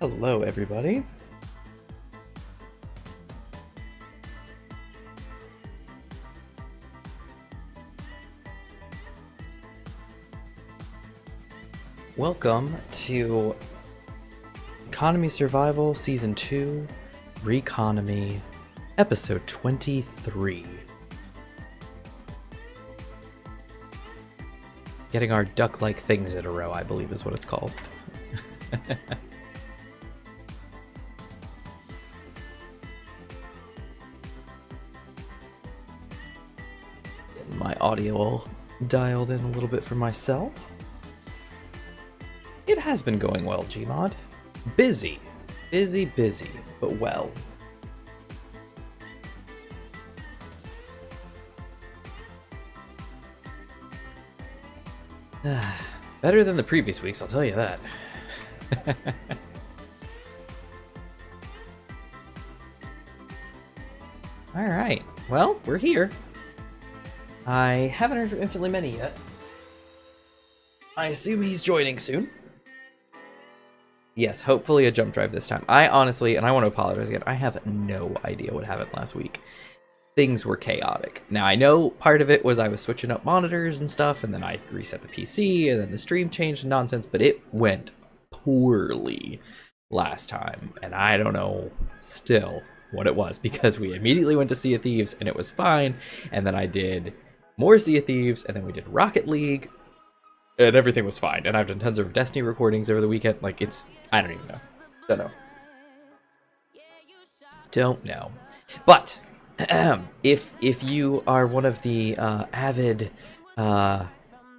Hello, everybody. Welcome to Economy Survival Season 2, Reconomy, Episode 23. Getting our duck-like things in a row, I believe is what it's called. Getting my audio all dialed in a little bit for myself. It has been going well, Gmod. Busy, but well. Better than the previous weeks, I'll tell you that. Alright, well, we're here. I haven't heard from Infinitely Many yet. I assume he's joining soon. Yes, hopefully a jump drive this time. I honestly, and I want to apologize again, I have no idea what happened last week. Things were chaotic. Now, I know part of it was I was switching up monitors and stuff, and then I reset the PC, and then the stream changed and nonsense, but it went poorly last time, and I don't know still what it was, because we immediately went to Sea of Thieves, and it was fine, and then I did more Sea of Thieves, and then we did Rocket League, and everything was fine. And I've done tons of Destiny recordings over the weekend. Like, it's... I don't even know. Don't know. But... if you are one of the avid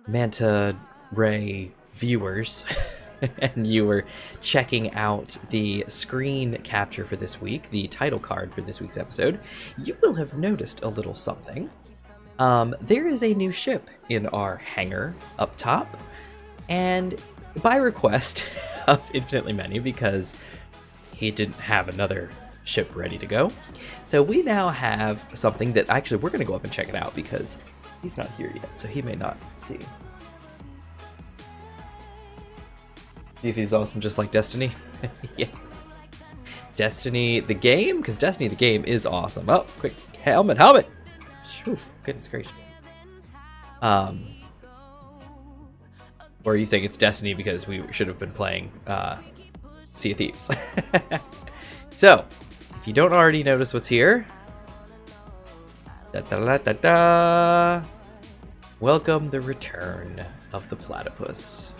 Manta Ray viewers and you were checking out the screen capture for this week, the title card for this week's episode, you will have noticed a little something. There is a new ship in our hangar up top, and by request of Infinitely Many, because he didn't have another ship ready to go. So we now have something that actually we're going to go up and check it out because he's not here yet, so he may not see. See if he's awesome just like Destiny? Yeah. Destiny the game? Because Destiny the game is awesome. Oh, quick, helmet! Whew, goodness gracious. Or are you saying it's Destiny because we should have been playing Sea of Thieves? So, if you don't already notice what's here, welcome the return of the platypus.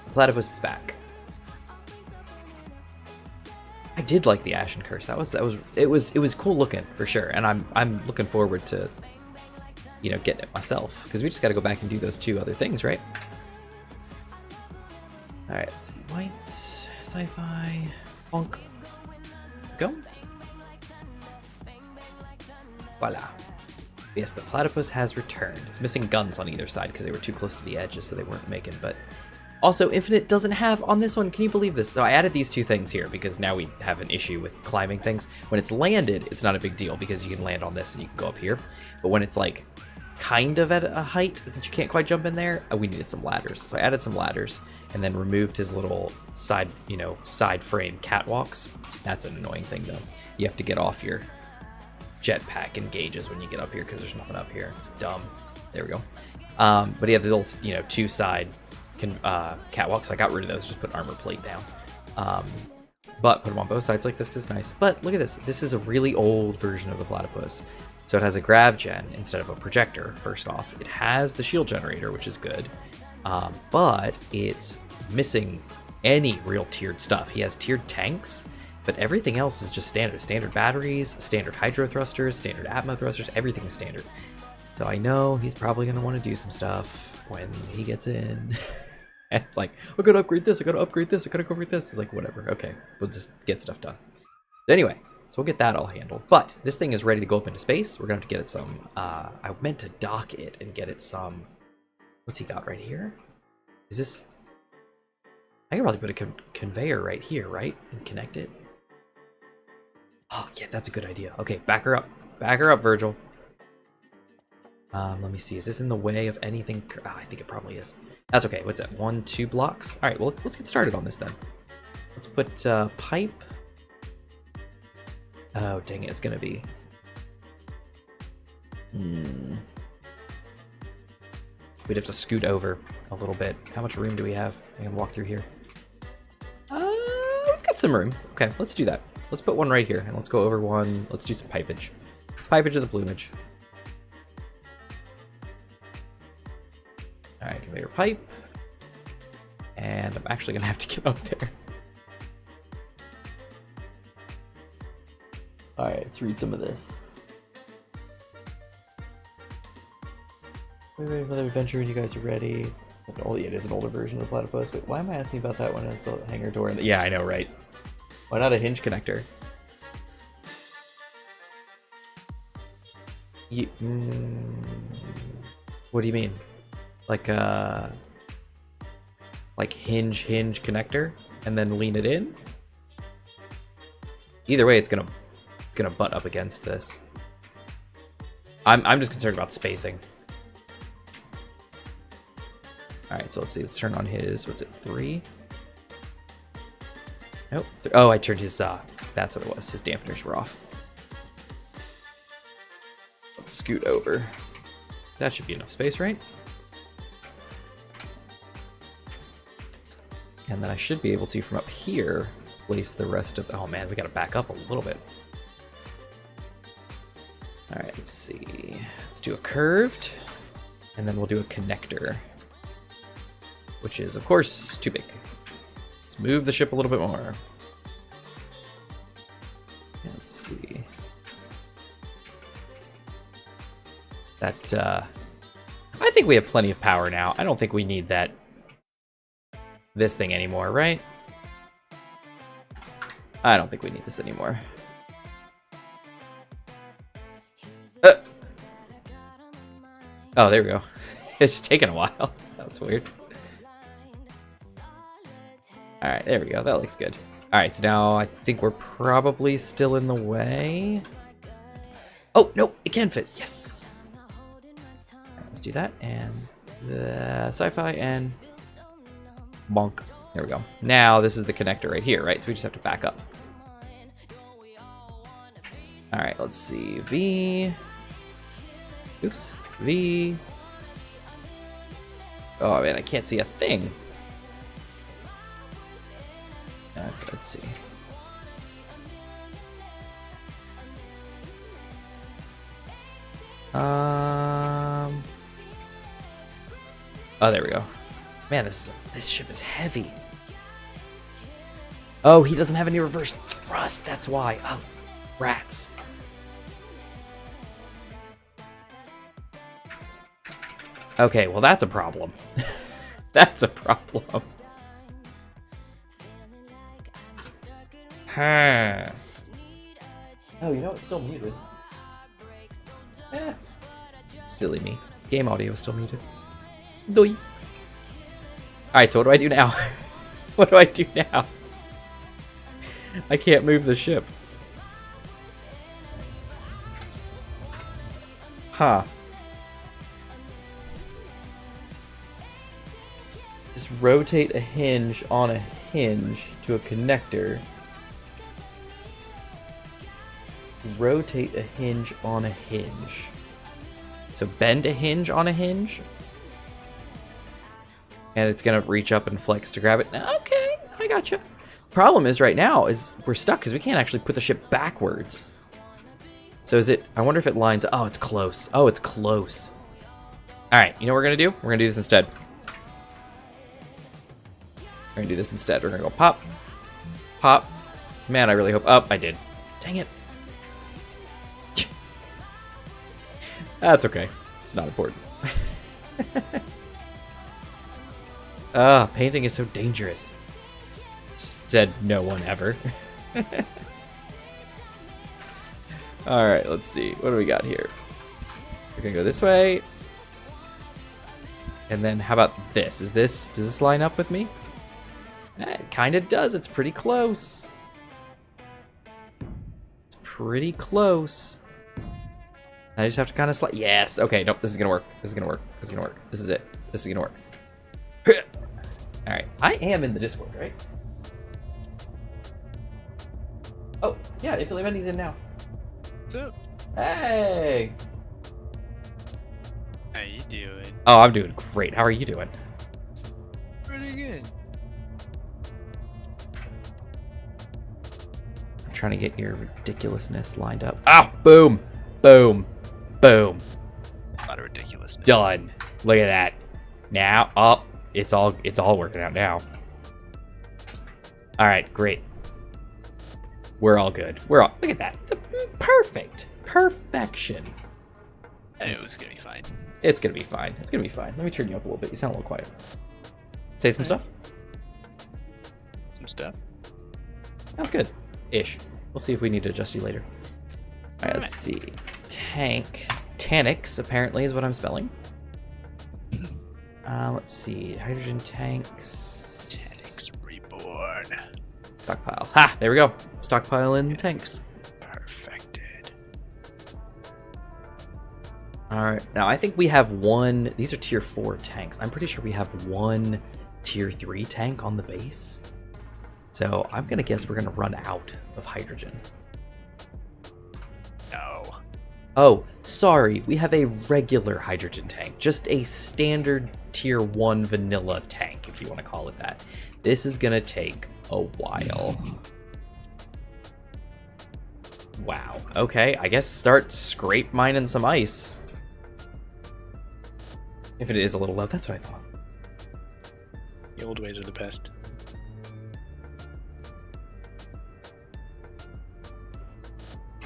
The platypus is back. I did like the Ashen Curse. It was cool looking for sure, and I'm looking forward to, you know, getting it myself, because we just got to go back and do those two other things, right? All right, let's see. White, sci-fi, funk. Go. Voila. Yes, the platypus has returned. It's missing guns on either side because they were too close to the edges, so they weren't making. But also, Infinite doesn't have on this one. Can you believe this? So I added these two things here because now we have an issue with climbing things. When it's landed, it's not a big deal because you can land on this and you can go up here. But when it's like kind of at a height that you can't quite jump in there, we needed some ladders. So I added some ladders and then removed his little side frame catwalks. That's an annoying thing though. You have to get off your jetpack engages when you get up here because there's nothing up here. It's dumb. There we go. But yeah, the little, two side catwalks. I got rid of those, just put armor plate down. But put them on both sides like this because it's nice. But look at this. This is a really old version of the platypus. So it has a grav gen instead of a projector, first off. It has the shield generator, which is good. But it's missing any real tiered stuff. He has tiered tanks, but everything else is just standard. Standard batteries, standard hydro thrusters, standard atmo thrusters, everything is standard. So I know he's probably going to want to do some stuff when he gets in. And like, I gotta upgrade this, I gotta upgrade this, I gotta upgrade this. It's like, whatever, okay, we'll just get stuff done. So anyway, so we'll get that all handled. But this thing is ready to go up into space. We're gonna have to get it some, I meant to dock it and get it some, what's he got right here? Is this, I can probably put a conveyor right here, right? And connect it. Oh, yeah, that's a good idea. Okay, back her up, Virgil. Let me see, is this in the way of anything? Oh, I think it probably is. That's okay. What's that? 1, 2 blocks? All right, well, let's get started on this then. Let's put pipe. Oh, dang it, it's gonna be... We'd have to scoot over a little bit. How much room do we have? I can walk through here. We've got some room. Okay, let's do that. Let's put one right here, and let's go over one. Let's do some pipage. Pipage of the plumage. All right, conveyor pipe. And I'm actually gonna have to get up there. All right, let's read some of this. Wait, another adventure when you guys are ready. It's not an old, it is an older version of the platypus. Wait, why am I asking about that one as the hanger door? Yeah, I know, right? Why not a hinge connector? You, what do you mean? Like hinge connector and then lean it in? Either way, it's gonna butt up against this. I'm just concerned about spacing. All right, so let's see. Let's turn on his. What's it? 3. Nope. Oh, I turned his. That's what it was. His dampeners were off. Let's scoot over. That should be enough space, right? And then I should be able to, from up here, place the rest of... Oh man, we gotta back up a little bit. All right, let's see. Let's do a curved, and then we'll do a connector, which is, of course, too big. Let's move the ship a little bit more. Let's see. That, I think we have plenty of power now. I don't think we need this thing anymore, right? I don't think we need this anymore. Oh, there we go. It's taken a while. That's weird. All right, there we go. That looks good. All right, so now I think we're probably still in the way. Oh, no, it can fit. Yes. All right, let's do that. And the sci-fi and bonk. There we go. Now this is the connector right here, right? So we just have to back up. All right, let's see. V. Oops. V. Oh, man, I can't see a thing. Okay, let's see. Oh, there we go. Man, this ship is heavy. Oh, he doesn't have any reverse thrust. That's why. Oh, rats. Okay, well, that's a problem. That's a problem. Huh. Oh, you know, it's still muted. Silly me. Game audio is still muted. Doi. Alright, so what do I do now? What do I do now? I can't move the ship. Huh. Just rotate a hinge on a hinge to a connector. Rotate a hinge on a hinge. So bend a hinge on a hinge. And it's gonna reach up and flex to grab it. Okay, I gotcha. Problem is right now is we're stuck because we can't actually put the ship backwards. So is it, I wonder if it lines up. Oh, it's close. Oh, it's close. All right, you know what we're gonna do? We're gonna do this instead. We're gonna do this instead. We're gonna go pop, pop. Man, I really hope, oh, I did. Dang it. That's okay. It's not important. Painting is so dangerous. Said no one ever. Alright, let's see. What do we got here? We're gonna go this way. And then how about this? Does this line up with me? It kind of does. It's pretty close. It's pretty close. I just have to kind of slide. Yes. Okay. Nope. This is gonna work. This is gonna work. This is gonna work. This is it. This is gonna work. All right, I am in the Discord, right? Oh, yeah, Infinitely Mendy's in now. What's up? Hey! How you doing? Oh, I'm doing great. How are you doing? Pretty good. I'm trying to get your ridiculousness lined up. Ah, boom, boom, boom. A lot of ridiculousness. Done. Look at that. Now, oh, it's all working out now. All right, great. We're all good. We're all, look at that. Perfect. Perfection. And it was gonna be fine. It's gonna be fine. It's gonna be fine. Let me turn you up a little bit. You sound a little quiet. Say some stuff. Some stuff. Sounds good. Ish. We'll see if we need to adjust you later. All right, let's see. Tanix apparently is what I'm spelling. Let's see. Hydrogen tanks. Tanix reborn. Stockpile. Ha! There we go. Stockpiling tanks. Perfected. All right. Now I think we have one. These are tier 4 tanks. I'm pretty sure we have one tier 3 tank on the base. So I'm gonna guess we're gonna run out of hydrogen. No. Oh, sorry. We have a regular hydrogen tank. Just a standard tier 1 vanilla tank, if you want to call it that. This is gonna take a while. Wow. Okay, I guess start scrape mining some ice. If it is a little low, that's what I thought. The old ways are the best.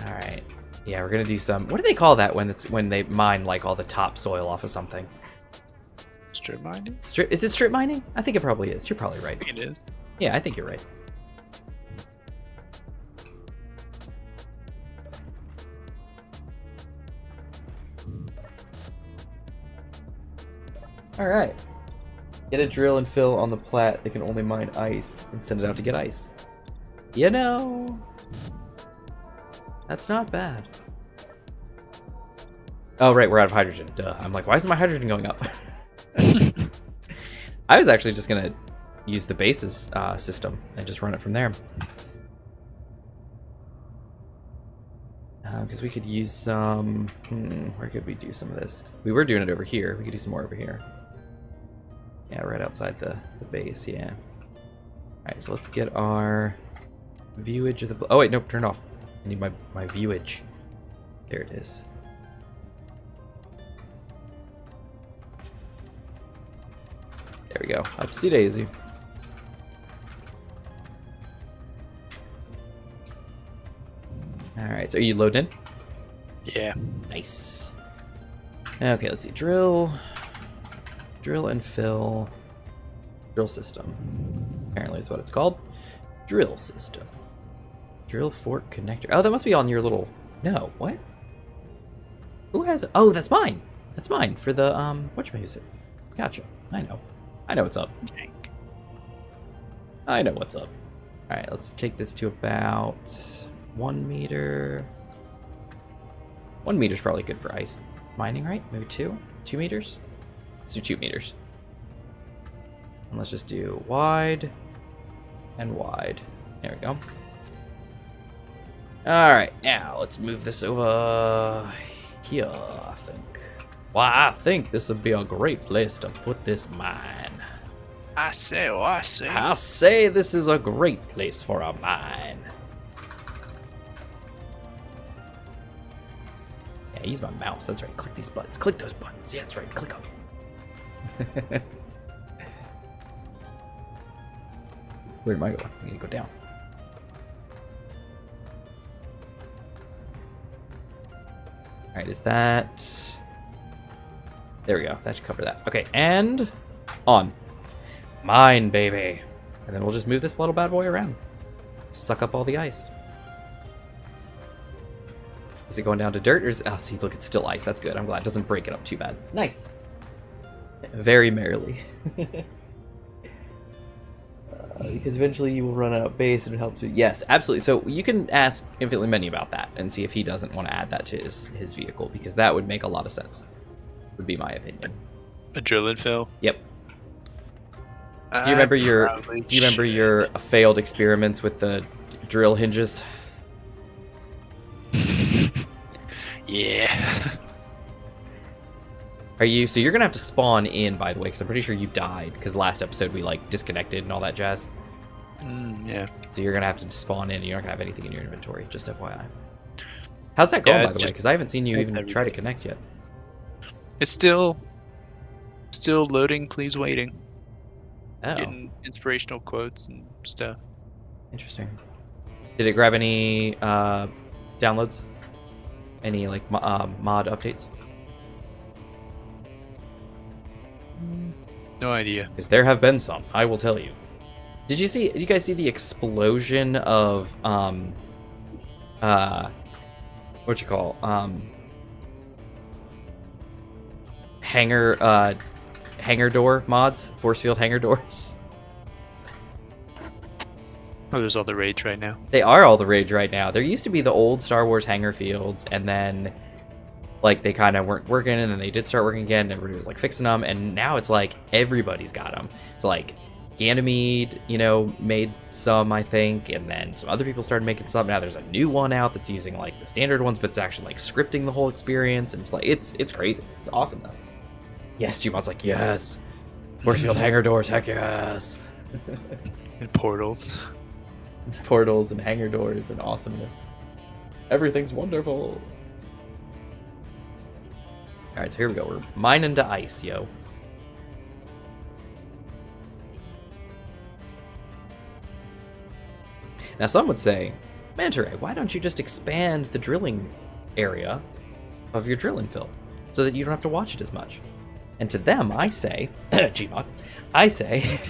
All right. Yeah, we're gonna do some. What do they call that when they mine like all the topsoil off of something? Strip mining? Is it strip mining? I think it probably is. You're probably right. I think it is. Yeah, I think you're right. All right. Get a drill and fill on the plat that can only mine ice and send it out to get ice. You know, that's not bad. Oh, right, we're out of hydrogen. Duh. I'm like, why isn't my hydrogen going up? I was actually just going to use the bases system and just run it from there. Because we could use some... where could we do some of this? We were doing it over here. We could do some more over here. Yeah, right outside the base, yeah. Alright, so let's get our viewage of the... Oh, wait, nope, turn it off. I need my viewage. There it is. There we go. Upsy daisy. Alright, so are you loading in? Yeah. Nice. Okay, let's see. Drill and fill. Drill system. Apparently is what it's called. Drill system. Drill fork connector. Oh, that must be on your little... No, what? Who has it? Oh, that's mine. That's mine for the, whatchamacallit. Gotcha. I know. I know what's up. I know what's up. Alright, let's take this to about 1 meter. 1 meter's probably good for ice mining, right? Maybe 2? 2 meters? Let's do 2 meters. And let's just do wide and wide. There we go. Alright, now let's move this over here, I think. Well, I think this would be a great place to put this mine. I say. I say this is a great place for a mine. Yeah, use my mouse. That's right. Click these buttons. Click those buttons. Yeah, that's right. Click them. Where am I going? I need to go down. Alright, is that... There we go. That should cover that. Okay, and... On. Mine, baby. And then we'll just move this little bad boy around. Suck up all the ice. Is it going down to dirt? Or is it... Oh, see, look, it's still ice. That's good. I'm glad it doesn't break it up too bad. Nice. Very merrily. Because eventually you will run out of base and it helps you. Yes, absolutely. So you can ask Infinitely Many about that and see if he doesn't want to add that to his vehicle, because that would make a lot of sense. Would be my opinion. A drill and fill? Yep. Do you remember your failed experiments with the drill hinges? Yeah. So you're gonna have to spawn in, by the way, because I'm pretty sure you died, because last episode we, like, disconnected and all that jazz. Yeah. So you're gonna have to spawn in, and you're not gonna have anything in your inventory, just FYI. How's that going, by the way? Because I haven't seen you even try to connect yet. It's still loading, please waiting. Oh. Getting inspirational quotes and stuff. Interesting. Did it grab any downloads? Any, like, mod updates? No idea. Because there have been some, I will tell you. Did you guys see the explosion of hangar door mods, force field hangar doors? Oh, there's all the rage right now. They are all the rage right now. There used to be the old Star Wars hangar fields, and then like they kind of weren't working, and then they did start working again, and everybody was like fixing them, and now it's like everybody's got them. So like Ganymede, made some, I think, and then some other people started making some. Now there's a new one out that's using like the standard ones, but it's actually like scripting the whole experience, and it's like it's crazy. It's awesome though. Yes, Gmod's like, yes. Force field hangar doors, heck yes. And portals. Portals and hangar doors and awesomeness. Everything's wonderful. Alright, so here we go. We're mining to ice, yo. Now some would say, Manta Ray, why don't you just expand the drilling area of your drill and fill so that you don't have to watch it as much? And to them, I say, Gmod, I say,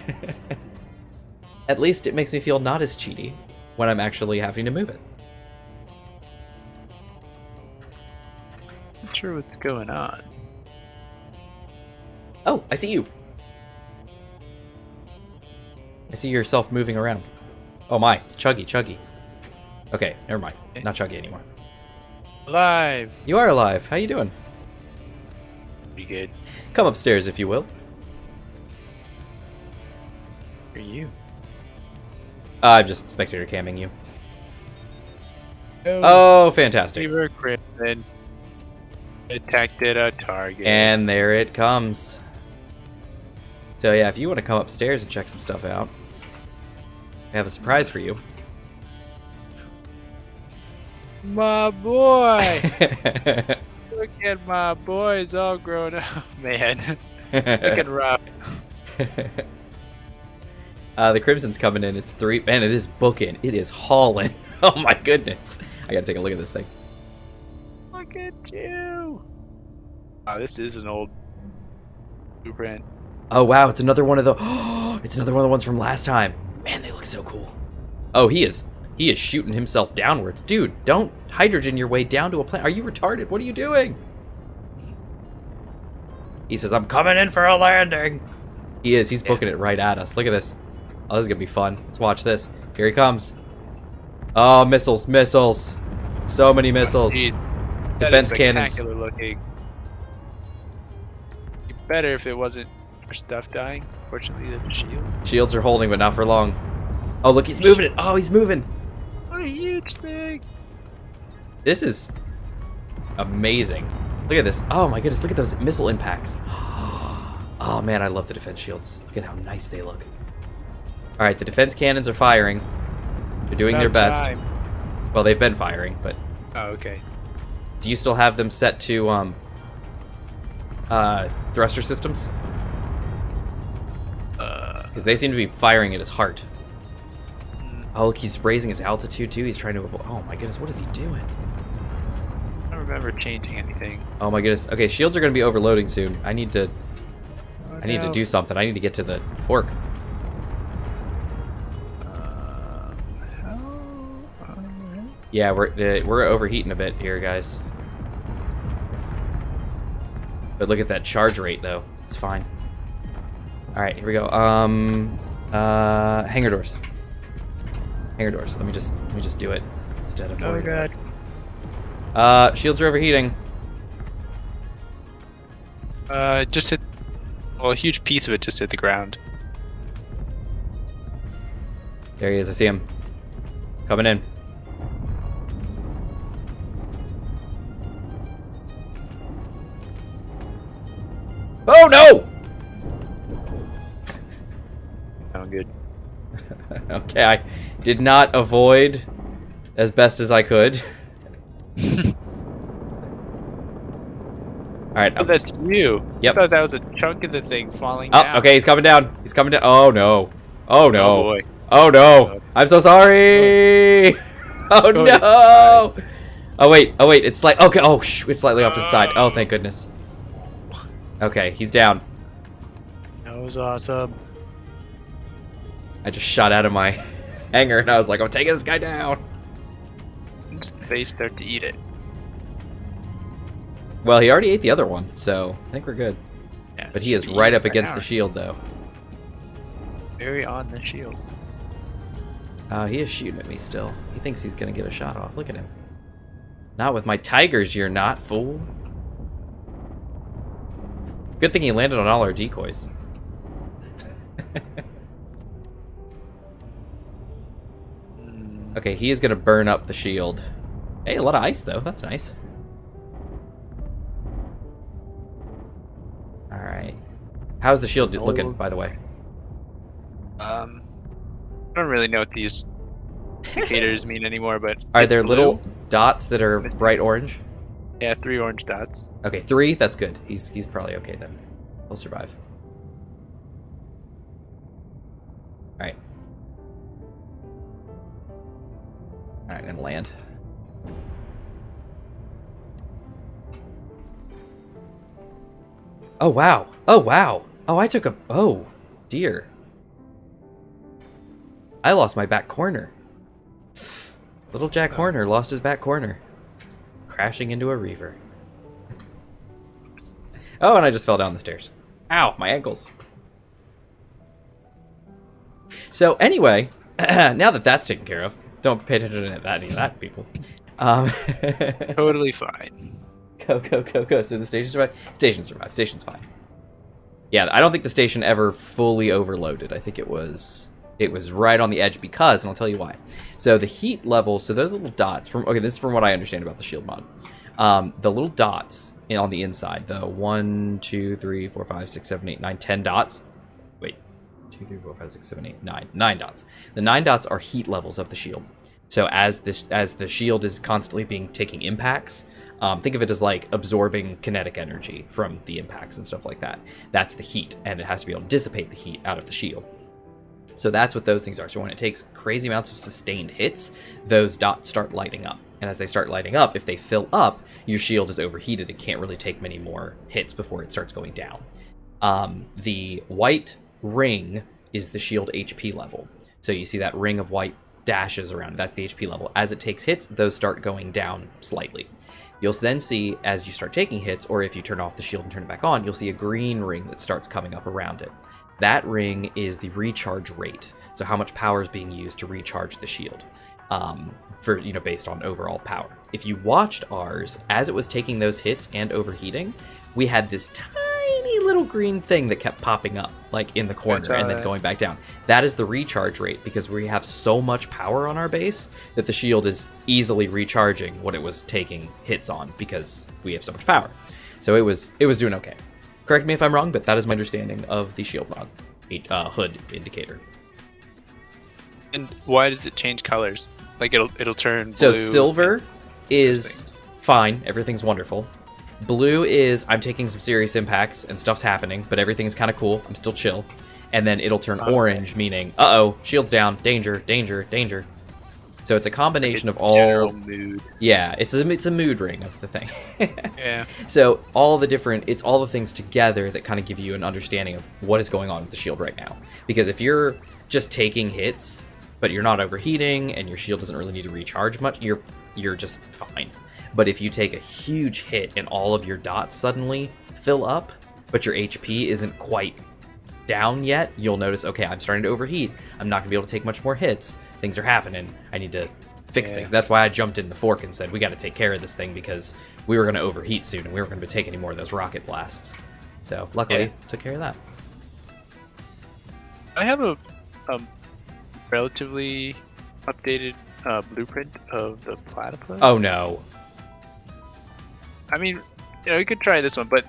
at least it makes me feel not as cheaty when I'm actually having to move it. Not sure what's going on. Oh, I see you. I see yourself moving around. Oh my, chuggy. Okay, never mind. Not chuggy anymore. Alive! You are alive. How you doing? Pretty good. Come upstairs, if you will. Who are you? I'm just spectator camming you. Oh, fantastic. Fever Crimson detected a target. And there it comes. So yeah, if you want to come upstairs and check some stuff out, I have a surprise for you. My boy! Look at my boys all grown up, man. Looking rough. The Crimson's coming in. It's 3. Man, it is booking. It is hauling. Oh my goodness. I gotta take a look at this thing. Look at you. Wow, this is an old blueprint. Oh wow, it's another one of the. It's another one of the ones from last time. Man, they look so cool. Oh, he is shooting himself downwards. Dude, don't hydrogen your way down to a planet. Are you retarded? What are you doing? He says, I'm coming in for a landing. He is. He's booking it right at us. Look at this. Oh, this is going to be fun. Let's watch this. Here he comes. Oh, missiles. So many missiles. Oh, defense cannons. Spectacular looking. It'd be better if it wasn't for stuff dying. Fortunately, the shield. Shields are holding, but not for long. Oh, look, he's moving it. Oh, he's moving. What a huge thing. This is amazing. Look at this. Oh my goodness, look at those missile impacts. Oh man, I love the defense shields. Look at how nice they look. All right, the defense cannons are firing. They're doing their best. Time. Well, they've been firing, but... Oh, okay. Do you still have them set to thruster systems? Because they seem to be firing at his heart. Oh, look, he's raising his altitude too. He's trying to avoid... Oh my goodness, what is he doing? I don't remember changing anything. Oh my goodness. Okay, shields are going to be overloading soon. I need to No. do something. I need to get to the fork. Yeah, we're overheating a bit here, guys. But look at that charge rate, though. It's fine. All right, here we go. Hangar doors. Hangar doors. Let me just do it instead of. Oh god. Shields are overheating. Just hit. Well, a huge piece of it just hit the ground. There he is. I see him. Coming in. Oh, no! Sound good. Okay, I did not avoid as best as I could. Alright. Oh, that's you. Yep. I thought that was a chunk of the thing falling Oh, down. okay, he's coming down. He's coming down. Oh, no. Oh, no. Oh, boy. Oh, no. I'm so sorry. Oh, no. Oh, wait. Oh, wait. It's like, okay. Oh, it's slightly off to the side. Oh, thank goodness. Okay, he's down. That was awesome. I just shot out of my hangar and I was like, I'm taking this guy down. Just the face start to eat it. Well, he already ate the other one, so I think we're good. Yeah, But he is should right eat up against now. the shield, though. Very on the shield. He is shooting at me still. He thinks he's gonna get a shot off. Look at him. Not with my tigers, you're not, fool. Good thing he landed on all our decoys. Okay, he is gonna burn up the shield. Hey, a lot of ice, though. That's nice. Alright. How's the shield looking, by the way? I don't really know what these indicators mean anymore, but Are it's there blue. little dots that are It's bright orange? Yeah, 3 orange dots. Okay, 3. That's good. He's probably okay then. He'll survive. All right. All right, I'm gonna land. Oh wow! Oh wow! Oh, I took a. Oh, dear. I lost my back corner. Little Jack Horner lost his back corner, crashing into a reaver. Oh, and I just fell down the stairs. Ow, my ankles. So anyway, now that that's taken care of, don't pay attention to any of that, people. Totally fine. Go, go, go, go. So the station survived? Station survived. Station's fine. Yeah, I don't think the station ever fully overloaded. I think it was right on the edge because, and I'll tell you why. So the heat level, so those little dots, okay, this is from what I understand about the shield mod. The little dots on the inside, the 1, 2, 3, 4, 5, 6, 7, 8, 9, 10 dots. Wait, 2, 3, 4, 5, 6, 7, 8, 9. 9 dots. The 9 dots are heat levels of the shield. So as the shield is constantly taking impacts, think of it as like absorbing kinetic energy from the impacts and stuff like that. That's the heat, and it has to be able to dissipate the heat out of the shield. So that's what those things are. So when it takes crazy amounts of sustained hits, those dots start lighting up. And as they start lighting up, if they fill up, your shield is overheated and can't really take many more hits before it starts going down. The white ring is the shield HP level. So you see that ring of white dashes around. That's the HP level. As it takes hits, those start going down slightly. You'll then see, as you start taking hits, or if you turn off the shield and turn it back on, you'll see a green ring that starts coming up around it. That ring is the recharge rate. So how much power is being used to recharge the shield, based on overall power. If you watched ours, as it was taking those hits and overheating, we had this tiny little green thing that kept popping up, like in the corner and then going back down. That is the recharge rate, because we have so much power on our base that the shield is easily recharging what it was taking hits on because we have so much power. So it was doing okay. Correct me if I'm wrong, but that is my understanding of the shield mod hood indicator. And why does it change colors? Like it'll turn blue. So silver is fine, everything's wonderful. Blue is I'm taking some serious impacts and stuff's happening, but everything's kind of cool. I'm still chill. And then it'll turn orange, meaning uh-oh, shield's down, danger, danger, danger. So it's a combination of all general mood. Yeah, it's a mood ring of the thing. Yeah. So it's all the things together that kind of give you an understanding of what is going on with the shield right now. Because if you're just taking hits, but you're not overheating and your shield doesn't really need to recharge much, you're just fine. But if you take a huge hit and all of your dots suddenly fill up, but your HP isn't quite down yet, you'll notice, okay, I'm starting to overheat. I'm not gonna be able to take much more hits. Things are happening. I need to fix things. That's why I jumped in the fork and said, we got to take care of this thing because we were going to overheat soon and we weren't going to take any more of those rocket blasts. So luckily, took care of that. I have a relatively updated blueprint of the platypus. Oh no. I mean, you could try this one, but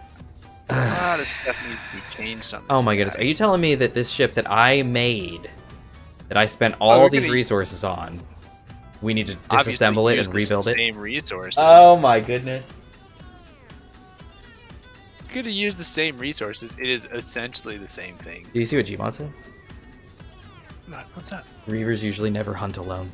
a lot of stuff needs to be changed on this. Oh my goodness. Are you telling me that this ship that I made, that I spent all these resources on, we need to disassemble it and rebuild it? Same resources. Oh my goodness. You're gonna use the same resources. It is essentially the same thing. Do you see what Gmod said? What's up? Reavers usually never hunt alone.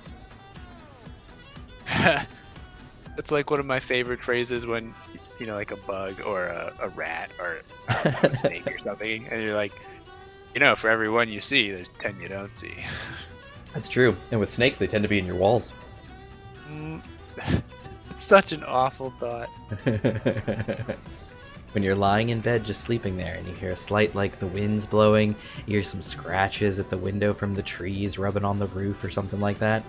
It's like one of my favorite phrases when, like a bug or a rat or a snake or something, and you're like, for every one you see, there's 10 you don't see. That's true. And with snakes, they tend to be in your walls. It's such an awful thought. When you're lying in bed just sleeping there and you hear a slight, like, the wind's blowing, you hear some scratches at the window from the trees rubbing on the roof or something like that,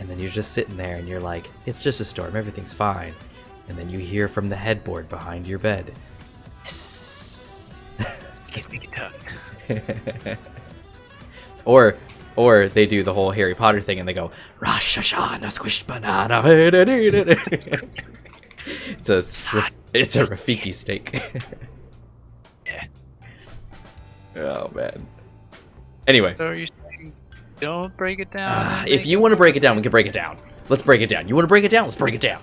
and then you're just sitting there and you're like, it's just a storm, everything's fine. And then you hear from the headboard behind your bed, or they do the whole Harry Potter thing and they go, Rosh Hashanah squished banana. It's a Rafiki steak. Yeah. Oh man. Anyway. So you're saying don't break it down? If you want to break it down, we can break it down. Let's break it down. You want to break it down? Let's break it down.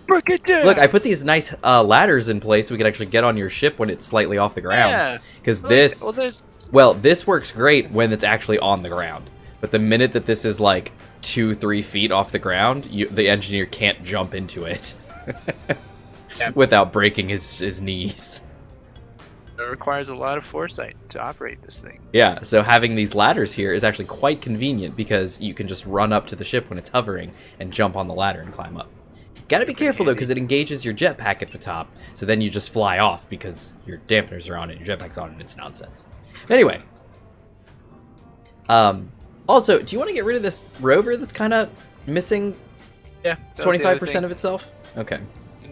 Break it down! Look, I put these nice ladders in place so we can actually get on your ship when it's slightly off the ground. Yeah. Because this works great when it's actually on the ground. But the minute that this is like 2-3 feet off the ground, the engineer can't jump into it. Without breaking his knees. It requires a lot of foresight to operate this thing. Yeah, so having these ladders here is actually quite convenient because you can just run up to the ship when it's hovering and jump on the ladder and climb up. Gotta be careful though, because it engages your jetpack at the top, so then you just fly off because your dampeners are on and your jetpack's on and it's nonsense. Anyway. Also, do you want to get rid of this rover that's kind of missing 25% of itself? Okay.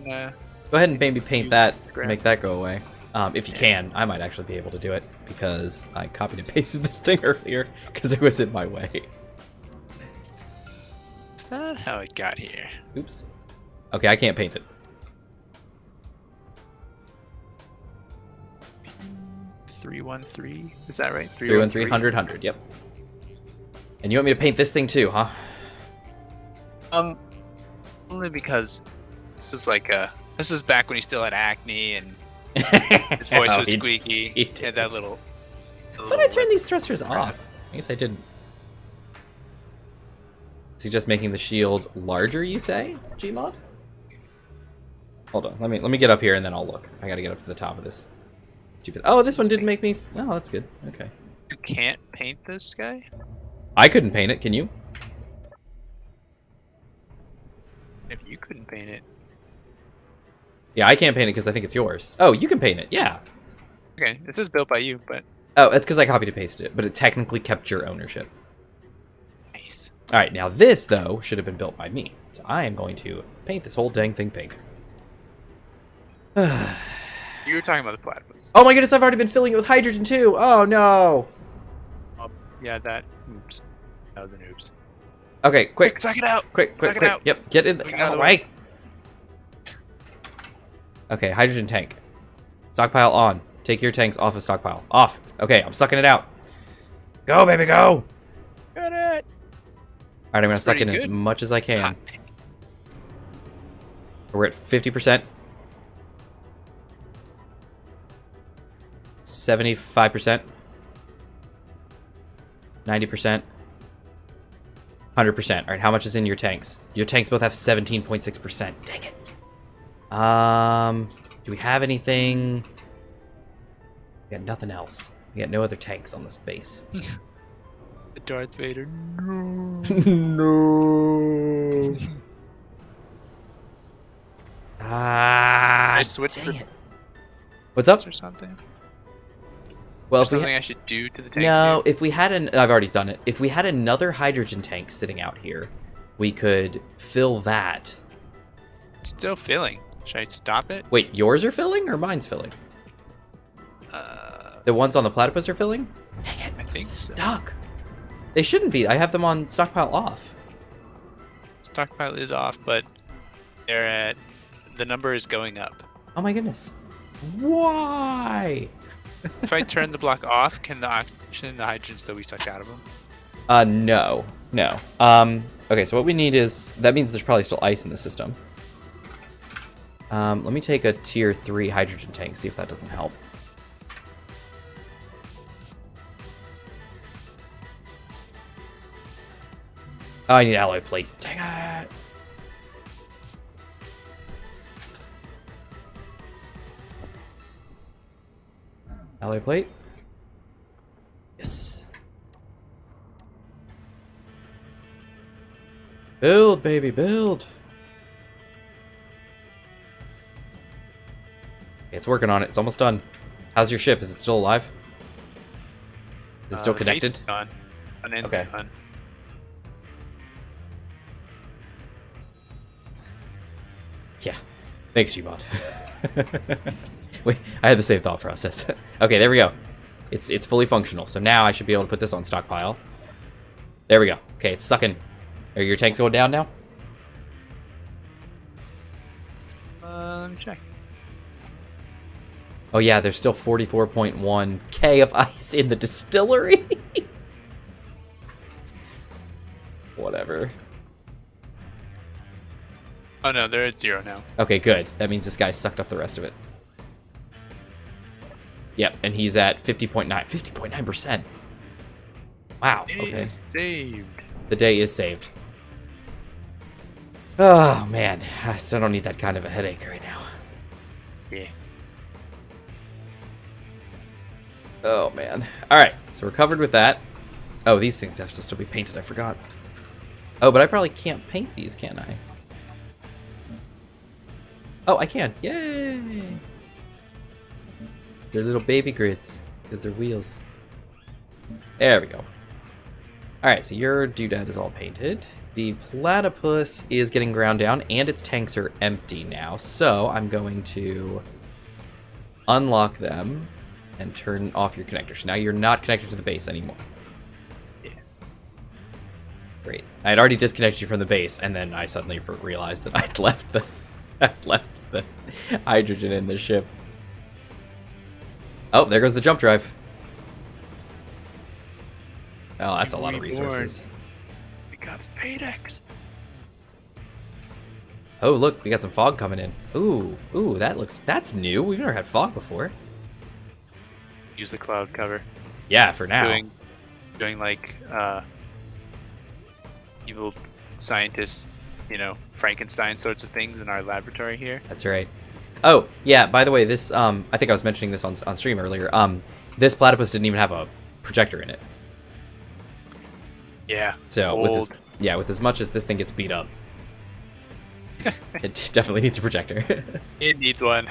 Go ahead and maybe paint that, make that go away. If you can. I might actually be able to do it because I copied and pasted this thing earlier because it was in my way. That's not how it got here. Oops. Okay, I can't paint it. 313, is that right? 313, 100, yep. And you want me to paint this thing too, huh? Only because this is like this is back when he still had acne and his voice was squeaky. He had that little. I thought I turned these thrusters off. I guess I didn't. Is he just making the shield larger, you say, Gmod? Hold on, let me get up here and then I'll look. I gotta get up to the top of this stupid. Oh, this one didn't make me. Oh, that's good. Okay. You can't paint this guy? I couldn't paint it. Can you? If you couldn't paint it. Yeah, I can't paint it because I think it's yours. Oh, you can paint it. Yeah. Okay, this is built by you, but. Oh, it's because I copied and pasted it, but it technically kept your ownership. Nice. All right, now this though should have been built by me, so I am going to paint this whole dang thing pink. You were talking about the platypus. Oh my goodness, I've already been filling it with hydrogen too. Oh no. Yeah, that. Oops. That was an oops. Okay, quick. Suck it out. Quick. Suck it out. Yep, get in. Out of the way. Okay, hydrogen tank. Stockpile on. Take your tanks off of stockpile. Off. Okay, I'm sucking it out. Go, baby, go. Got it. All right, I'm gonna suck in as much as I can. We're at 50%. 75%. 90%. 100%. All right, how much is in your tanks? Your tanks both have 17.6%. Dang it. Do we have anything? We got nothing else. We got no other tanks on this base. The Darth Vader. No. No. I switched dang it. What's up? Or something. Well, if something I should do to the tanks. No, if we had I've already done it. If we had another hydrogen tank sitting out here, we could fill that. It's still filling. Should I stop it? Wait, yours are filling or mine's filling? The ones on the platypus are filling? Dang it! I think so. Stuck. They shouldn't be. I have them on stockpile off. Stockpile is off, but they're at the number is going up. Oh my goodness. Why? If I turn the block off, can the oxygen and the hydrogen still be sucked out of them? No. Okay, so what we need is, that means there's probably still ice in the system. Let me take a tier 3 hydrogen tank, see if that doesn't help. Oh, I need alloy plate. Dang it! Alloy plate? Yes. Build, baby, build! Okay, it's working on it. It's almost done. How's your ship? Is it still alive? Is it still connected? Face is gone. An end's Okay. gone. Yeah. Thanks, Gmod. Wait, I had the same thought process. Okay, there we go. It's fully functional. So now I should be able to put this on stockpile. There we go. Okay, it's sucking. Are your tanks going down now? Let me check. Oh yeah, there's still 44.1k of ice in the distillery. Whatever. Oh no, they're at 0 now. Okay, good. That means this guy sucked up the rest of it. Yep, and he's at 50.9. 50.9%. Wow, okay. It's saved. The day is saved. Oh, man. I still don't need that kind of a headache right now. Yeah. Oh, man. All right, so we're covered with that. Oh, these things have to still be painted. I forgot. Oh, but I probably can't paint these, can I? Oh, I can. Yay! They're little baby grids because they're wheels. There we go. All right, so your doodad is all painted. The platypus is getting ground down, and its tanks are empty now. So I'm going to unlock them and turn off your connectors. Now you're not connected to the base anymore. Yeah. Great. I had already disconnected you from the base, and then I suddenly realized that I'd left the hydrogen in the ship. Oh, there goes the jump drive. Oh, that's a lot of resources. We got FedEx. Oh, look, we got some fog coming in. Ooh, that's new. We've never had fog before. Use the cloud cover. Yeah, for now. Doing like evil scientists, Frankenstein sorts of things in our laboratory here. That's right. Oh, yeah, by the way, this, I think I was mentioning this on stream earlier. This platypus didn't even have a projector in it. Yeah. So, with as much as this thing gets beat up, it definitely needs a projector. It needs one.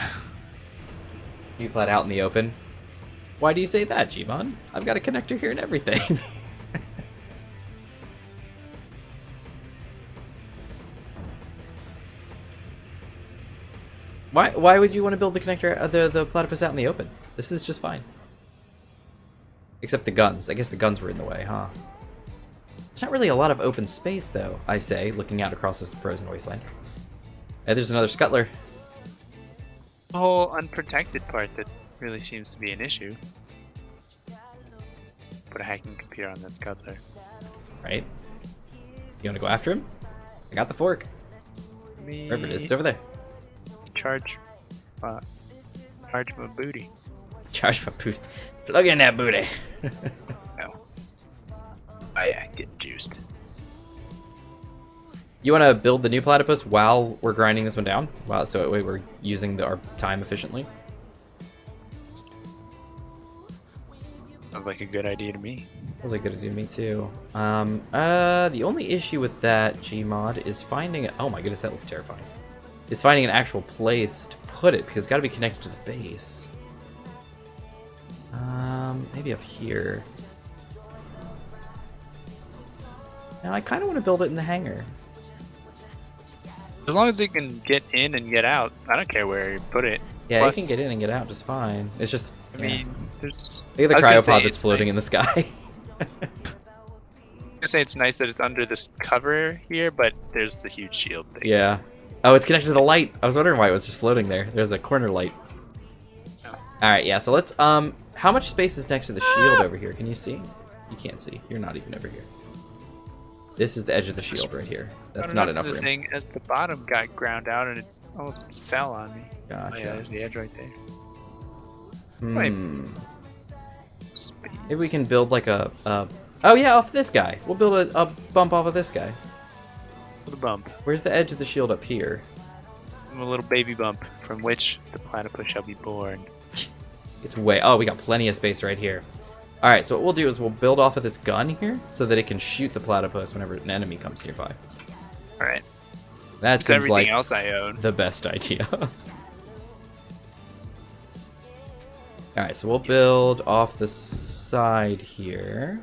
You plat out in the open. Why do you say that, Gmon? I've got a connector here and everything. Why would you want to build the connector, the platypus out in the open? This is just fine. Except the guns. I guess the guns were in the way, huh? There's not really a lot of open space, though, I say, looking out across this frozen wasteland. And there's another scuttler. The whole unprotected part that really seems to be an issue. Put a hacking computer on this scuttler. Right? You want to go after him? I got the fork. Wherever it is, it's over there. Charge my booty. Charge my booty. Plug in that booty. No. I get juiced. You want to build the new platypus while we're grinding this one down? So that way we're using our time efficiently. Sounds like a good idea to me. Sounds like a good idea to me too. The only issue with that, Gmod, is finding. Oh my goodness, that looks terrifying. Is finding an actual place to put it because it's got to be connected to the base. Maybe up here. Now I kind of want to build it in the hangar. As long as it can get in and get out, I don't care where you put it. Yeah, Plus, it can get in and get out just fine. It's just. I mean, there's. Look at the I was gonna cryopod say that's it's floating nice. in the sky. gonna say it's nice that it's under this cover here, but there's the huge shield thing. Yeah. Oh, it's connected to the light. I was wondering why it was just floating there. There's a corner light. Oh. All right, yeah. So let's how much space is next to the shield over here? Can you see? You can't see. You're not even over here. This is the edge of the shield right here. That's not enough room. The thing as the bottom got ground out and it almost fell on me. Gotcha. Oh, yeah, there's the edge right there. Space. Maybe we can build like a oh yeah, off this guy. We'll build a bump off of this guy. Little bump. Where's the edge of the shield up here? A little baby bump from which the platypus shall be born. It's way... Oh, we got plenty of space right here. All right, so what we'll do is we'll build off of this gun here so that it can shoot the platypus whenever an enemy comes nearby. All right. That It's seems everything like else I own. the best idea. All right, so we'll build off the side here.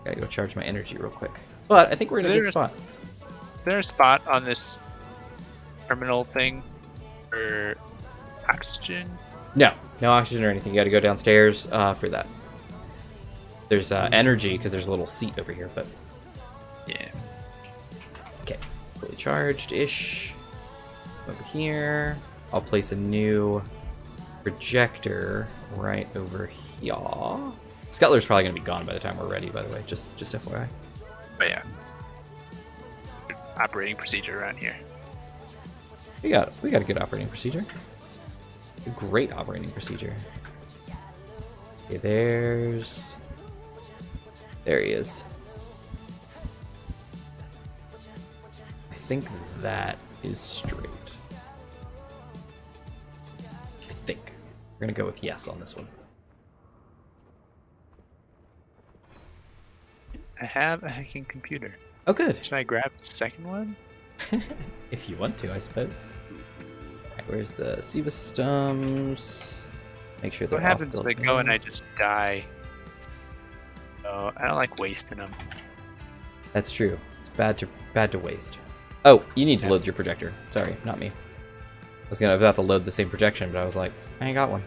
Gotta go charge my energy real quick. But I think we're in a good spot. Is there a spot on this terminal thing for oxygen? No, no oxygen or anything. You gotta go downstairs for that. There's energy because there's a little seat over here, but... Yeah. Okay, fully charged-ish. Over here. I'll place a new projector right over here. Scuttler's probably going to be gone by the time we're ready, by the way, just FYI. But yeah. Operating procedure around here. We got a good operating procedure. A great operating procedure. Okay, there he is. I think that is straight. I think. We're going to go with yes on this one. I have a hacking computer. Oh, good. Should I grab the second one? If you want to, I suppose. Alright, where's the SIVA systems? Make sure they're What happens if I off-built go and now. I just die? Oh, I don't like wasting them. That's true. It's bad to waste. Oh, you need to load your projector. Sorry, not me. I was about to load the same projection, but I was like, I ain't got one.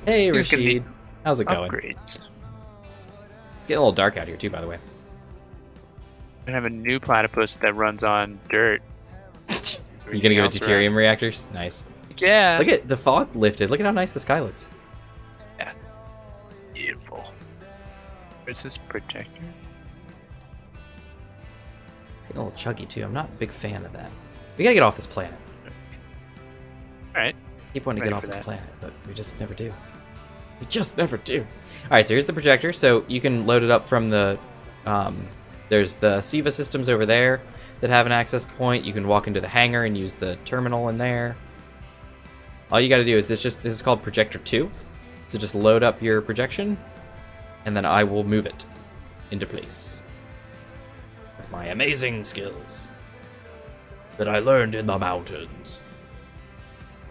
Hey, It's gonna be Rashid. How's it going? Upgrades. It's getting a little dark out here, too, by the way. I have a new platypus that runs on dirt. You gonna go with deuterium reactors? Nice. Yeah. Look at the fog lifted. Look at how nice the sky looks. Yeah. Beautiful. Where's this projector? It's getting a little chuggy, too. I'm not a big fan of that. We gotta get off this planet. Alright. Keep wanting to Ready get off for this that. planet, but we just never do. We just never do. All right, so here's the projector. So you can load it up from the... there's the SIVA systems over there that have an access point. You can walk into the hangar and use the terminal in there. All you got to do is this is called Projector 2. So just load up your projection, and then I will move it into place. With my amazing skills that I learned in the mountains.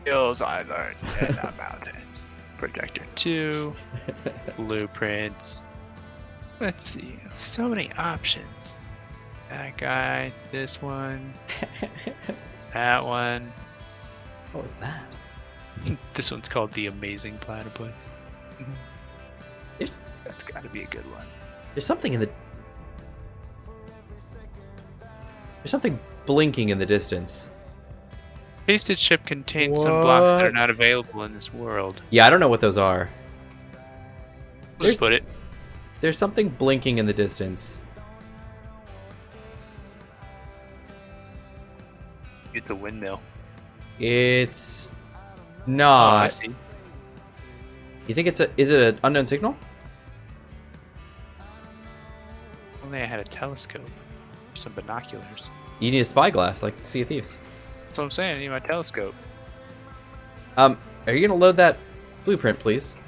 Skills I learned in the mountains. Projector 2. Blueprints. Let's see. So many options. That guy. This one. That one. What was that? This one's called the Amazing Platypus. There's That's got to be a good one. something in the... There's something blinking in the distance. Pasted ship contains some blocks that are What? not available in this world. Yeah, I don't know what those are. Let's put it. There's something blinking in the distance. It's a windmill. It's Oh, I not. see. You think is it an unknown signal? Only I had a telescope. Some binoculars. You need a spyglass, like Sea of Thieves. That's what I'm saying. I need my telescope. Are you gonna load that blueprint, please?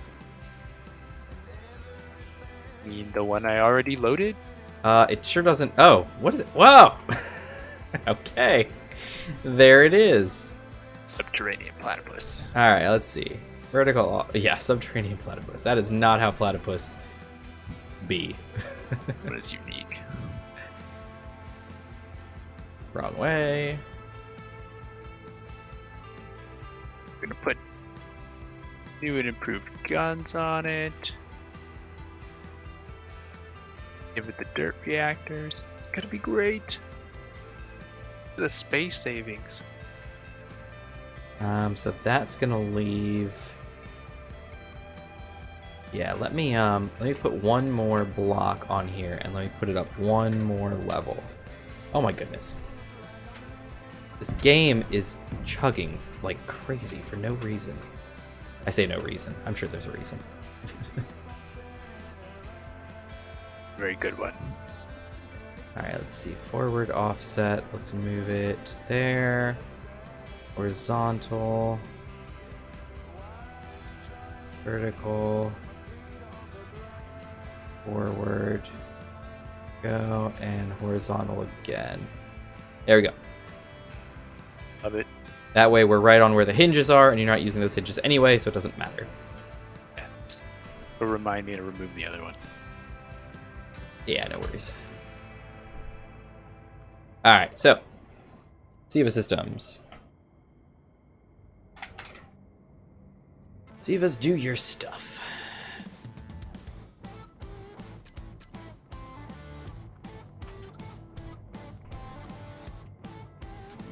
I mean, the one I already loaded? It sure doesn't. Oh, what is it? Whoa! Okay, there it is. Subterranean platypus. All right, let's see. Vertical. Yeah, subterranean platypus. That is not how platypus be. But it's unique. Wrong way. We're gonna put new and improved guns on it. Give it the dirt reactors. It's gonna be great. The space savings. So that's gonna leave. Yeah, let me put one more block on here and let me put it up one more level. Oh my goodness. This game is chugging like crazy for no reason. I say no reason. I'm sure there's a reason. Very good one. Alright, let's see. Forward offset. Let's move it there. Horizontal. Vertical. Forward. Go. And horizontal again. There we go. Love it. That way we're right on where the hinges are, and you're not using those hinges anyway, so it doesn't matter. Yeah, it'll remind me to remove the other one. Yeah, no worries. Alright, so. Ziva systems. Zivas, do your stuff.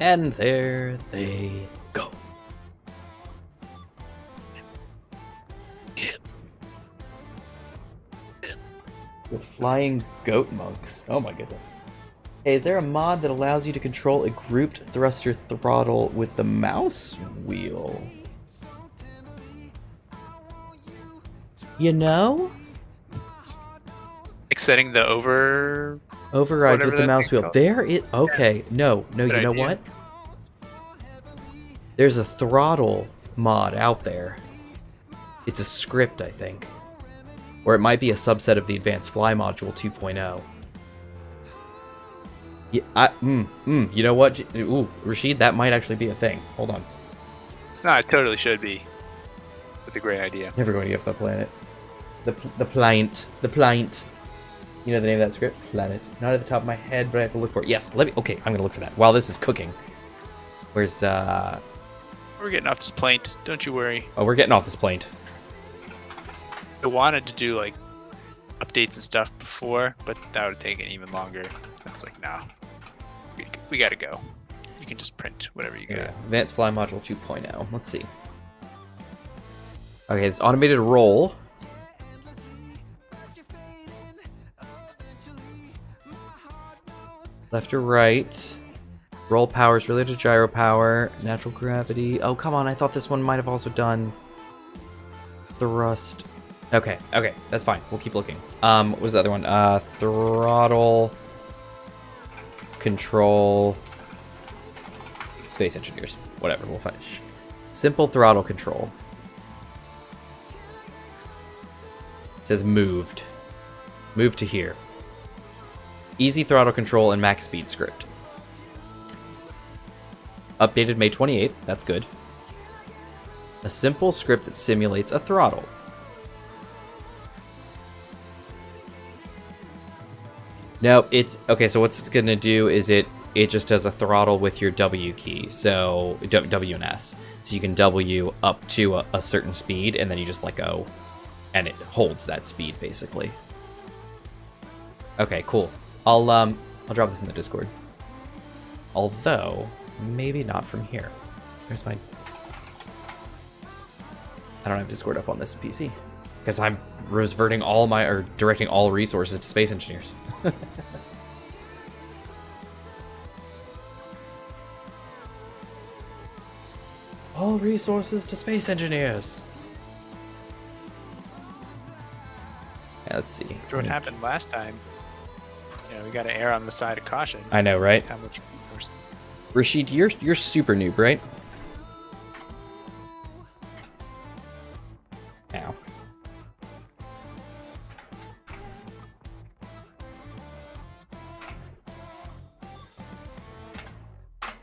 And there they go. The flying goat monks. Oh my goodness. Hey, is there a mod that allows you to control a grouped thruster throttle with the mouse wheel? You know? Like setting the overrides with the mouse wheel. There it. Okay. No. You know idea. what? There's a throttle mod out there. It's a script, I think. Or it might be a subset of the Advanced Fly Module 2.0. Yeah, you know what? Ooh, Rashid, that might actually be a thing. Hold on. It's not. It totally should be. That's a great idea. Never going to get off the planet. The plaint. You know the name of that script? Planet. Not at the top of my head, but I have to look for it. Yes, okay, I'm going to look for that while this is cooking. Where's, We're getting off this plaint. Don't you worry. Oh, we're getting off this plaint. I wanted to do, like, updates and stuff before, but that would have taken even longer. I was like, nah. We gotta go. You can just print whatever you got. Yeah. Advanced Fly Module 2.0. Let's see. Okay, it's automated roll. Left or right. Roll power is related to gyro power. Natural gravity. Oh, come on. I thought this one might have also done thrust. Okay, that's fine. We'll keep looking. What was the other one? Throttle. Control. Space engineers. Whatever, we'll finish. Simple throttle control. It says moved. Move to here. Easy throttle control and max speed script. Updated May 28th. That's good. A simple script that simulates a throttle. No, it's okay. So what's it's gonna do is it just does a throttle with your W key, so W and S. So you can W up to a certain speed, and then you just let go, and it holds that speed basically. Okay, cool. I'll drop this in the Discord. Although maybe not from here. Where's my? I don't have Discord up on this PC because I'm directing all resources to space engineers. All resources to space engineers. Yeah, let's see. After what happened last time, we got to err on the side of caution. I know, right? How much resources? Rashid, you're super noob, right? Ow.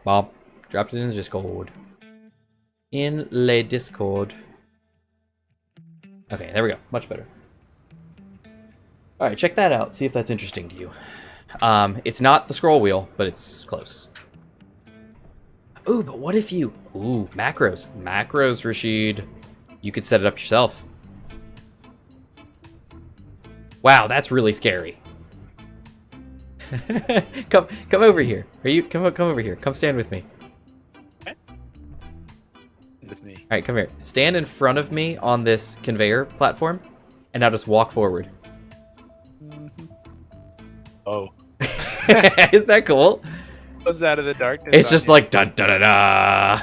Bob, dropped it in the Discord. In the Discord. Okay, there we go. Much better. All right, check that out. See if that's interesting to you. It's not the scroll wheel, but it's close. Ooh, but what if you... Ooh, macros. Macros, Rashid. You could set it up yourself. Wow, that's really scary. come over here. Come over here. Come stand with me. With me. All right, come here. Stand in front of me on this conveyor platform, and now just walk forward. Oh. Isn't that cool? Comes out of the darkness. It's just like dun da da da.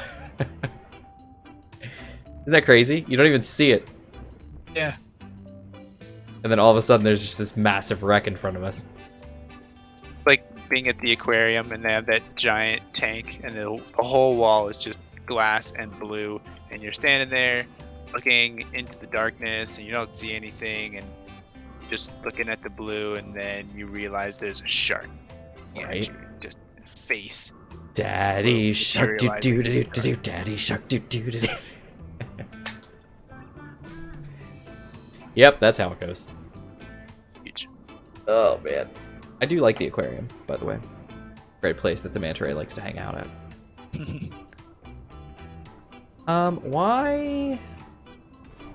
Isn't that crazy? You don't even see it. Yeah. And then all of a sudden, there's just this massive wreck in front of us. Like being at the aquarium and they have that giant tank, and the whole wall is just glass and blue, and you're standing there looking into the darkness, and you don't see anything, and just looking at the blue, and then you realize there's a shark. Right. Just face. Daddy shark do do do do do. Daddy shark do do do do. Yep, that's how it goes. Huge. Oh man, I do like the aquarium, by the way. Great place that the manta ray likes to hang out at. Why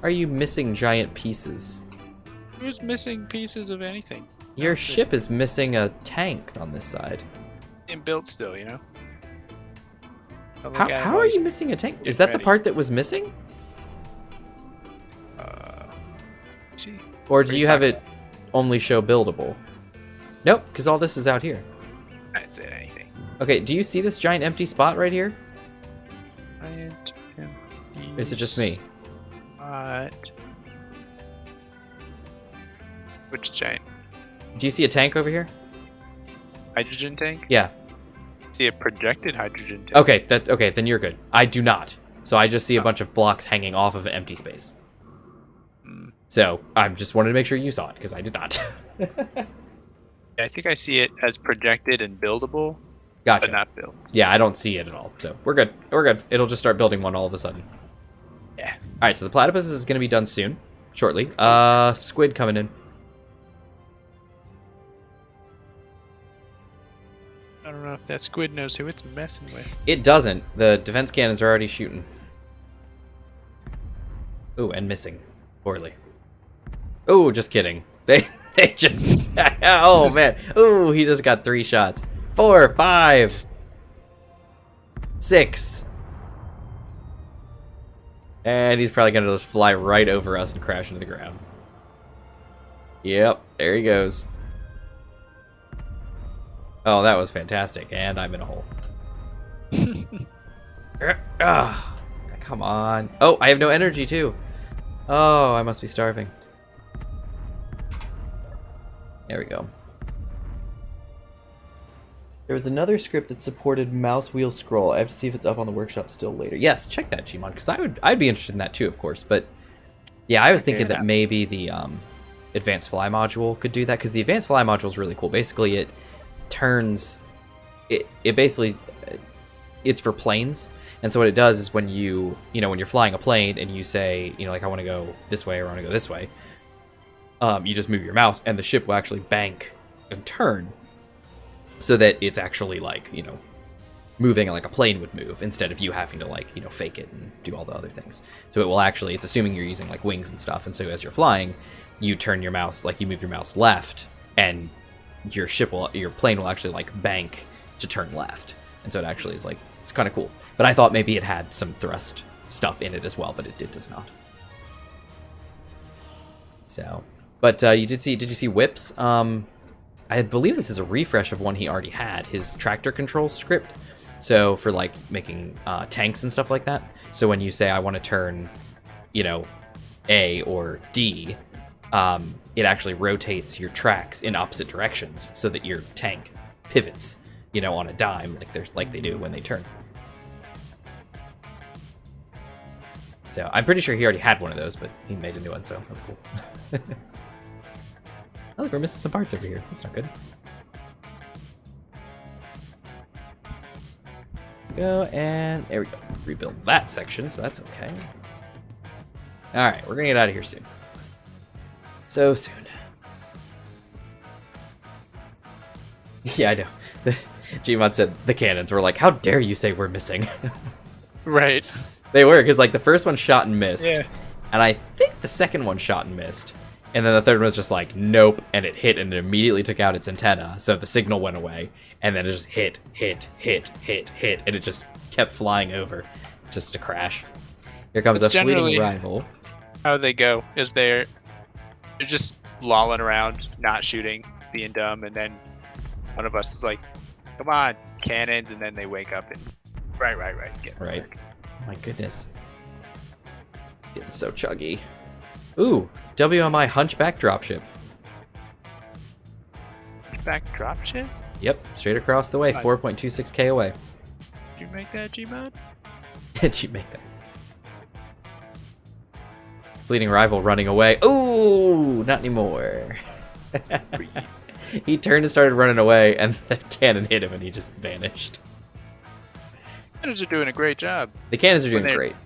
are you missing giant pieces? Who's missing pieces of anything? Your ship is missing a tank on this side. And built still, you know? How are you missing a tank? Is that the part that was missing? See? Or do you have it only show buildable? Nope, because all this is out here. I said anything. Okay, do you see this giant empty spot right here? Giant empty. Or is it just me? Spot. Which giant? Do you see a tank over here? Hydrogen tank? Yeah. See a projected hydrogen tank. Okay, then you're good. I do not. So I just see a bunch of blocks hanging off of an empty space. So I just wanted to make sure you saw it, because I did not. I think I see it as projected and buildable, Gotcha. but not built. Yeah, I don't see it at all. So we're good. We're good. It'll just start building one all of a sudden. Yeah. All right, so the platypus is going to be done soon, shortly. Squid coming in. I don't know if that squid knows who it's messing with. It doesn't. The defense cannons are already shooting. Ooh, and missing. Poorly. Ooh, just kidding. They just... Oh, man. Ooh, he just got 3 shots. 4, 5, 6. And he's probably going to just fly right over us and crash into the ground. Yep, there he goes. Oh, that was fantastic. And I'm in a hole. Come on. Oh, I have no energy, too. Oh, I must be starving. There we go. There was another script that supported mouse wheel scroll. I have to see if it's up on the workshop still later. Yes, check that, Gmon, because I'd be interested in that too, of course. But yeah, I was thinking that maybe the advanced fly module could do that, because the advanced fly module is really cool. Basically, it turns it basically it's for planes. And so what it does is when when you're flying a plane and you say, like, I want to go this way or I want to go this way, you just move your mouse and the ship will actually bank and turn so that it's actually like, moving like a plane would move instead of you having to like, fake it and do all the other things. So it will actually, it's assuming you're using like wings and stuff. And so as you're flying, you turn your mouse, like you move your mouse left and your plane will actually like bank to turn left. And so it actually is like, it's kind of cool. But I thought maybe it had some thrust stuff in it as well, but it does not. So, but did you see Whips? I believe this is a refresh of one he already had, his tractor control script. So for like making tanks and stuff like that. So when you say I want to turn, A or D, it actually rotates your tracks in opposite directions so that your tank pivots, on a dime like they do when they turn. So I'm pretty sure he already had one of those, but he made a new one, so that's cool. Oh, look, we're missing some parts over here. That's not good. Go, and there we go. Rebuild that section, so that's okay. Alright, we're gonna get out of here soon. So soon. Yeah, I know. Gmod said the cannons were like, how dare you say we're missing? Right. They were, because like the first one shot and missed. Yeah. And I think the second one shot and missed. And then the third one was just like, nope, and it hit and it immediately took out its antenna. So the signal went away. And then it just hit, and it just kept flying over just to crash. Here comes That's a fleeting generally rival. How they go is they're just lolling around, not shooting, being dumb, and then one of us is like, come on, cannons, and then they wake up and right, get Right. Oh my goodness. Getting so chuggy. Ooh, WMI Hunchback Dropship. Back dropship? Yep, straight across the way, Nice. 4.26k away. Did you make that, Gmod? Did you make that? Fleeting rival running away. Ooh, not anymore. He turned and started running away, and that cannon hit him, and he just vanished. Cannons are doing a great job The cannons are When doing they're- great.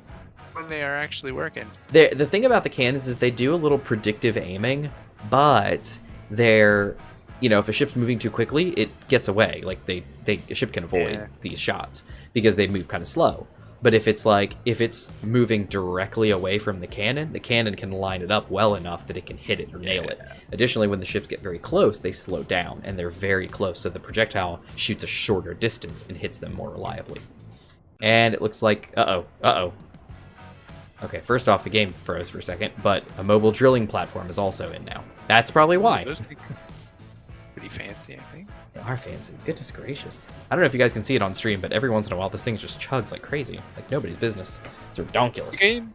when they are actually working. The thing about the cannons is they do a little predictive aiming, but they're, you know, if a ship's moving too quickly, it gets away. Like a ship can avoid Yeah. these shots because they move kind of slow. But if it's moving directly away from the cannon can line it up well enough that it can hit it or nail it. Additionally, when the ships get very close, they slow down and they're very close, so the projectile shoots a shorter distance and hits them more reliably. And it looks like uh-oh. Okay, first off, the game froze for a second, but a mobile drilling platform is also in now. That's probably why. Those things are pretty fancy, I think. They are fancy. Goodness gracious. I don't know if you guys can see it on stream, but every once in a while this thing just chugs like crazy. Like nobody's business. It's ridiculous. The game,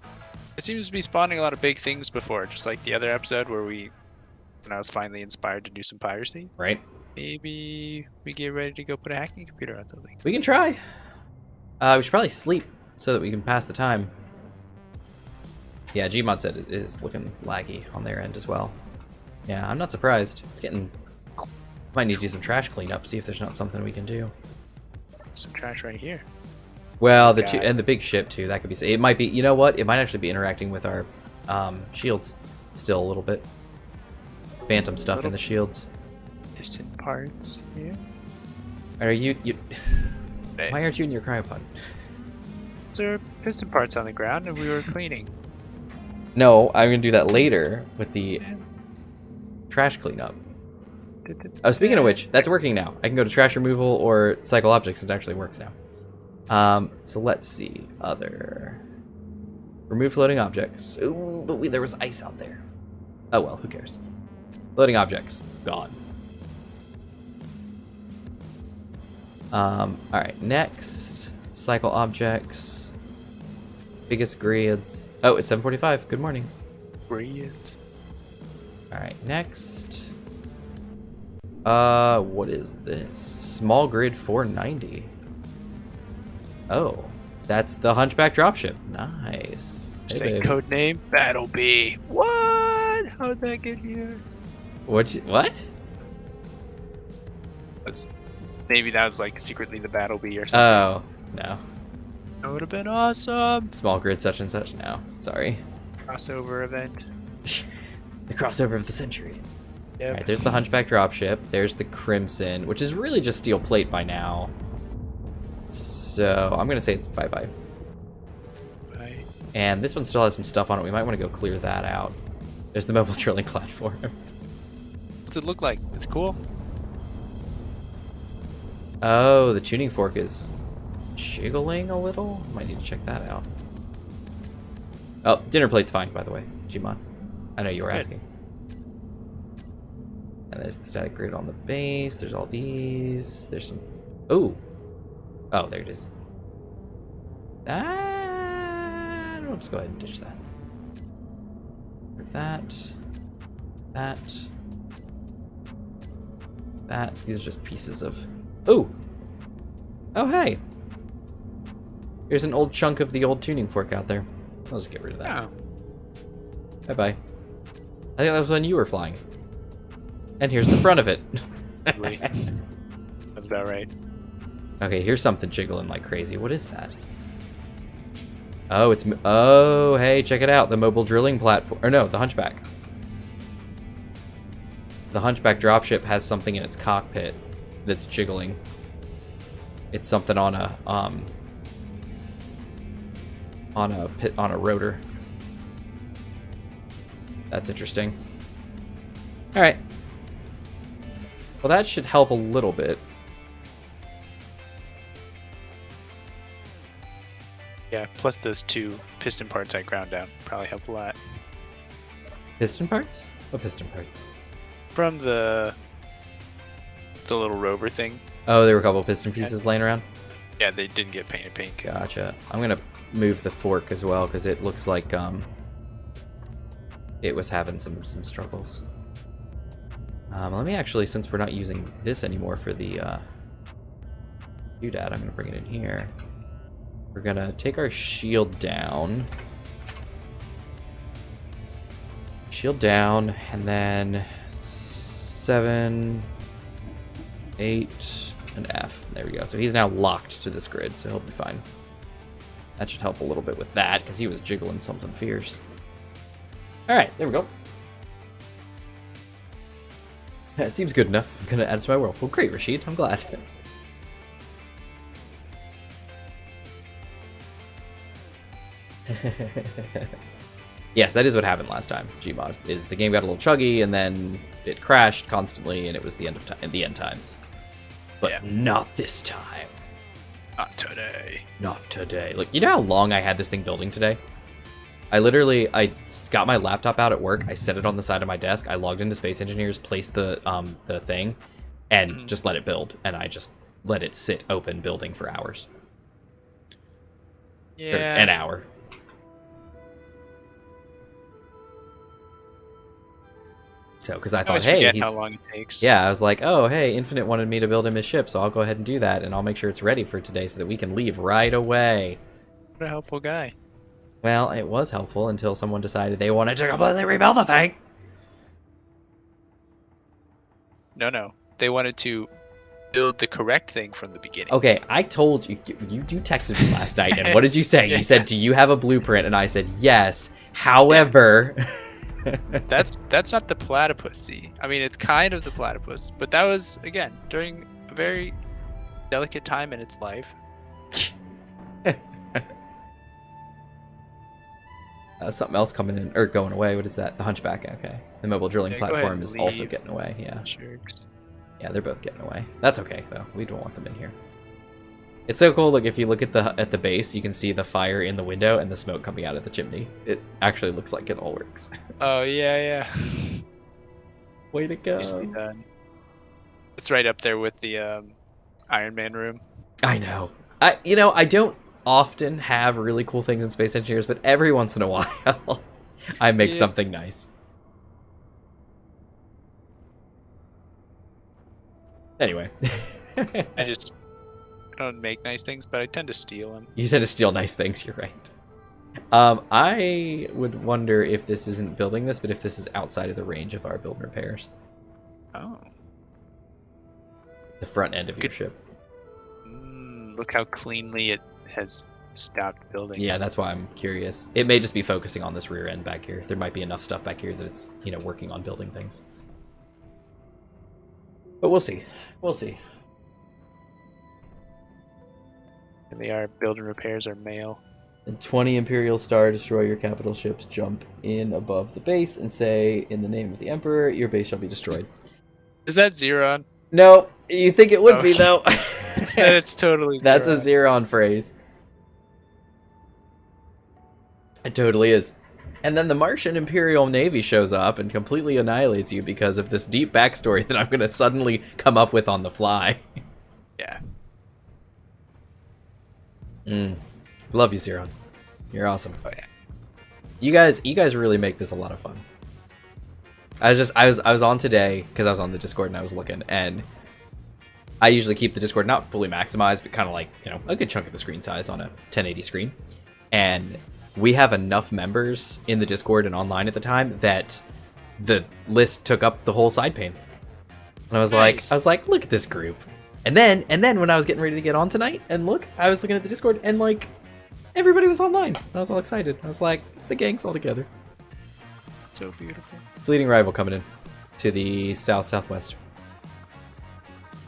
it seems to be spawning a lot of big things before, just like the other episode where when I was finally inspired to do some piracy. Right? Maybe we get ready to go put a hacking computer on something. We can try. We should probably sleep so that we can pass the time. Yeah, Gmod said it is looking laggy on their end as well. Yeah, I'm not surprised. It's getting... Might need to do some trash cleanup, see if there's not something we can do. Some trash right here. Well, God. and the big ship too. That could be. It might be. You know what? It might actually be interacting with our shields still a little bit. Phantom stuff in the shields. Piston parts here. Are you? Hey. Why aren't you in your cryopod? There are piston parts on the ground and we were cleaning. No, I'm gonna do that later with the trash cleanup. Oh, speaking of which, that's working now. I can go to trash removal or cycle objects. It actually works now. So let's see. Other. Remove floating objects. Ooh, but there was ice out there. Oh well, who cares? Floating objects. Gone. Alright, next. Cycle objects. Biggest grids. Oh, it's 7:45. Good morning. Brilliant. Alright, next. What is this? Small grid 490. Oh, that's the Hunchback dropship. Nice. Hey, Say babe. code name Battle B. What? How'd that get here? What? Maybe that was like secretly the Battle B or something. Oh, no. That would have been awesome. Small grid such and such. No, sorry. Crossover event. The crossover of the century. Yep. Alright, there's the Hunchback dropship. There's the Crimson, which is really just steel plate by now. So I'm gonna say it's bye-bye. Right. And this one still has some stuff on it. We might want to go clear that out. There's the mobile drilling platform. What's it look like? It's cool. Oh, the tuning fork is jiggling a little. Might need to check that out. Oh, dinner plate's fine, by the way, Gmon. I know you were Good. asking. And there's the static grid on the base. There's all these. There's some... Oh, there it is. I'll just go ahead and ditch that. That. These are just pieces of... Oh, hey. Here's an old chunk of the old tuning fork out there. I'll just get rid of that. Oh. Bye-bye. I think that was when you were flying. And here's the front of it. Wait. That's about right. Okay, here's something jiggling like crazy. What is that? Oh, hey, check it out. The mobile drilling platform. Or no, the Hunchback. the Hunchback dropship has something in its cockpit that's jiggling. It's something on a rotor. That's interesting. All right. Well, that should help a little bit. Yeah, plus those 2 piston parts I ground down probably help a lot. Piston parts? What piston parts? From the little rover thing. Oh, there were a couple of piston pieces laying around? Yeah, they didn't get painted pink. Gotcha. I'm going to move the fork as well, because it looks like it was having some struggles. Let me actually, since we're not using this anymore for the doodad, I'm going to bring it in here. We're going to take our shield down. Shield down, and then 7, 8, and F. There we go. So he's now locked to this grid, so he'll be fine. That should help a little bit with that, because he was jiggling something fierce. Alright, there we go. That seems good enough. I'm going to add it to my world. Well, great, Rashid. I'm glad. Yes, that is what happened last time, Gmod, is the game got a little chuggy, and then it crashed constantly, and it was the end of the end times. But yeah. Not this time. Not today. Not today. Like, you know how long I had this thing building today? I got my laptop out at work, I set it on the side of my desk, I logged into Space Engineers, placed the thing, and just let it build, and I just let it sit open building for hours. Yeah. Or an hour. So, because I thought, hey, how long it takes. Yeah, I was like, oh, hey, Infinite wanted me to build him his ship, so I'll go ahead and do that, and I'll make sure it's ready for today so that we can leave right away. What a helpful guy. Well, it was helpful until someone decided they wanted to completely rebuild the thing. No. They wanted to build the correct thing from the beginning. Okay, I told you, you texted me last night, and what did you say? Yeah. You said, do you have a blueprint? And I said, yes. However... That's not the platypus, see? I mean, it's kind of the platypus, but that was, again, during a very delicate time in its life. Something else coming in, or going away. What is that? The Hunchback, okay. The mobile drilling platform is also getting away, yeah. Jerks. Yeah, they're both getting away. That's okay, though. We don't want them in here. It's so cool. Look, if you look at the base, you can see the fire in the window and the smoke coming out of the chimney. It actually looks like it all works. Oh yeah. Way to go! Nicely done. It's right up there with the Iron Man room. I know. I don't often have really cool things in Space Engineers, but every once in a while, I make something nice. Anyway. I don't make nice things, but I tend to steal them. You tend to steal nice things, you're right. I would wonder if this isn't building this, but if this is outside of the range of our build and repairs. Oh. The front end of your ship. Look how cleanly it has stopped building. Yeah, that's why I'm curious. It may just be focusing on this rear end back here. There might be enough stuff back here that it's, working on building things. But we'll see. We'll see. And they are build and repairs are male. And 20 Imperial Star Destroyer capital ships jump in above the base and say, in the name of the Emperor, your base shall be destroyed. Is that Xeron? No, you think it would be, though. It's totally Xeron. That's a Xeron phrase. It totally is. And then the Martian Imperial Navy shows up and completely annihilates you because of this deep backstory that I'm going to suddenly come up with on the fly. Yeah. Love you, Xeron. You're awesome. Oh yeah. You guys really make this a lot of fun. I was on today because I was on the Discord and I was looking, and I usually keep the Discord not fully maximized, but kind of like, a good chunk of the screen size on a 1080 screen. And we have enough members in the Discord and online at the time that the list took up the whole side pane. And I was like, look at this group. And then when I was getting ready to get on tonight and look, I was looking at the Discord and like everybody was online. I was all excited. I was like, the gang's all together. So beautiful. Fleeting rival coming in. To the south-southwest.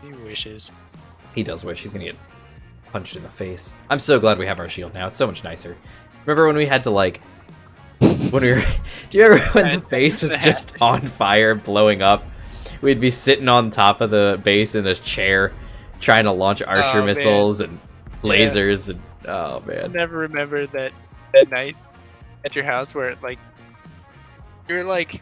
He wishes. He does wish. He's gonna get punched in the face. I'm so glad we have our shield now. It's so much nicer. Remember when we had to, like... When we were... Do you remember when the base was just on fire, blowing up? We'd be sitting on top of the base in a chair, trying to launch archer missiles and lasers, and... Oh, man. I never remember that night at your house where, like... You're like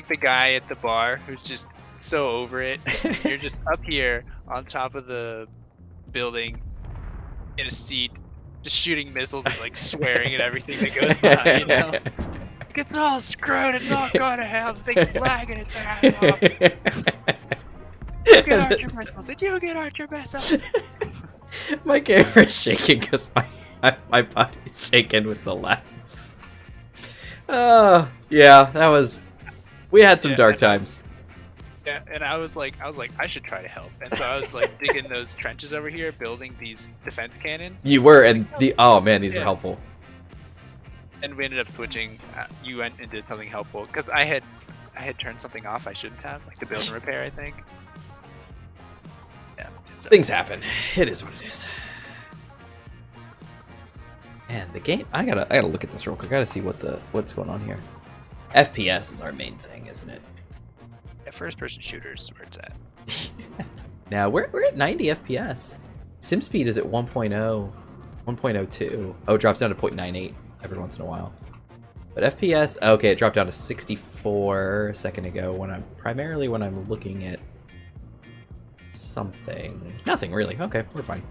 the guy at the bar who's just so over it. You're just up here on top of the building in a seat, just shooting missiles and like swearing at everything that goes by, you know? Like, it's all screwed, it's all going to hell, the thing's flagging its ass off. You get archer missiles, and you get archer missiles. My camera's shaking because my body's shaking with the laughs. Yeah, that was... We had some dark times. Yeah, and I was like, I should try to help. And so I was like digging those trenches over here, building these defense cannons. You were, and oh man, these were helpful. And we ended up switching. You went and did something helpful because I had turned something off I shouldn't have, like the build and repair, I think. Yeah. So. Things happen. It is what it is. And the game, I gotta look at this real quick. I gotta see what's going on here. FPS is our main thing, isn't it? Yeah, first-person shooters where it's at. Now we're at 90 FPS. Sim speed is at 1.0, 1.02. Oh, it drops down to 0.98 every once in a while. But FPS, okay, it dropped down to 64 a second ago. When I'm looking at something, nothing really. Okay, we're fine.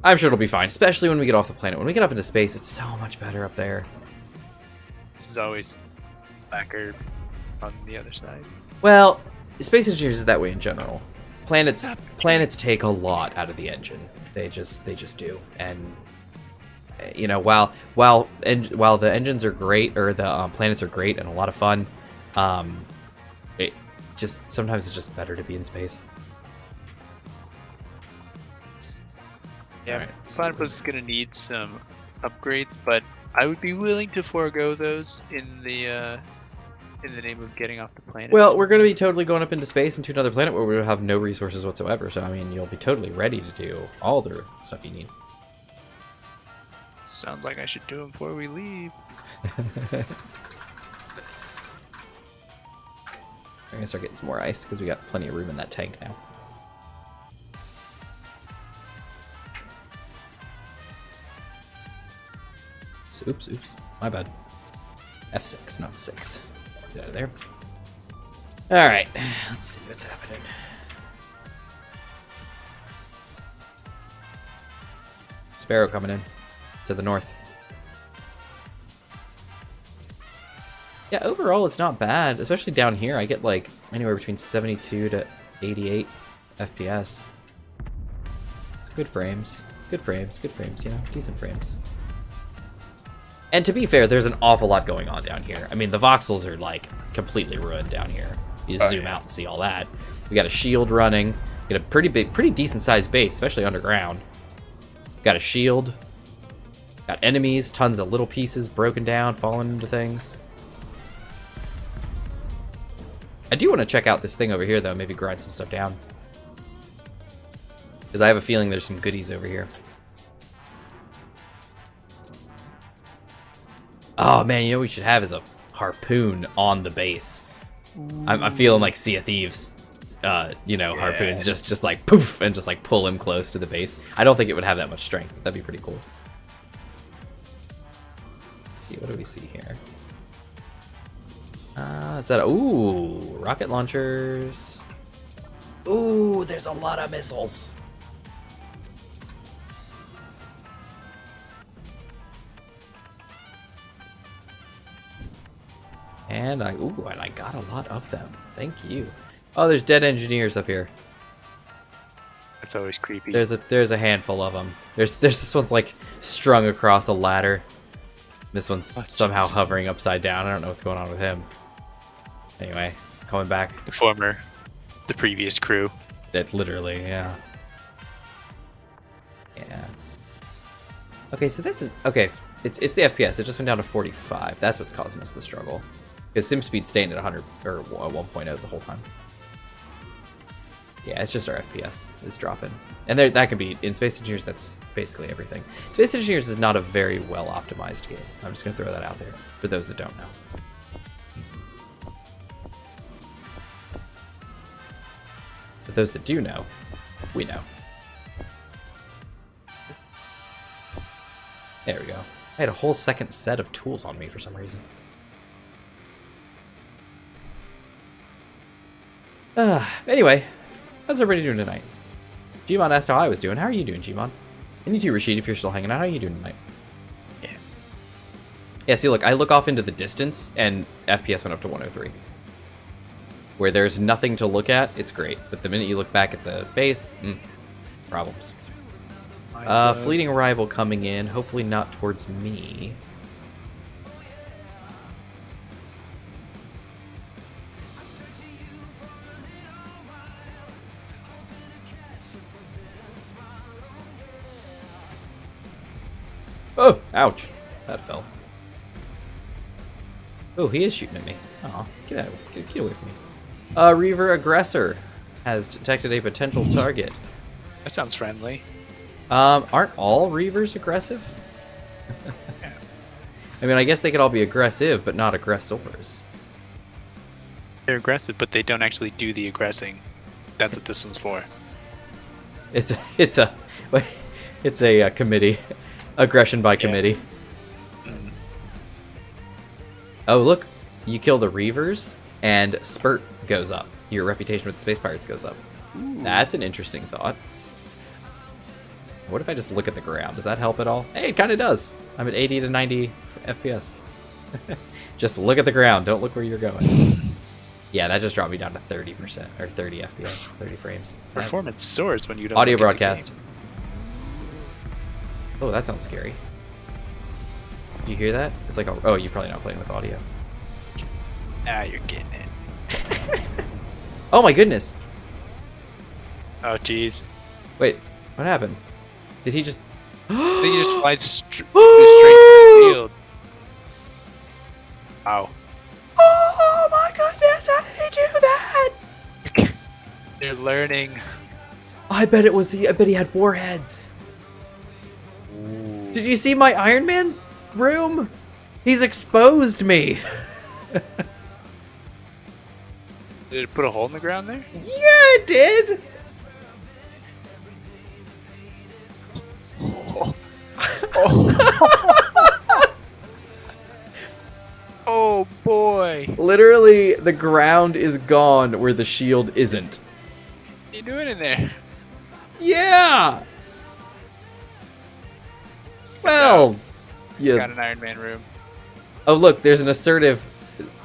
I'm sure it'll be fine, especially when we get off the planet. When we get up into space, it's so much better up there. This is always lacquer on the other side. Well, Space Engineers is that way in general. Planets take a lot out of the engine. They just do. And you know, while the engines are great, or the planets are great and a lot of fun, sometimes it's just better to be in space. Yeah, right, Platypus is gonna need some upgrades, but I would be willing to forego those in the name of getting off the planet. Well, we're going to be totally going up into space into another planet where we'll have no resources whatsoever. So, I mean, you'll be totally ready to do all the stuff you need. Sounds like I should do them before we leave. We're going to start getting some more ice because we got plenty of room in that tank now. Oops, my bad. F6, not 6. Get out of there. Alright, let's see what's happening. Sparrow coming in to the north. Yeah, overall it's not bad, especially down here. I get like anywhere between 72 to 88 FPS. It's good frames. Good frames, you know, decent frames. And to be fair, there's an awful lot going on down here. I mean, the voxels are like completely ruined down here. You zoom out and see all that. We got a shield running. We got a pretty decent sized base, especially underground. Got a shield. Got enemies, tons of little pieces broken down, falling into things. I do want to check out this thing over here, though. Maybe grind some stuff down. Because I have a feeling there's some goodies over here. Oh man, you know what we should have is a harpoon on the base. I'm feeling like Sea of Thieves, you know, harpoons just like poof and just like pull him close to the base. I don't think it would have that much strength. But that'd be pretty cool. Let's see, what do we see here? Is that ooh, rocket launchers? Ooh, there's a lot of missiles. And I got a lot of them. Thank you. Oh, there's dead engineers up here. That's always creepy. There's a handful of them. There's this one's like strung across a ladder. This one's somehow hovering upside down. I don't know what's going on with him. Anyway, coming back. The previous crew. That literally, yeah. Yeah. Okay, so this is okay. It's the FPS. It just went down to 45. That's what's causing us the struggle. Because sim speed's staying at 100 or 1.0 the whole time. Yeah, it's just our FPS is dropping. And there, that could be, in Space Engineers, that's basically everything. Space Engineers is not a very well optimized game. I'm just going to throw that out there for those that don't know. But those that do know, we know. There we go. I had a whole second set of tools on me for some reason. Anyway, how's everybody doing tonight? Gmon asked how I was doing. How are you doing, Gmon? And you too, Rashid, if you're still hanging out. How are you doing tonight? Yeah. Yeah, see, look, I look off into the distance, and FPS went up to 103. Where there's nothing to look at, it's great. But the minute you look back at the base, problems. Fleeting arrival coming in, hopefully not towards me. Oh, ouch. That fell. Oh, he is shooting at me. Aw, get out. Get away from me. Reaver Aggressor has detected a potential target. That sounds friendly. Aren't all Reavers aggressive? Yeah. I mean, I guess they could all be aggressive, but not aggressors. They're aggressive, but they don't actually do the aggressing. That's what this one's for. It's a committee. Aggression by committee. Mm. Oh, look. You kill the Reavers, and Spurt goes up. Your reputation with the Space Pirates goes up. Ooh. That's an interesting thought. What if I just look at the ground? Does that help at all? Hey, it kind of does. I'm at 80 to 90 FPS. Just look at the ground. Don't look where you're going. Yeah, that just dropped me down to 30% or 30 FPS, 30 frames. Performance soars when you don't audio look at the broadcast. game. Oh, that sounds scary. Did you hear that? It's like, oh, you're probably not playing with audio. Now you're getting it. Oh my goodness. Oh, jeez. Wait, what happened? Did he just... I think you just fly straight to the field. Wow. Oh my goodness, how did he do that? They're learning. I bet he had warheads. Ooh. Did you see my Iron Man room? He's exposed me. Did it put a hole in the ground there? Yeah, it did. Oh boy. Literally, the ground is gone where the shield isn't. What are you doing in there? Yeah. Well, He's yeah. got an Iron Man room. Oh, look, there's an assertive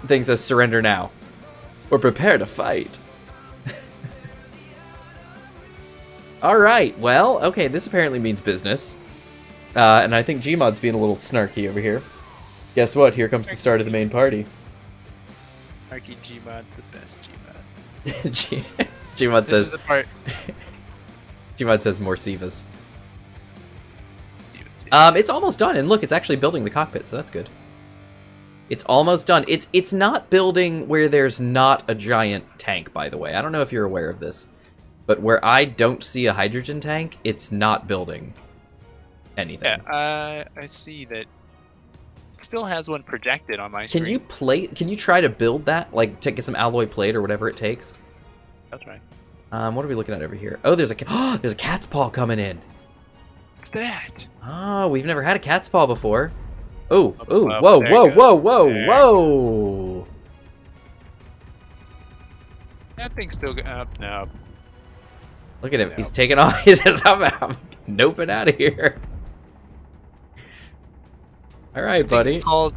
thing that says surrender now. Or prepare to fight. Alright, well, okay, this apparently means business. And I think Gmod's being a little snarky over here. Guess what? Here comes the start of the main party. Snarky Gmod, the best Gmod. Gmod This says... is the part. Gmod says more Sivas. It's almost done, and look, it's actually building the cockpit, so that's good. It's almost done. It's not building where there's not a giant tank, by the way. I don't know if you're aware of this, but where I don't see a hydrogen tank, it's not building anything. Yeah, I see that. It still has one projected on my screen. Can you try to build that? Like, get some alloy plate or whatever it takes? That's right. What are we looking at over here? Oh, there's a cat's paw coming in. What's that? Oh, we've never had a cat's paw before. Oh, oh, Up, whoa, there whoa, it whoa, goes. whoa, There it whoa. That thing's still up. No. Look at him. No. He's taking off. He says, I'm noping out of here. All right, buddy. It's called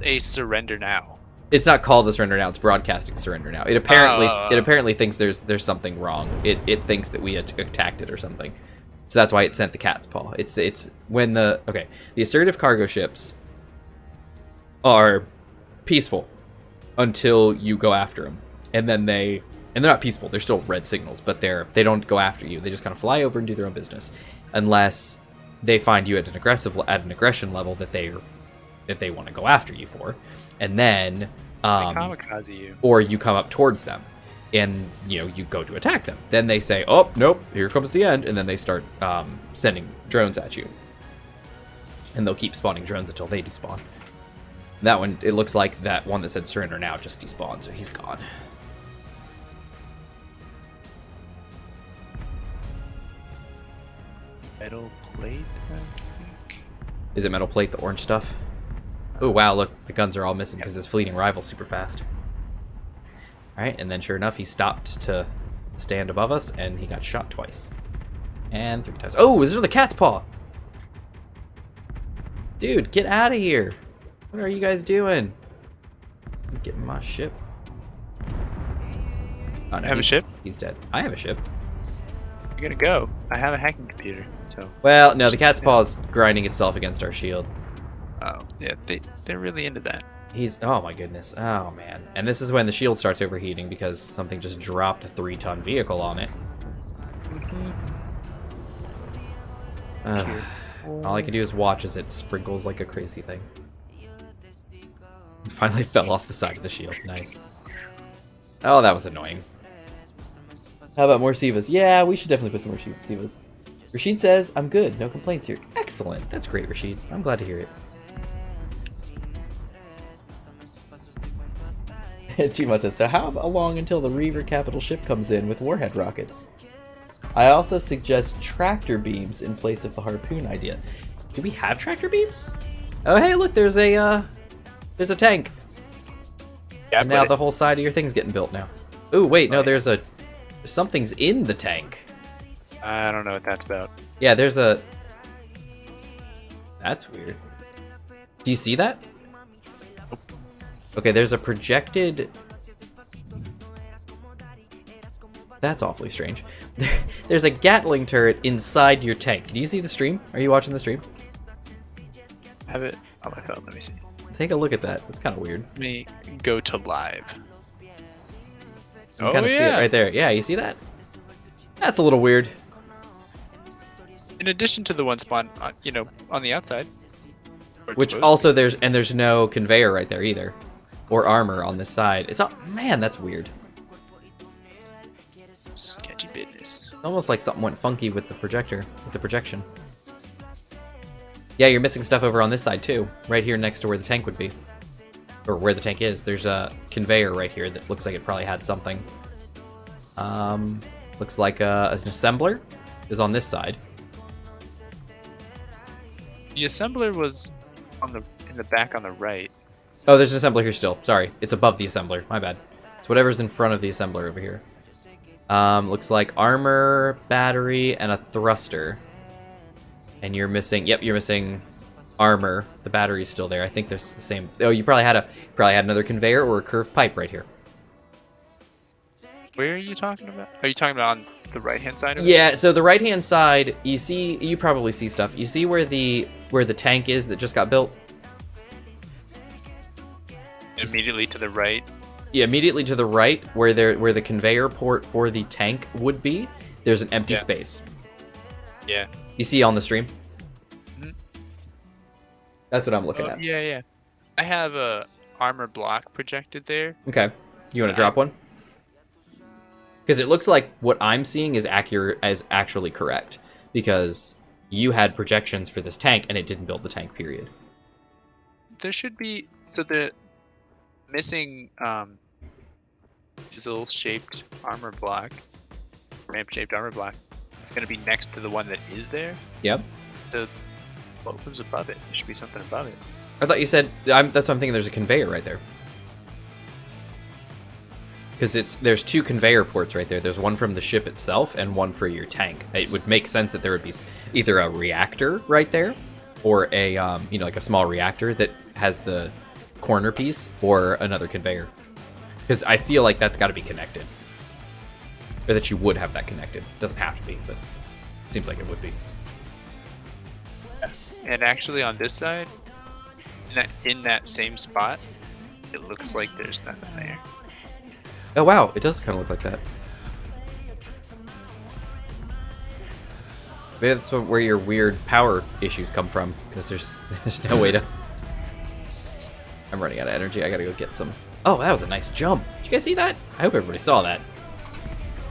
a surrender now. It's not called a surrender now. It's broadcasting surrender now. It apparently thinks there's something wrong. It thinks that we attacked it or something. So that's why it sent the cat's paw. It's when the assertive cargo ships are peaceful until you go after them, and they're not peaceful. They're still red signals, but they don't go after you. They just kind of fly over and do their own business, unless they find you at an aggression level that they want to go after you for, and then They kamikaze you. Or you come up towards them, and you go to attack them. Then they say, "Oh, nope, here comes the end," and then they start sending drones at you. And they'll keep spawning drones until they despawn. That one, it looks like that one that said surrender now just despawned, so he's gone. Metal plate, I think. Is it metal plate, the orange stuff? Oh, wow, look, the guns are all missing because his fleeting rival's super fast. Alright, and then sure enough, he stopped to stand above us, and he got shot twice. And 3 times. Oh, is there the cat's paw? Dude, get out of here. What are you guys doing? I'm getting my ship. Oh, no, Have a ship? He's dead. I have a ship. You're gonna go. I have a hacking computer, so. Well, no, the cat's paw is grinding itself against our shield. Oh, yeah, they're really into that. He's, oh my goodness, oh man. And this is when the shield starts overheating because something just dropped a 3-ton vehicle on it. All I can do is watch as it sprinkles like a crazy thing. It finally fell off the side of the shield, nice. Oh, that was annoying. How about more Sivas? Yeah, we should definitely put some more Sivas. Rashid says, I'm good, no complaints here. Excellent, that's great, Rashid. I'm glad to hear it. Chima says, so how long until the Reaver capital ship comes in with warhead rockets? I also suggest tractor beams in place of the harpoon idea. Do we have tractor beams? Oh, hey, look, there's a tank. Yeah, and now the whole side of your thing's getting built now. Ooh, wait, no, there's something's in the tank. I don't know what that's about. Yeah, that's weird. Do you see that? Okay, there's a projected... That's awfully strange. There's a Gatling turret inside your tank. Do you see the stream? Are you watching the stream? I have it on my phone. Let me see. Take a look at that. That's kind of weird. Let me go to live. You kind of see it right there. Yeah, you see that? That's a little weird. In addition to the one spawn, on the outside. Which also there's no conveyor right there either. Or armor on this side. It's not, man, that's weird. Sketchy business. It's almost like something went funky with the projection. Yeah, you're missing stuff over on this side too. Right here next to where the tank would be. Or where the tank is. There's a conveyor right here that looks like it probably had something. Looks like an assembler is on this side. The assembler was in the back on the right. Oh, there's an assembler here still. Sorry, it's above the assembler. My bad. It's whatever's in front of the assembler over here. Looks like armor, battery, and a thruster. And you're missing. Yep, you're missing armor. The battery's still there. I think there's the same. Oh, you probably had another conveyor or a curved pipe right here. Where are you talking about? Are you talking about on the right-hand side of it? Yeah. So the right-hand side, you probably see stuff. You see where the tank is that just got built. Immediately to the right. Yeah, immediately to the right, where the conveyor port for the tank would be, there's an empty space. Yeah. You see on the stream? Mm-hmm. That's what I'm looking at. Yeah. I have a armor block projected there. Okay. You want to drop one? Because it looks like what I'm seeing is actually correct. Because you had projections for this tank, and it didn't build the tank, period. There should be... So the missing chisel-shaped armor block, ramp-shaped armor block, is going to be next to the one that is there. Yep. So what was above it? There should be something above it. I thought you said... that's what I'm thinking. There's a conveyor right there. Because there's 2 conveyor ports right there. There's one from the ship itself and one for your tank. It would make sense that there would be either a reactor right there, or a like a small reactor that has the corner piece, or another conveyor. Because I feel like that's got to be connected, or that you would have that connected. Doesn't have to be, but it seems like it would be. And actually, on this side, in that same spot, it looks like there's nothing there. Oh wow, it does kind of look like that. Maybe that's where your weird power issues come from, because there's no way to... I'm running out of energy. I gotta go get some. Oh, that was a nice jump. Did you guys see that? I hope everybody saw that.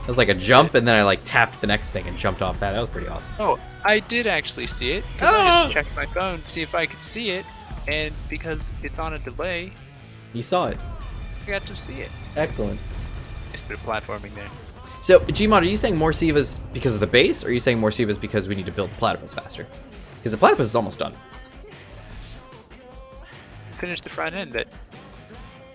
It was like a jump, and then I like tapped the next thing and jumped off that. That was pretty awesome. Oh, I did actually see it because I just checked my phone to see if I could see it, and because it's on a delay, You saw it. I got to see it. Excellent. It's a bit of platforming there. So, Gmod, are you saying more Sivas because of the base, or are you saying more Sivas because we need to build the platypus faster? Because the platypus is almost done. Finish the front end that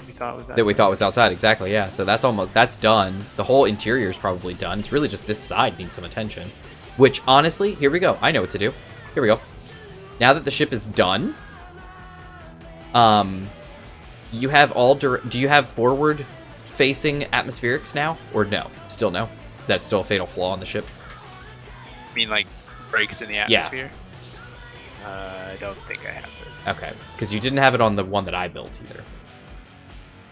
we thought was That we thought was outside, exactly, yeah. So that's done. The whole interior is probably done. It's really just this side needs some attention. Which, honestly, here we go. I know what to do. Here we go. Now that the ship is done, you have do you have forward-facing atmospherics now, or no? Still no? Is that still a fatal flaw on the ship? I mean, like, breaks in the atmosphere? I don't think I have those. Okay, because you didn't have it on the one that I built either.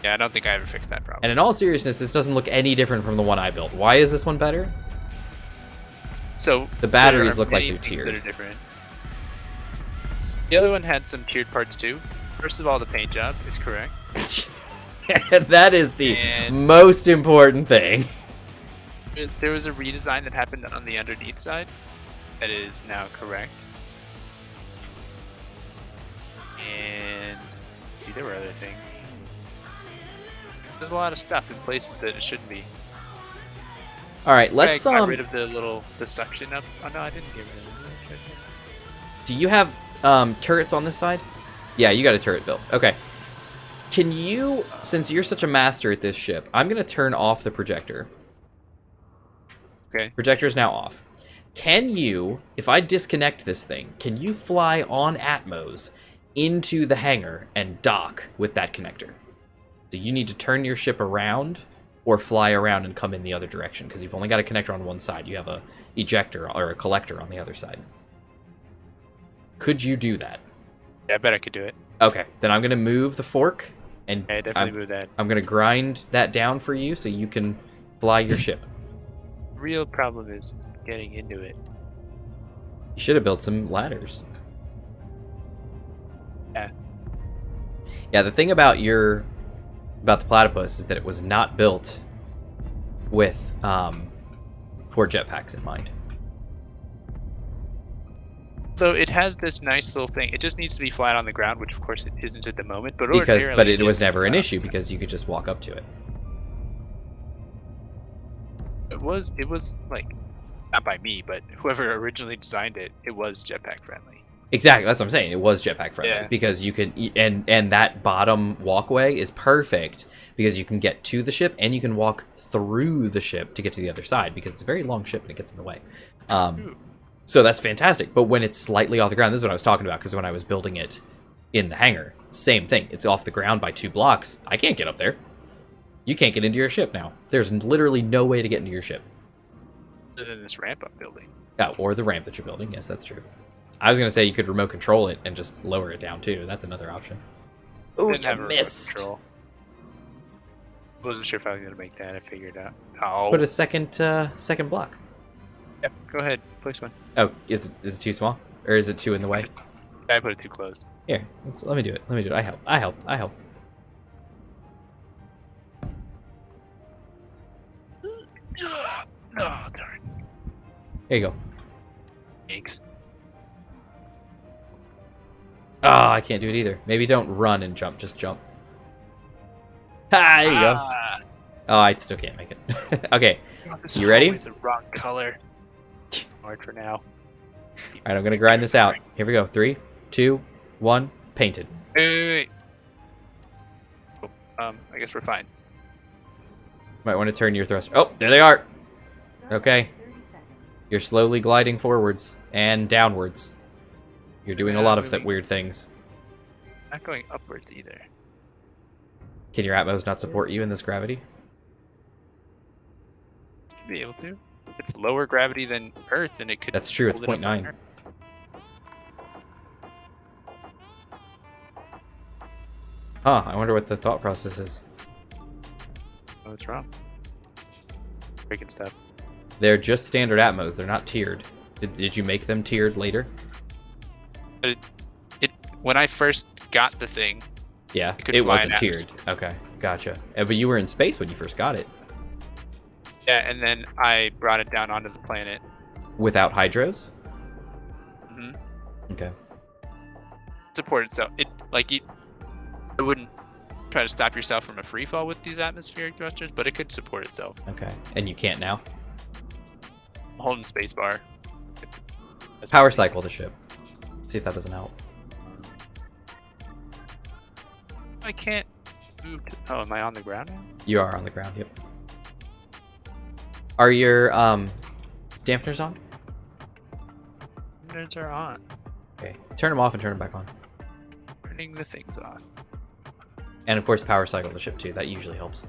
Yeah, I don't think I ever fixed that problem. And in all seriousness, this doesn't look any different from the one I built. Why is this one better? So The batteries there are look like many they're things tiered. that are different. The other one had some tiered parts too. First of all, the paint job is correct. That is the And- most important thing. There was a redesign that happened on the underneath side that is now correct. And see, there were other things. There's a lot of stuff in places that it shouldn't be. All right, let's I got rid of the suction up. Oh no, I didn't get rid of it. Do you have turrets on this side? Yeah, you got a turret built. Okay. Can you, since you're such a master at this ship, I'm going to turn off the projector. Okay. Projector is now off. Can you, if I disconnect this thing, can you fly on Atmos into the hangar and dock with that connector? So you need to turn your ship around or fly around and come in the other direction, because you've only got a connector on one side. You have a ejector or a collector on the other side. Could you do that? Yeah, I bet I could do it. Okay, then I'm going to move the fork, and Yeah, definitely move that. I'm going to grind that down for you so you can fly your ship. Real problem is getting into it. You should have built some ladders. Yeah. Yeah, the thing about the platypus is that it was not built with poor jetpacks in mind. So it has this nice little thing. It just needs to be flat on the ground, which of course it isn't at the moment. But But ordinarily it was is never an flat. issue because you could just walk up to it. It was like, not by me, but whoever originally designed it, it was jetpack friendly. Exactly, that's what I'm saying. It was jetpack friendly Yeah. because you could, and that bottom walkway is perfect because you can get to the ship and you can walk through the ship to get to the other side because it's a very long ship and it gets in the way. So that's fantastic. But when it's slightly off the ground, this is what I was talking about, because when I was building it in the hangar, same thing. It's off the ground by 2 blocks. I can't get up there. You can't get into your ship now. There's literally no way to get into your ship. Other than this ramp up building. Oh, or the ramp that you're building. Yes, that's true. I was going to say you could remote control it and just lower it down too. That's another option. Oh, Didn't you have a remote missed. control. Wasn't sure if I was gonna make that. I figured out. Oh. Put a second block. Yeah, go ahead. Place one. Oh, is it too small? Or is it too in the way? I put it too close. Here, let me do it. I help. Oh, darn. There you go. Thanks. Oh, I can't do it either. Maybe don't run and jump, just jump. Ah, there you go. Ah, Oh, I still can't make it. Okay, this You ready? hallway's the wrong color. Hard for now. alright, I'm gonna grind this out. Here we go. 3, 2, 1, painted. Wait. Oh, I guess we're fine. Might want to turn your thruster. Oh, there they are! Okay. You're slowly gliding forwards and downwards. You're doing a lot of weird things. Not going upwards either. Can your Atmos not support you in this gravity? Should be able to. It's lower gravity than Earth, and it could. That's true, it's hold it up on 0.9. Earth. Huh, I wonder what the thought process is. Oh, what's wrong? Breaking stuff. They're just standard Atmos, they're not tiered. Did you make them tiered later? When I first got the thing, Yeah, It could it fly wasn't in tiered. atmosphere. Okay. Gotcha. But you were in space when you first got it. Yeah, and then I brought it down onto the planet. Without hydros? Hmm. Okay. Support itself. It wouldn't try to stop yourself from a free fall with these atmospheric thrusters, but it could support itself. Okay. And you can't now? Holding spacebar. Power cycle the ship. See if that doesn't help. I can't move oh, am I on the ground now? You are on the ground, yep. Are your dampeners on? Dampeners are on. Okay. Turn them off and turn them back on. Turning the things off. And of course, power cycle the ship too. That usually helps.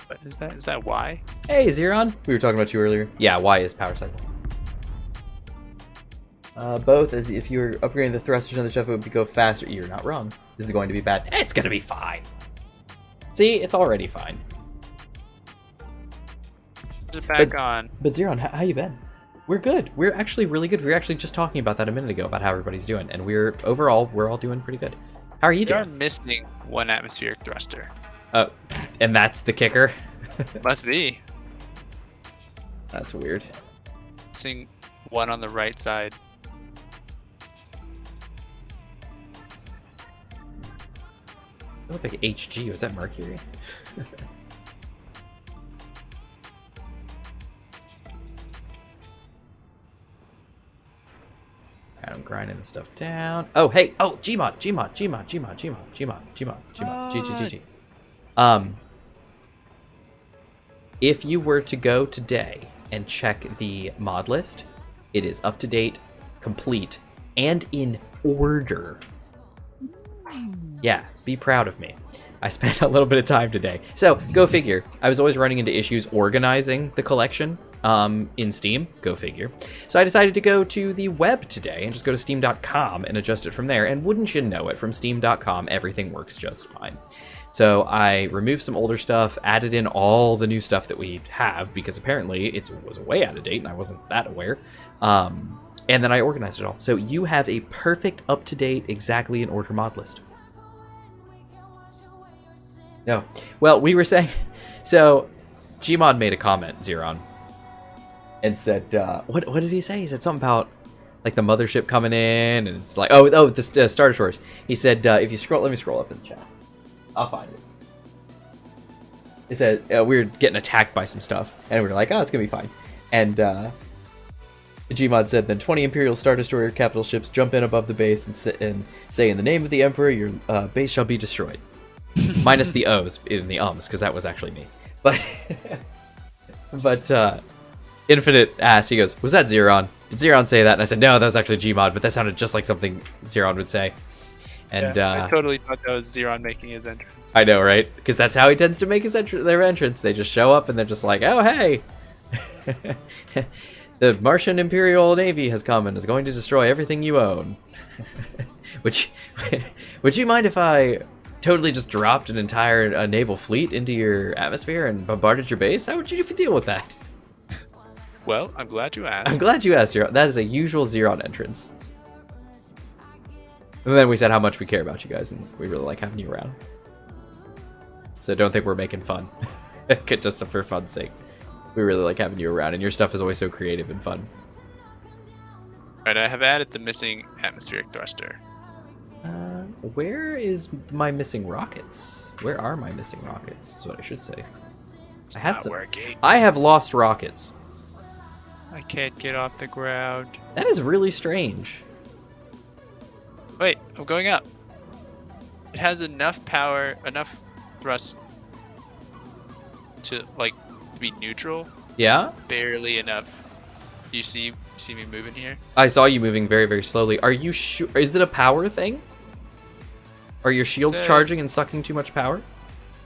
What is that? Is that Y? Hey, Xeron. We were talking about you earlier. Yeah, Y is power cycle. Both, as if you were upgrading the thrusters on the stuff, it would go faster. You're not wrong. This is going to be bad. It's going to be fine. See, it's already fine. Is it back on? But Xeron, how you been? We're good. We're actually really good. We were actually just talking about that a minute ago about how everybody's doing, and we're all doing pretty good. How are you We are doing? missing one atmospheric thruster. Oh, and that's the kicker. Must be. That's weird. Missing one on the right side. It looked like HG. Was that Mercury? I'm grinding the stuff down. Oh, hey. Oh, Gmod. If you were to go today and check the mod list, it is up to date, complete, and in order. Yeah, be proud of me. I spent a little bit of time today. So, go figure. I was always running into issues organizing the collection in Steam. Go figure. So I decided to go to the web today and just go to steam.com and adjust it from there. And wouldn't you know it, from steam.com, everything works just fine. So I removed some older stuff, added in all the new stuff that we have, because apparently it was way out of date and I wasn't that aware. And then I organized it all. So you have a perfect, up-to-date, exactly in order mod list. No. Well, we were saying... So, Gmod made a comment, Xeron, and said, what did he say? He said something about, like, the mothership coming in, and it's like, the Star Destroyers. He said, if you scroll, let me scroll up in the chat. I'll find it. He said, we were getting attacked by some stuff, and we were like, oh, it's going to be fine. And Gmod said, then 20 Imperial Star Destroyer capital ships jump in above the base and say, in the name of the Emperor, your base shall be destroyed. Minus the O's in the ums, because that was actually me. But Infinite asked, he goes, was that Xeron? Did Xeron say that? And I said, no, that was actually Gmod, but that sounded just like something Xeron would say. And yeah, I totally thought that was Xeron making his entrance. I know, right? Because that's how he tends to make their entrance. They just show up and they're just like, oh, hey! The Martian Imperial Navy has come and is going to destroy everything you own. Would you mind if I totally just dropped an entire naval fleet into your atmosphere and bombarded your base? How would you deal with that? Well, I'm glad you asked. I'm glad you asked, Xeron. That is a usual Xeron entrance. And then we said how much we care about you guys, and we really like having you around. So don't think we're making fun. Just for fun's sake. We really like having you around, and your stuff is always so creative and fun. Alright, I have added the missing atmospheric thruster. Where is my missing rockets? Where are my missing rockets? Is what I should say. It's not working. I have lost rockets. I can't get off the ground. That is really strange. Wait, I'm going up. It has enough power, enough thrust to be neutral. Yeah? Barely enough. Do you see me moving here? I saw you moving very, very slowly. Are you sure? Is it a power thing? Are your shields charging and sucking too much power? It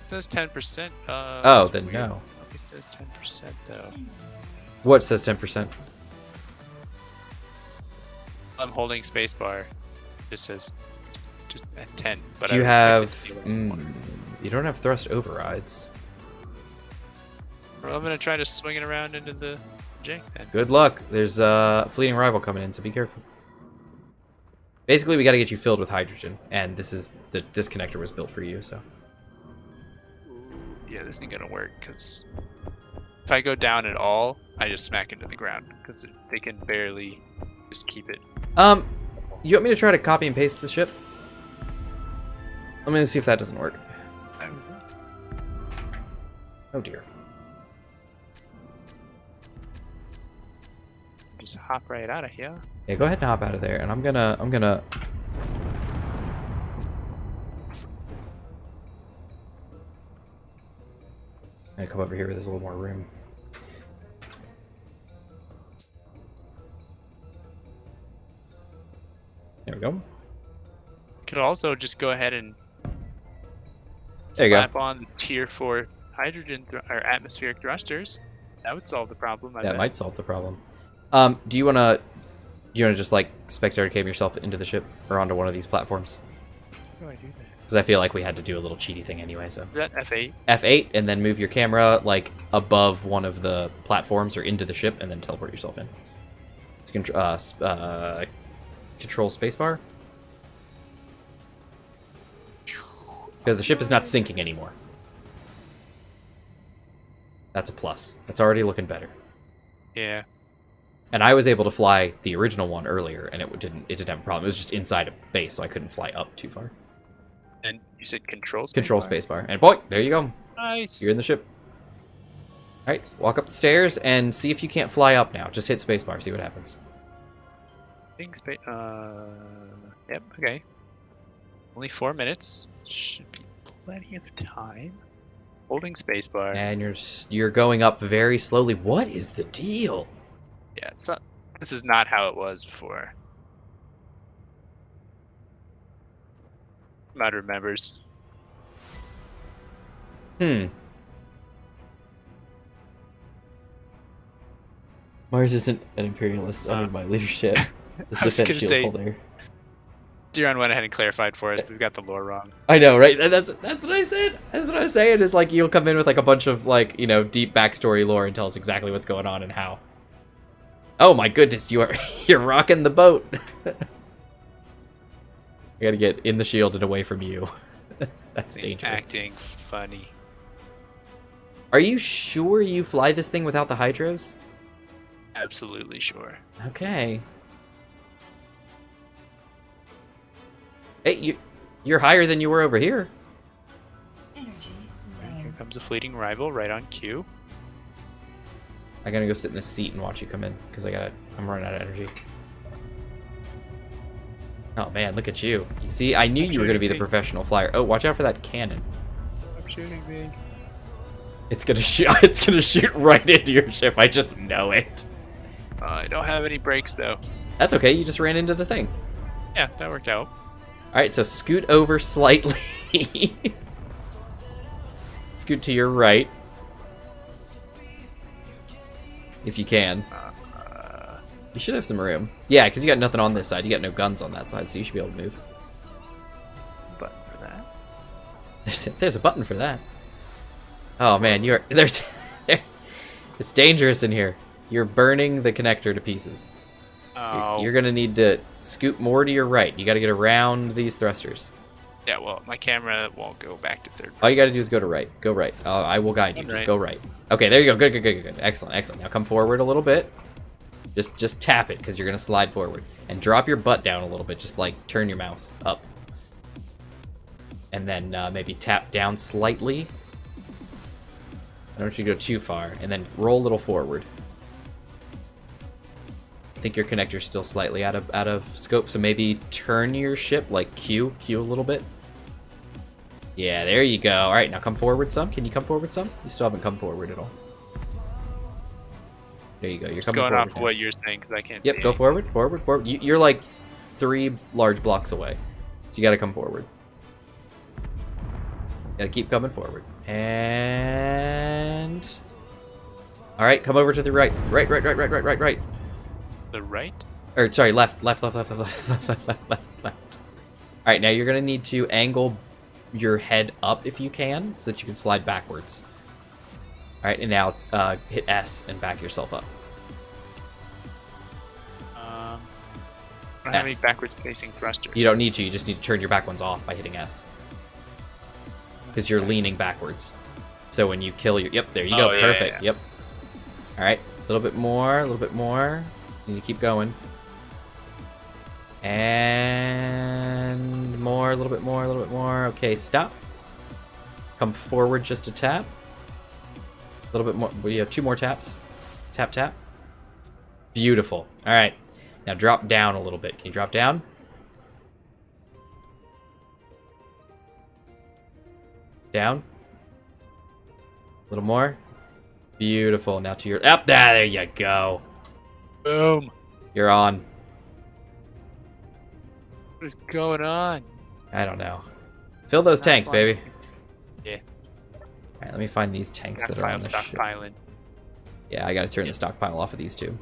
says 10%. Oh, then weird. No. It says 10% though. What says 10%? I'm holding spacebar. It says just at 10. But Do you have? You don't have thrust overrides. Well, I'm gonna try to swing it around into the jank then. Good luck. There's a fleeting rival coming in, so be careful. Basically, we got to get you filled with hydrogen, and this connector was built for you, so. Yeah, this ain't gonna work, because if I go down at all, I just smack into the ground, because they can barely just keep it. You want me to try to copy and paste the ship? Let me see if that doesn't work. Oh dear. Just hop right out of here. Yeah, go ahead and hop out of there, and I'm gonna come over here where there's a little more room. There we go. Could also just go ahead and There you go. slap on the tier 4 hydrogen or atmospheric thrusters. That would solve the problem. I That bet. might solve the problem. Do you wanna just like spectator cam yourself into the ship or onto one of these platforms? How do I do that? Because I feel like we had to do a little cheaty thing anyway. So Is that F8? F8, and then move your camera like above one of the platforms or into the ship, and then teleport yourself in. So control spacebar. Because the ship is not sinking anymore. That's a plus. That's already looking better. Yeah. And I was able to fly the original one earlier, and it didn't have a problem. It was just inside a base, so I couldn't fly up too far. And you said control spacebar? Control spacebar. And boy, there you go. Nice. You're in the ship. Alright, walk up the stairs and see if you can't fly up now. Just hit spacebar, see what happens. Yep, okay. Only 4 minutes. Should be plenty of time. Holding spacebar. And you're going up very slowly. What is the deal? Yeah, it's not. This is not how it was before. Matt remembers. Mars isn't an imperialist under my leadership. It's I was defense gonna shield say- holder. Diron went ahead and clarified for us. We got the lore wrong. I know, right? That's what I said. That's what I was saying. Is like you'll come in with like a bunch of like deep backstory lore and tell us exactly what's going on and how. Oh my goodness, you're rocking the boat. I gotta get in the shield and away from you. That's He's dangerous. acting funny. Are you sure you fly this thing without the hydros? Absolutely sure. Okay. Hey, you're higher than you were over here. Here comes a fleeting rival right on cue. I gotta go sit in the seat and watch you come in because I'm running out of energy. Oh man, look at you. You see, I knew you were gonna be the professional flyer. Oh, watch out for that cannon. Stop shooting me. It's gonna shoot. It's gonna shoot right into your ship. I just know it. I don't have any brakes though. That's okay. You just ran into the thing. Yeah, that worked out. All right, so scoot over slightly. Scoot to your right, if you can. You should have some room. Yeah, because you got nothing on this side. You got no guns on that side, so you should be able to move. Button for that. There's a button for that. Oh man, there's it's dangerous in here. You're burning the connector to pieces. Oh. You're gonna need to scoot more to your right. You got to get around these thrusters. Yeah, well, my camera won't go back to third person. All you got to do is go to right. Go right. I will guide you. I'm Just right. go right. Okay, there you go. Good. Excellent. Now come forward a little bit. Just tap it because you're gonna slide forward and drop your butt down a little bit. Just like turn your mouse up, and then maybe tap down slightly. I don't want you to go too far, and then roll a little forward. I think your connector's still slightly out of scope, so maybe turn your ship like Q a little bit. Yeah, there you go. All right, now come forward some. Can you come forward some? You still haven't come forward at all. There you go. You're Just coming going forward off of now. what you're saying because I can't see Yep, go anything. forward. You're like 3 large blocks away, so you got to come forward. Got to keep coming forward. And all right, come over to the right. Right. The right? Or sorry, left. All right, now you're gonna need to angle your head up if you can, so that you can slide backwards. right, and now hit S and back yourself up. I don't have any S. backwards facing thrusters. You don't need to. You just need to turn your back ones off by hitting S. Because you're leaning backwards. So when you kill your... Yep, there you go. Yeah, Perfect. yeah. Yep. All right. A little bit more. A little bit more. You need to keep going. And more. A little bit more. A little bit more. Okay, stop. Come forward just a tap. A little bit more. We have 2 more taps. Tap, tap. Beautiful. All right. Now drop down a little bit. Can you drop down? Down. A little more. Beautiful. Now to your... Up there you go. Boom. You're on. What is going on? I don't know. Fill those tanks, flying. baby. Yeah. All right, let me find these tanks that are on the ship. Stockpiling. Yeah, I gotta turn the stockpile off of these 2. All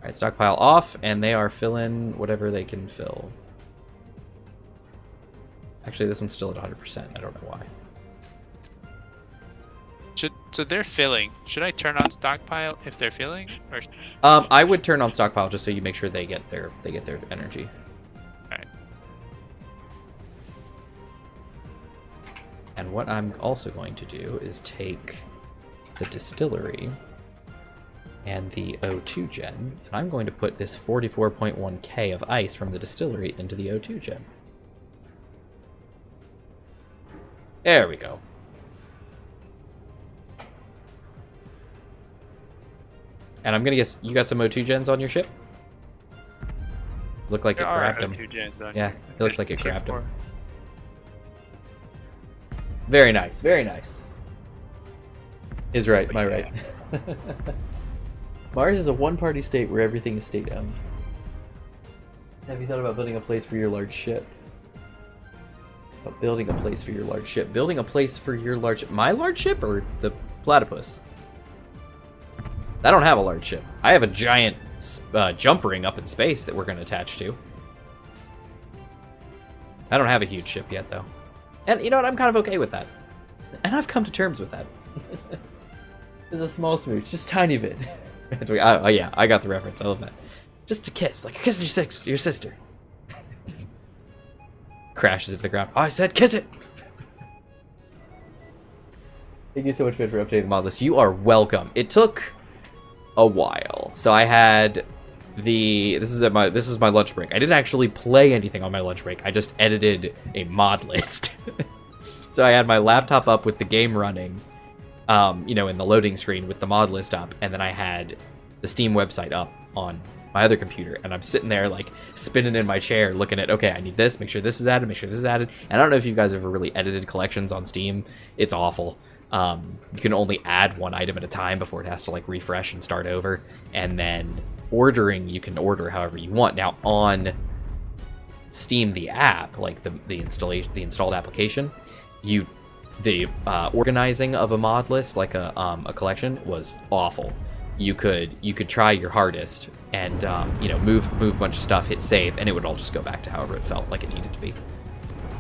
right, stockpile off, and they are filling whatever they can fill. Actually, this one's still at 100%. I don't know why. So they're filling. Should I turn on stockpile if they're filling? Or... I would turn on stockpile just so you make sure they get their energy. Alright. And what I'm also going to do is take the distillery and the O2 gen, and I'm going to put this 44.1k of ice from the distillery into the O2 gen. There we go. And I'm gonna guess you got some O2 gens on your ship? Look like it grabbed them. Yeah, it looks like it grabbed them. Very nice, very nice. Is right, my right. Mars is a one-party state where everything is state-owned. Have you thought about building a place for your large ship? Building a place for your large ship. Building a place for your large... My large ship or the platypus? I don't have a large ship. I have a giant jump ring up in space that we're going to attach to. I don't have a huge ship yet, though. And you know what? I'm kind of okay with that. And I've come to terms with that. There's a small smooch, just tiny bit. Oh yeah, I got the reference. I love that. Just a kiss, like a kiss your sister. Crashes into the ground. Oh, I said kiss it! Thank you so much, Ben, for updating the mod list. You are welcome. It took a while. So I had this is my lunch break. I didn't actually play anything on my lunch break. I just edited a mod list. So I had my laptop up with the game running, in the loading screen with the mod list up, and then I had the Steam website up on my other computer, and I'm sitting there like spinning in my chair looking at, okay, I need this, make sure this is added, make sure this is added. And I don't know if you guys ever really edited collections on Steam. It's awful. You can only add one item at a time before it has to like refresh and start over. And then ordering, you can order however you want. Now on Steam, the app, like the installed application, the organizing of a mod list, like a collection, was awful. You could try your hardest and move a bunch of stuff, hit save, and it would all just go back to however it felt like it needed to be.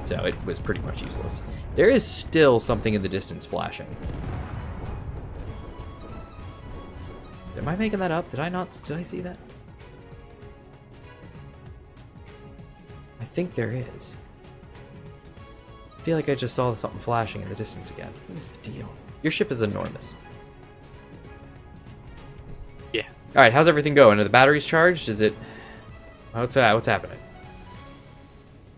So it was pretty much useless. There is still something in the distance flashing. Am I making that up? Did I see that? I think there is. I feel like I just saw something flashing in the distance again. What is the deal? Your ship is enormous. Yeah. All right, how's everything going? Are the batteries charged? Is it... What's happening?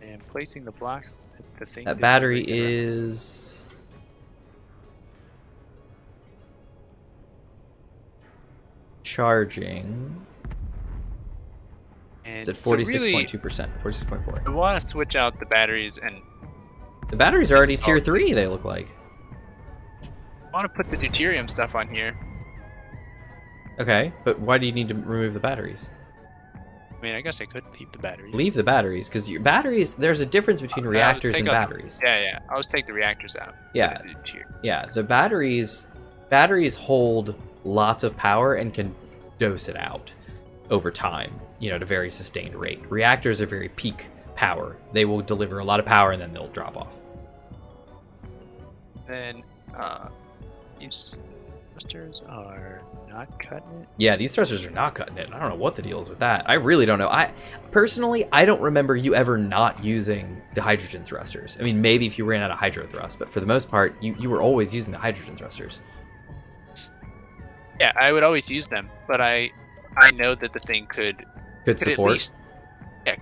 And placing the blocks, the thing... That battery is... charging... And it's at 46.2%, 46.4. I want to switch out the batteries, and... The batteries are already tier 3, they look like. I want to put the deuterium stuff on here. Okay, but why do you need to remove the batteries? I mean, I guess I could leave the batteries. Leave the batteries, because your batteries, there's a difference between reactors and batteries. Yeah. I'll just take the reactors out. Yeah. The batteries hold lots of power and can dose it out over time, at a very sustained rate. Reactors are very peak power. They will deliver a lot of power and then they'll drop off. Then, These thrusters are not cutting it. Yeah, these thrusters are not cutting it. I don't know what the deal is with that. I really don't know. Personally, I don't remember you ever not using the hydrogen thrusters. I mean, maybe if you ran out of hydro thrust, but for the most part, you were always using the hydrogen thrusters. Yeah, I would always use them, but I know that the thing could Support. at least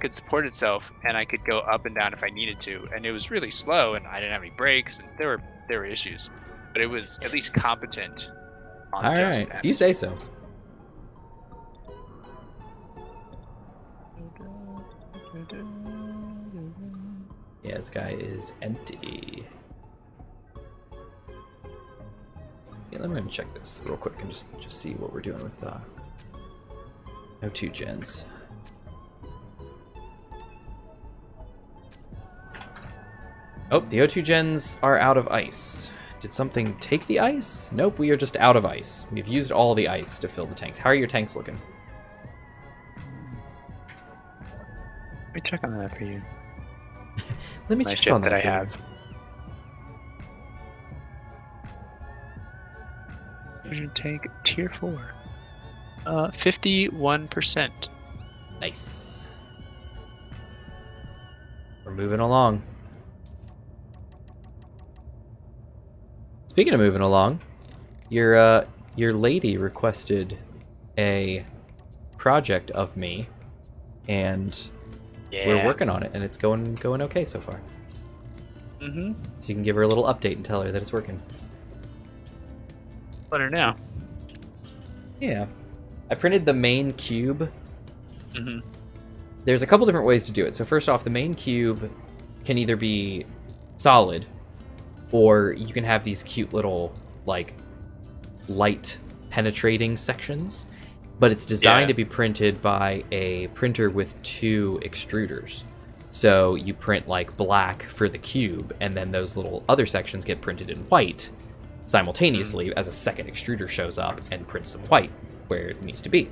could support itself, and I could go up and down if I needed to. And it was really slow, and I didn't have any brakes, and there were issues, but it was at least competent. On All just right, if you say so. Yeah, this guy is empty. Yeah, let me check this real quick and just see what we're doing with O2 gens. Oh, the O2 gens are out of ice. Did something take the ice? Nope, we are just out of ice. We've used all the ice to fill the tanks. How are your tanks looking? Let me check on that for you. Let me check on that I for you. have. Fusion tank tier 4. 51%. Nice. We're moving along. Speaking of moving along, your lady requested a project of me, and we're working on it, and it's going okay so far. Mm-hmm. So you can give her a little update and tell her that it's working. Let her know. Yeah. I printed the main cube. Mm-hmm. There's a couple different ways to do it. So first off, the main cube can either be solid, or you can have these cute little, like, light penetrating sections, but it's designed to be printed by a printer with 2 extruders. So you print, like, black for the cube, and then those little other sections get printed in white simultaneously as a second extruder shows up and prints some white where it needs to be.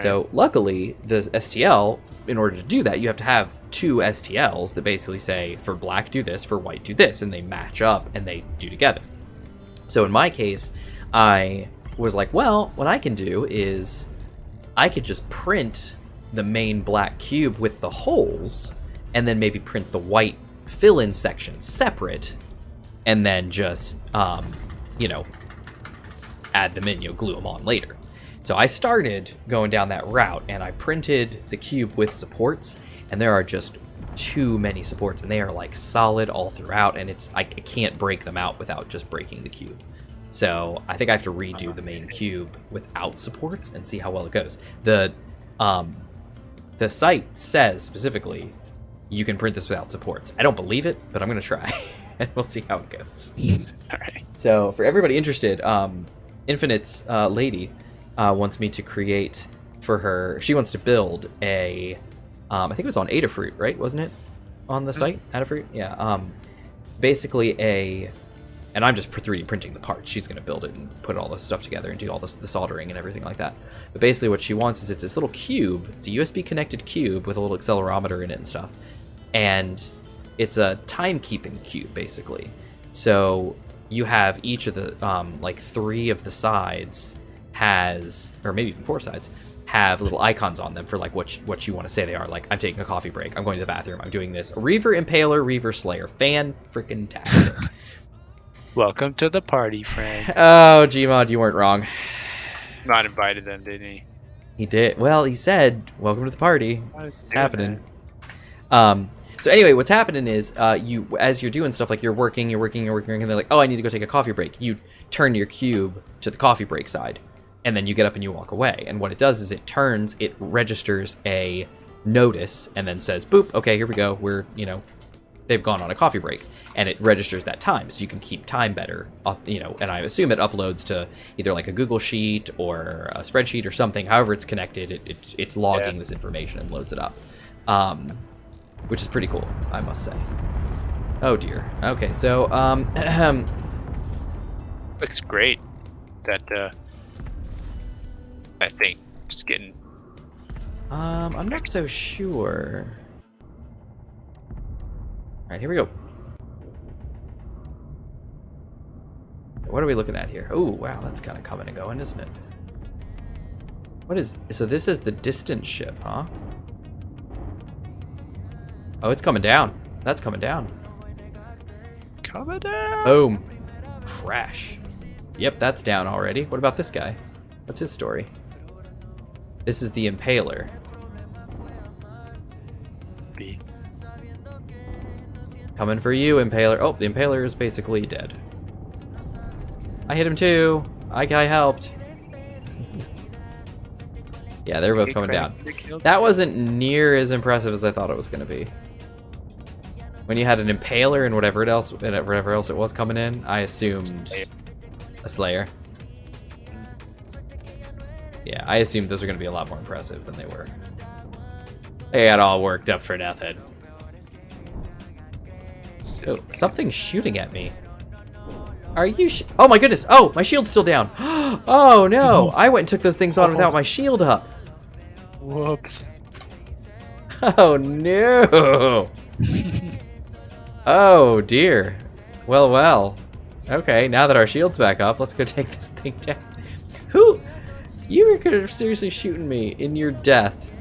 So luckily, the STL, in order to do that, you have to have 2 STLs that basically say, for black do this, for white do this, and they match up and they do together. So in my case, I was like, well, what I can do is I could just print the main black cube with the holes, and then maybe print the white fill-in section separate, and then just, you know, add them in, glue them on later. So I started going down that route, and I printed the cube with supports, and there are just too many supports, and they are like solid all throughout, and I can't break them out without just breaking the cube. So I think I have to redo the main cube without supports and see how well it goes. The site says specifically you can print this without supports. I don't believe it, but I'm gonna try, and we'll see how it goes. All right. So for everybody interested, Infinite's lady wants me to create for her. She wants to build a, I think it was on Adafruit, right? Wasn't it on the site? Adafruit? Yeah. Basically and I'm just 3D printing the parts. She's going to build it and put all this stuff together and do all the soldering and everything like that. But basically what she wants is it's this little cube. It's a USB connected cube with a little accelerometer in it and stuff. And it's a timekeeping cube, basically. So you have each of the, like 3 of the sides has, or maybe even 4 sides, have little icons on them for like what you want to say they are. Like, I'm taking a coffee break, I'm going to the bathroom, I'm doing this. Reaver Impaler, Reaver Slayer. Fan-freaking-tastic. Welcome to the party, friends. Oh, Gmod, you weren't wrong. Not invited them, didn't he? He did. Well, he said, welcome to the party. It's happening. That. So anyway, what's happening is you, as you're doing stuff, like you're working, and they're like, oh, I need to go take a coffee break. You turn your cube to the coffee break side, and then you get up and you walk away. And what it does is it registers a notice and then says, boop, okay, here we go. We're, they've gone on a coffee break. And it registers that time, so you can keep time better, and I assume it uploads to either like a Google Sheet or a spreadsheet or something. However it's connected, it's logging this information and loads it up. Which is pretty cool, I must say. Oh dear. Okay, so Looks great. That I think just getting. I'm not so sure. All right, here we go. What are we looking at here? Oh, wow, that's kind of coming and going, isn't it? What is... So this is the distant ship, huh? Oh, it's coming down. That's coming down. Coming down. Boom. Crash. Yep, that's down already. What about this guy? What's his story? This is the Impaler. B. Coming for you, Impaler. Oh, the Impaler is basically dead. I hit him too. I helped. Yeah, they're both coming down. That wasn't near as impressive as I thought it was going to be. When you had an Impaler and whatever else it was coming in, I assumed a Slayer. Yeah, I assumed those were going to be a lot more impressive than they were. They got all worked up for nothing. Oh, something's shooting at me. Are you oh my goodness! Oh, my shield's still down! Oh no! I went and took those things on without my shield up! Whoops. Oh no! Oh dear. Well, well. Okay, now that our shield's back up, let's go take this thing down. Who? You were gonna seriously shooting me in your death.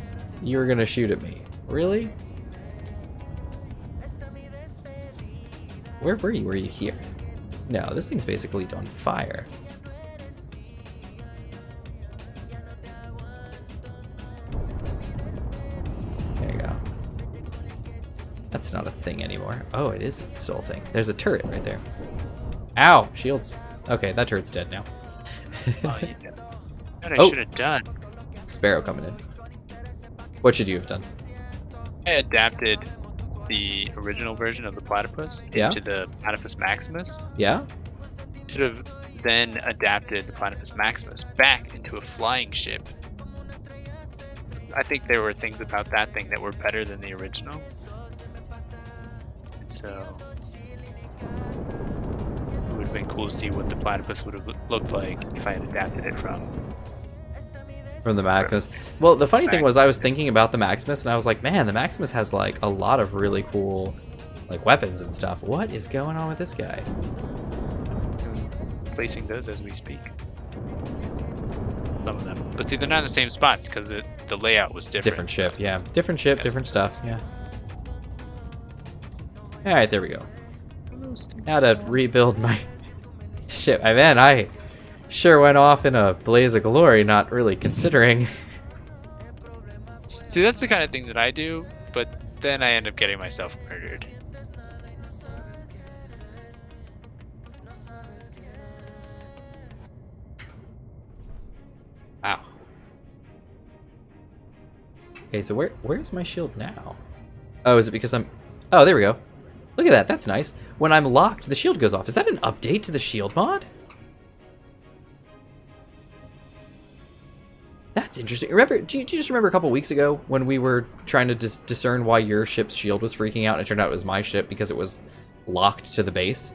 You were gonna shoot at me. Really? Where were you? Were you here? No, this thing's basically on fire. There you go. That's not a thing anymore. Oh, it is still a thing. There's a turret right there. Ow! Shields. Okay, that turret's dead now. Oh, you did. What I should have done. Sparrow coming in. What should you have done? I adapted the original version of the platypus into the platypus maximus. Yeah? Should have then adapted the platypus maximus back into a flying ship. I think there were things about that thing that were better than the original. And so it would have been cool to see what the platypus would have looked like if I had adapted it from the Maximus. Well, the funny thing was I was thinking about the Maximus and I was like, man, the Maximus has like a lot of really cool like weapons and stuff. What is going on with this guy? Placing those as we speak. Some of them. But see, they're not in the same spots because the layout was different. Different ship, yeah. Different ship, different stuff, yeah. Alright, there we go. How to rebuild my ship. I sure went off in a blaze of glory, not really considering. See, that's the kind of thing that I do, but then I end up getting myself murdered. Wow. Okay, so where's my shield now? Oh, is it because I'm... Oh, there we go. Look at that, that's nice. When I'm locked, the shield goes off. Is that an update to the shield mod? That's interesting. Remember, do you just remember a couple weeks ago when we were trying to discern why your ship's shield was freaking out, and it turned out it was my ship because it was locked to the base?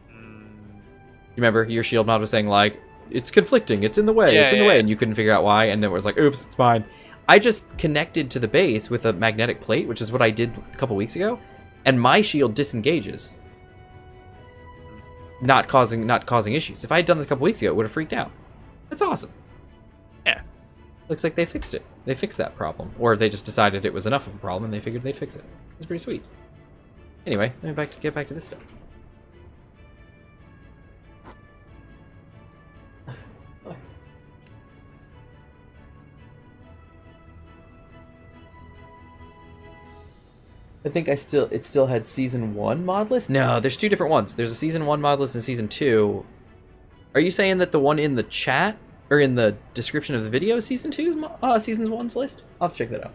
You remember your shield mod was saying like, it's conflicting, it's in the way, it's in the way, and you couldn't figure out why, and it was like, oops, it's mine. I just connected to the base with a magnetic plate, which is what I did a couple weeks ago, and my shield disengages, not causing issues. If I had done this a couple weeks ago, it would have freaked out. That's awesome. Yeah. Looks like they fixed it. They fixed that problem. Or they just decided it was enough of a problem and they figured they'd fix it. It's pretty sweet. Anyway, let me get back to this stuff. I think it still had season 1 mod list? No, there's 2 different ones. There's a season 1 mod list and season 2. Are you saying that the one in the chat or in the description of the video is season 2's season 1's list? I'll have to check that out.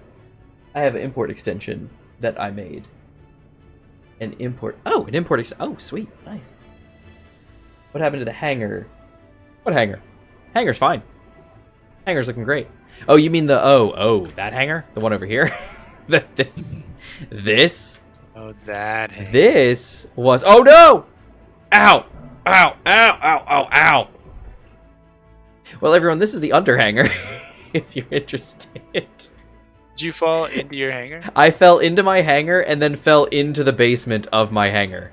I have an import extension that I made. An import oh, sweet, nice. What happened to the hangar? What hangar? Hangar's fine. Hangar's looking great. Oh, you mean the that hangar? The one over here? This? Oh, that hangar. This was oh no! Ow! Ow, ow, ow, ow, ow. Well, everyone, this is the underhanger, if you're interested. Did you fall into your hangar? I fell into my hangar and then fell into the basement of my hangar.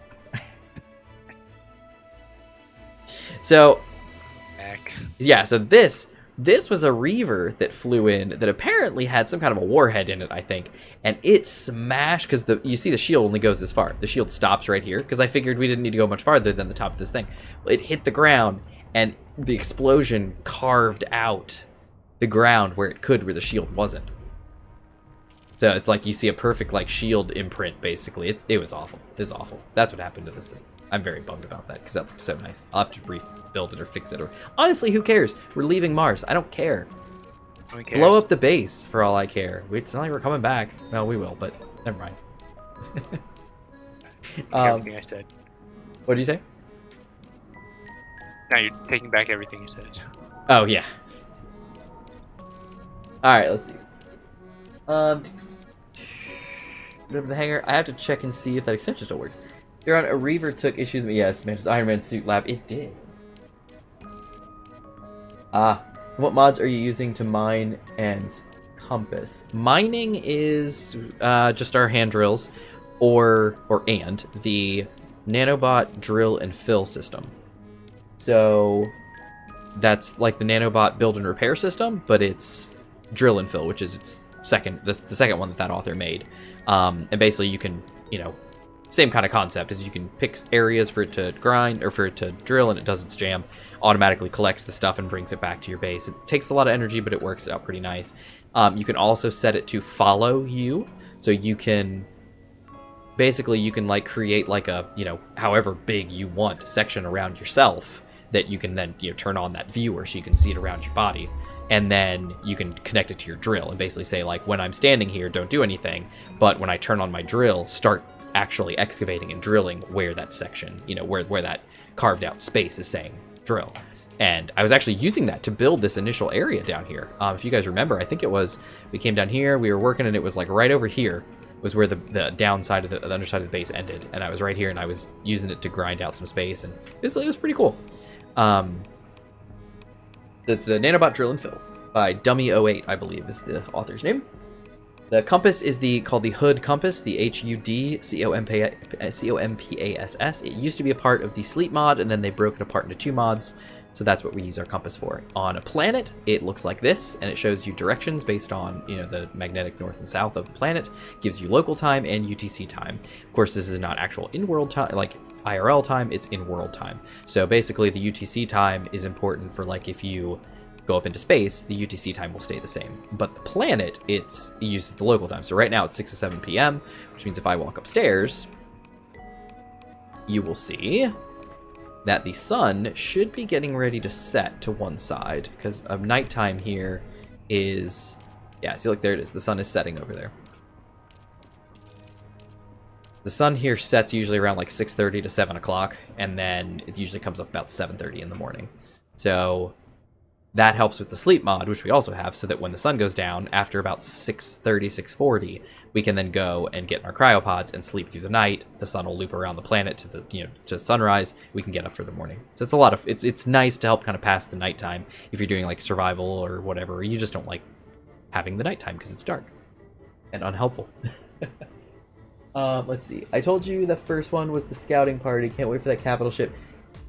So Back. yeah, so this was a Reaver that flew in that apparently had some kind of a warhead in it, I think, and it smashed because you see the shield only goes this far. The shield stops right here because I figured we didn't need to go much farther than the top of this thing. It hit the ground, and the explosion carved out the ground where it could, where the shield wasn't. So it's like you see a perfect like shield imprint, basically. It was awful. It is awful. That's what happened to this thing. I'm very bummed about that because that looks so nice. I'll have to rebuild it or fix it. Or honestly, who cares? We're leaving Mars. I don't care. Blow up the base for all I care. It's not like we're coming back. Well, we will, but never mind. Everything I said. What did you say? Now you're taking back everything you said. Oh yeah. All right, let's see. Remember the hangar? I have to check and see if that extension still works. You're on a Reaver took issues with me. Yes, man, it's Iron Man suit lab. It did. What mods are you using to mine and compass? Mining is just our hand drills, or the nanobot drill and fill system. So that's like the nanobot build and repair system, but it's drill and fill, which is its the second one that author made. And basically you can, same kind of concept as you can pick areas for it to grind or for it to drill, and it does its jam, automatically collects the stuff and brings it back to your base. It takes a lot of energy, but it works out pretty nice. You can also set it to follow you, so you can like create like a, however big you want section around yourself that you can then, turn on that viewer so you can see it around your body. And then you can connect it to your drill and basically say, like, when I'm standing here, don't do anything. But when I turn on my drill, start actually excavating and drilling where that section, where that carved out space is saying drill. And I was actually using that to build this initial area down here. If you guys remember, I think it was, we came down here, we were working, and it was like right over here was where the downside of the underside of the base ended. And I was right here, and I was using it to grind out some space. And it was pretty cool. It's the Nanobot Drill and Fill by Dummy08, I believe, is the author's name. The compass is called the Hood Compass, the HUD-COMPASS. It used to be a part of the Sleep mod, and then they broke it apart into 2 mods, so that's what we use our compass for. On a planet, it looks like this, and it shows you directions based on, the magnetic north and south of the planet, gives you local time and UTC time. Of course, this is not actual in-world time, like IRL time, it's in-world time. So basically the UTC time is important for like if you go up into space, the UTC time will stay the same. But the planet, it uses the local time. So right now it's 6 or 7 p.m., which means if I walk upstairs, you will see that the sun should be getting ready to set to one side because of nighttime here is, yeah, see, look, there it is. The sun is setting over there. The sun here sets usually around like 6:30 to 7 o'clock, and then it usually comes up about 7:30 in the morning. So that helps with the sleep mod, which we also have, so that when the sun goes down, after about 6:30, 6:40, we can then go and get in our cryopods and sleep through the night. The sun will loop around the planet to the to sunrise. We can get up for the morning. So it's a lot of it's nice to help kind of pass the nighttime if you're doing like survival or whatever. Or you just don't like having the nighttime because it's dark and unhelpful. Let's see. I told you the first one was the scouting party. Can't wait for that capital ship.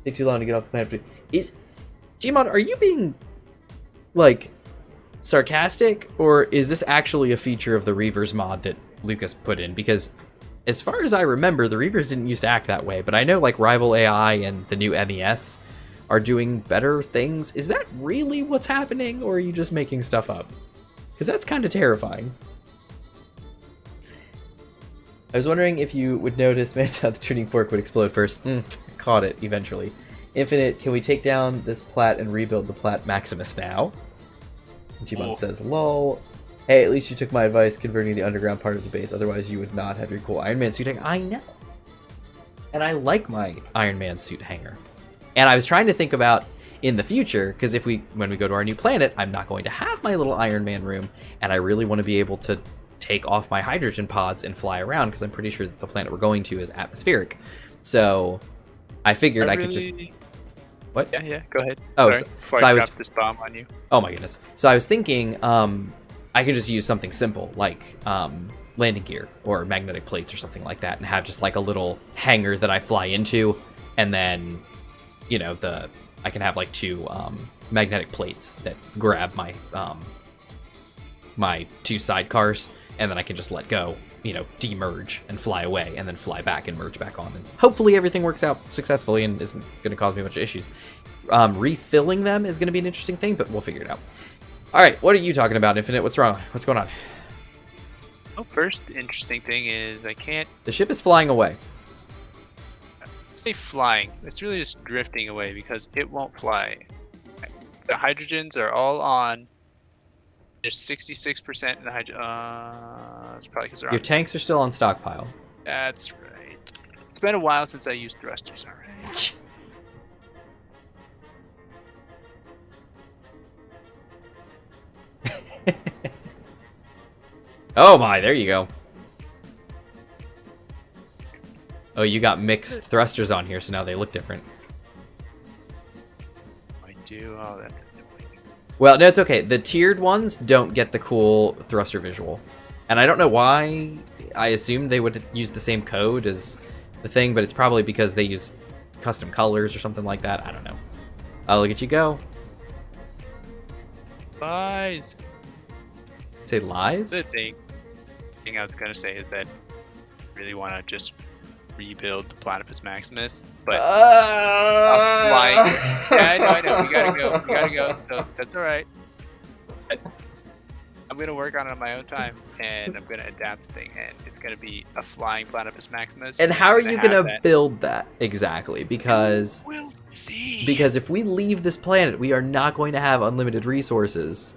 Take too long to get off the planet. Gmon, are you being like sarcastic, or is this actually a feature of the Reavers mod that Lucas put in? Because as far as I remember, the Reavers didn't used to act that way, but I know like Rival AI and the new MES are doing better things. Is that really what's happening, or are you just making stuff up? Because that's kind of terrifying. I was wondering if you would notice, man, how the tuning fork would explode first. Caught it eventually. Infinite, can we take down this plat and rebuild the plat Maximus now? And Gmon says, lol. Hey, at least you took my advice converting the underground part of the base. Otherwise, you would not have your cool Iron Man suit hanger. I know. And I like my Iron Man suit hanger. And I was trying to think about in the future, because when we go to our new planet, I'm not going to have my little Iron Man room, and I really want to be able to take off my hydrogen pods and fly around, because I'm pretty sure that the planet we're going to is atmospheric. So I figured I could just... What? Yeah, go ahead. Oh, sorry, before I dropped this bomb on you. Oh my goodness. So I was thinking I could just use something simple like landing gear or magnetic plates or something like that, and have just like a little hangar that I fly into, and then the I can have like two magnetic plates that grab my my two sidecars, and then I can just let go, you know, demerge and fly away, and then fly back and merge back on. And hopefully everything works out successfully and isn't going to cause me a bunch of issues. Refilling them is going to be an interesting thing, but we'll figure it out. All right, what are you talking about, Infinite? What's wrong? What's going on? Oh, first interesting thing is I can't The ship is flying away. say flying. It's really just drifting away because it won't fly. The hydrogens are all on. There's 66% in the hydrogen. It's probably because they're Your on. tanks are still on stockpile. That's right. It's been a while since I used thrusters. All right. Oh my, there you go. Oh, you got mixed thrusters on here, so now they look different. I do. Oh, that's annoying. Well, no, it's okay. The tiered ones don't get the cool thruster visual. And I don't know why. I assumed they would use the same code as the thing, but it's probably because they use custom colors or something like that. I don't know. Oh, look at you go. Lies. Say lies? The thing I was gonna say is that I really want to just rebuild the Platypus Maximus, but a flying. Yeah, I know. We gotta go. So that's all right. But I'm gonna work on it on my own time, and I'm gonna adapt the thing, and it's gonna be a flying Platypus Maximus. And how are you gonna that. build that exactly? Because We'll see. Because if we leave this planet, we are not going to have unlimited resources.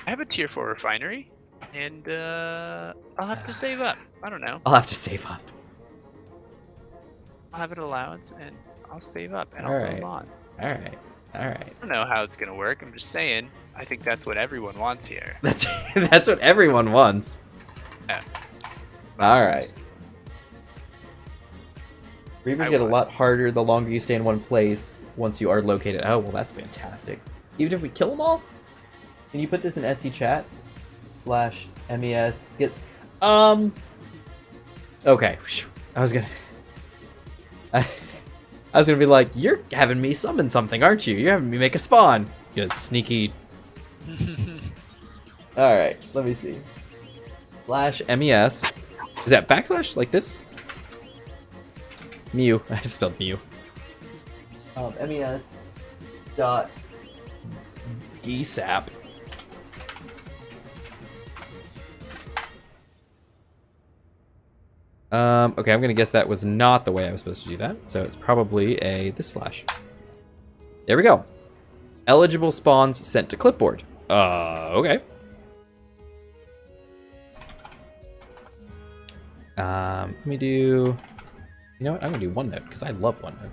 I have a tier 4 refinery, and I'll have to save up. I don't know. I'll have to save up. I'll have an allowance, and I'll save up, and I'll Alright. build bonds. Alright. Alright. I don't know how it's gonna work. I'm just saying. I think that's what everyone wants here. That's what everyone wants. Yeah. Alright. Reavers I get a won. lot harder the longer you stay in one place once you are located. Oh, well, that's fantastic. Even if we kill them all? Can you put this in SC chat? /MES. Get. Okay. I was gonna. I was gonna be like, you're having me summon something, aren't you? You're having me make a spawn. You sneaky. Alright, let me see. /MES. Is that backslash like this? Mew. I spelled Mew. MES dot gsap. Okay, I'm gonna guess that was not the way I was supposed to do that, so it's probably this slash. There we go. Eligible spawns sent to clipboard. Okay. Let me do. You know what? I'm gonna do OneNote because I love OneNote.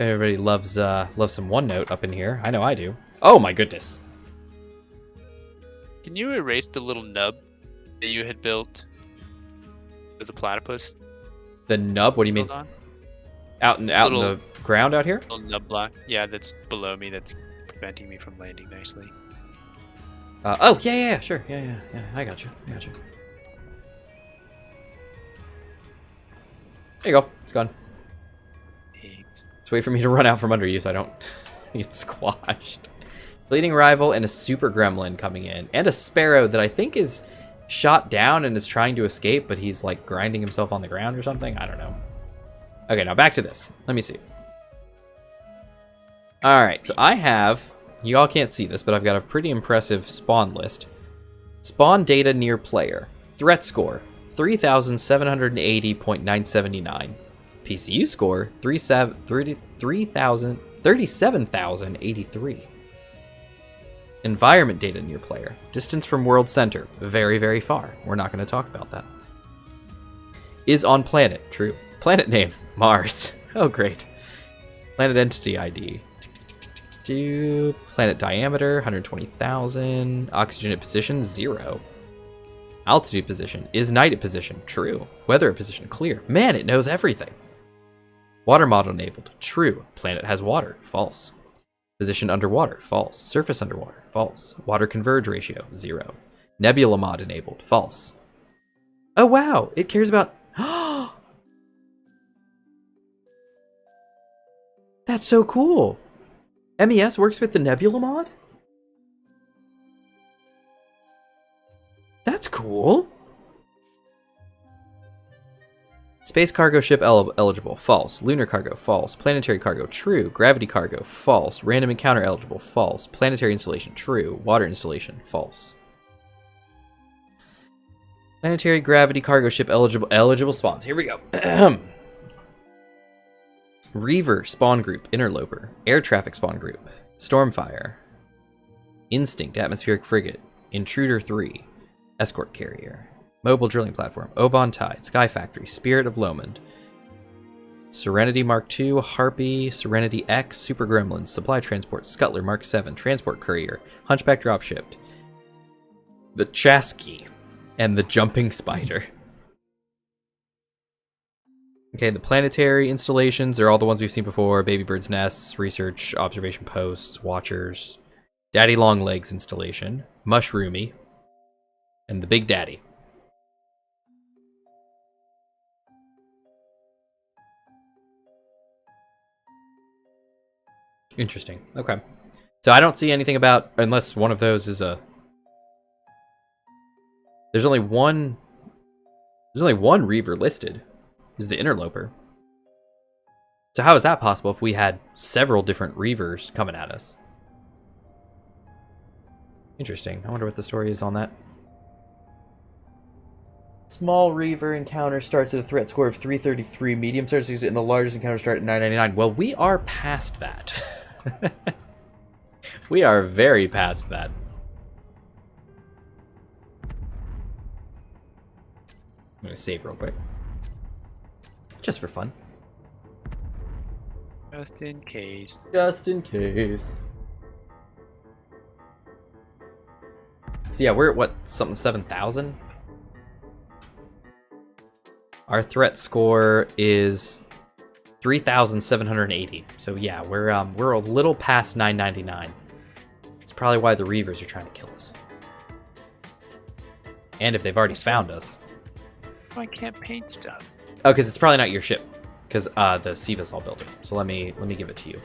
Everybody loves some OneNote up in here. I know I do. Oh my goodness. Can you erase the little nub that you had built with the platypus? The nub? What do you mean? Hold on. Out in the ground out here? Little nub block. Yeah, that's below me. That's preventing me from landing nicely. Oh yeah, sure, yeah. I got you. There you go. It's gone. Thanks. Just wait for me to run out from under you so I don't get squashed. Bleeding rival and a super gremlin coming in, and a sparrow that I think is shot down and is trying to escape, but he's like grinding himself on the ground or something. I don't know. Okay, now back to this. Let me see. All right, so I have. You all can't see this, but I've got a pretty impressive spawn list. Spawn data near player. Threat score 3,780.979. PCU score 37,083. Environment data near player. Distance from world center. Very, very far. We're not going to talk about that. Is on planet. True. Planet name. Mars. Oh, great. Planet entity ID. Planet diameter. 120,000. Oxygen at position. 0. Altitude position. Is night at position. True. Weather at position. Clear. Man, it knows everything. Water model enabled. True. Planet has water. False. Position underwater, false. Surface underwater, false. Water converge ratio, 0. Nebula mod enabled, false. Oh wow, it cares about. That's so cool. MES works with the Nebula mod? That's cool. Space cargo ship eligible, false. Lunar cargo, false. Planetary cargo, true. Gravity cargo, false. Random encounter eligible, false. Planetary installation, true. Water installation, false. Planetary gravity cargo ship eligible spawns. Here we go. Reaver spawn group, interloper. Air traffic spawn group. Stormfire. Instinct atmospheric frigate. Intruder 3. Escort carrier. Mobile drilling platform. Oban Tide. Sky Factory. Spirit of Lomond. Serenity Mark II. Harpy. Serenity X. Super Gremlins. Supply Transport. Scuttler Mark 7. Transport Courier. Hunchback Dropship. The Chasqui. And the Jumping Spider. Okay, the planetary installations are all the ones we've seen before. Baby Bird's Nests. Research. Observation Posts. Watchers. Daddy Longlegs installation. Mushroomy. And the Big Daddy. Interesting. Okay. So I don't see anything about, unless one of those is a... There's only one Reaver listed, is the Interloper. So how is that possible if we had several different Reavers coming at us? Interesting. I wonder what the story is on that. Small Reaver encounter starts at a threat score of 333. Medium starts at 6, and the largest encounter start at 999. Well, we are past that. We are very past that. I'm going to save real quick. Just for fun. Just in case. Just in case. So yeah, we're at what, something 7,000? Our threat score is 3,780. So yeah, we're a little past 999. It's probably why the Reavers are trying to kill us. And if they've already found us. I can't paint stuff. Oh, because it's probably not your ship. Because the Sivas all built it. So let me give it to you.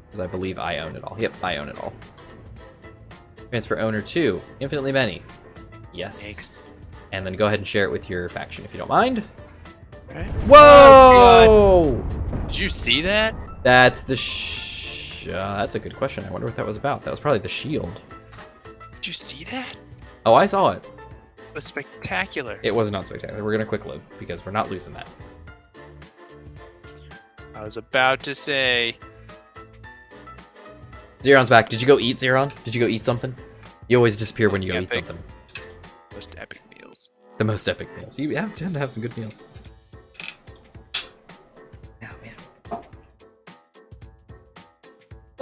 Because I believe I own it all. Yep, I own it all. Transfer owner 2. Infinitely many. Yes. Thanks. And then go ahead and share it with your faction if you don't mind. Right. Whoa! Oh, did you see that? That's the that's a good question. I wonder what that was about. That was probably the shield. Did you see that? Oh, I saw it. It was spectacular. It was not spectacular. We're going to quick load because we're not losing that. I was about to say. Zeron's back. Did you go eat, Zeron? Did you go eat something? You always disappear when you go eat something. Most epic meals. The most epic meals. You tend to have some good meals.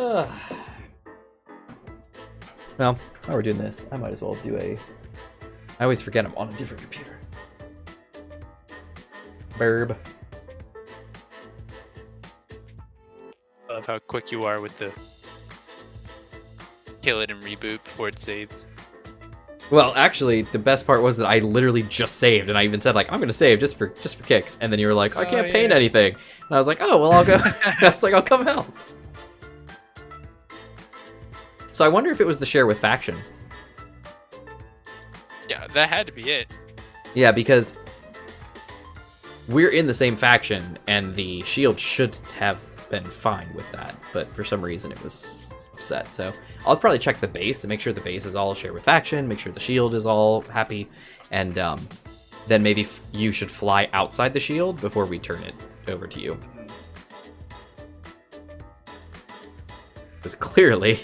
Oh, man. Well, while we're doing this, I might as well do a... I always forget I'm on a different computer. Burb. I love how quick you are with the kill it and reboot before it saves. Well, actually, the best part was that I literally just saved, and I even said, like, I'm gonna save just for kicks, and then you were like, I can't paint anything. And I was like, oh, well, I'll go. I was like, I'll come help. So I wonder if it was the share with faction. Yeah, that had to be it. Yeah, because we're in the same faction, and the shield should have been fine with that, but for some reason it was upset. So I'll probably check the base and make sure the base is all share with faction, make sure the shield is all happy, and then maybe you should fly outside the shield before we turn it over to you. Because clearly...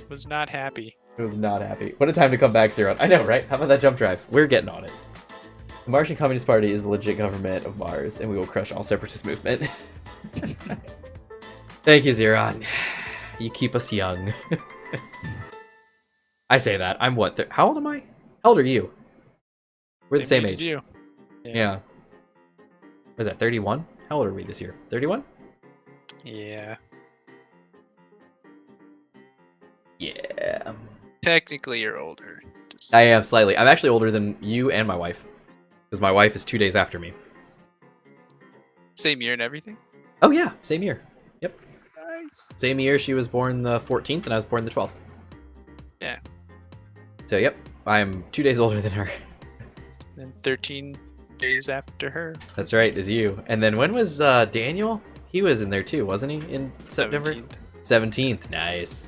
Was not happy. It was not happy. What a time to come back, Zeron. I know, right? How about that jump drive? We're getting on it. The Martian Communist Party is the legit government of Mars, and we will crush all separatist movement. Thank you, Zeron. You keep us young. I say that. I'm what? How old am I? How old are you? We're the same age. You. Yeah. Was that 31? How old are we this year? 31? Yeah. Yeah. Technically, you're older. Just... I am slightly. I'm actually older than you and my wife. Because my wife is 2 days after me. Same year and everything? Oh yeah, same year. Yep. Nice. Same year. She was born the 14th, and I was born the 12th. Yeah. So yep, I'm 2 days older than her. And 13 days after her. That's right, is you. And then when was Daniel? He was in there too, wasn't he? In September? 17th. Nice.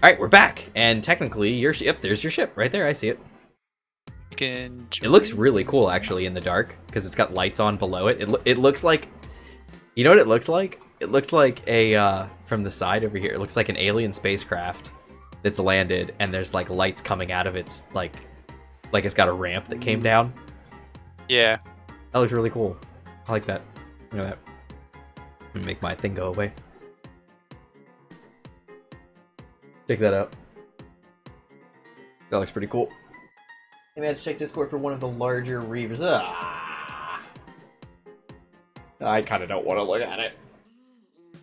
All right, we're back. And technically, your ship, there's your ship right there. I see it. It looks really cool, actually, in the dark, because it's got lights on below it. It looks like... You know what it looks like? It looks like a, from the side over here, it looks like an alien spacecraft that's landed, and there's, like, lights coming out of its, like it's got a ramp that came down. Yeah. That looks really cool. I like that. Look at that. Let me make my thing go away. Check that out. That looks pretty cool. Maybe I have to check Discord for one of the larger reavers. I kind of don't want to look at it.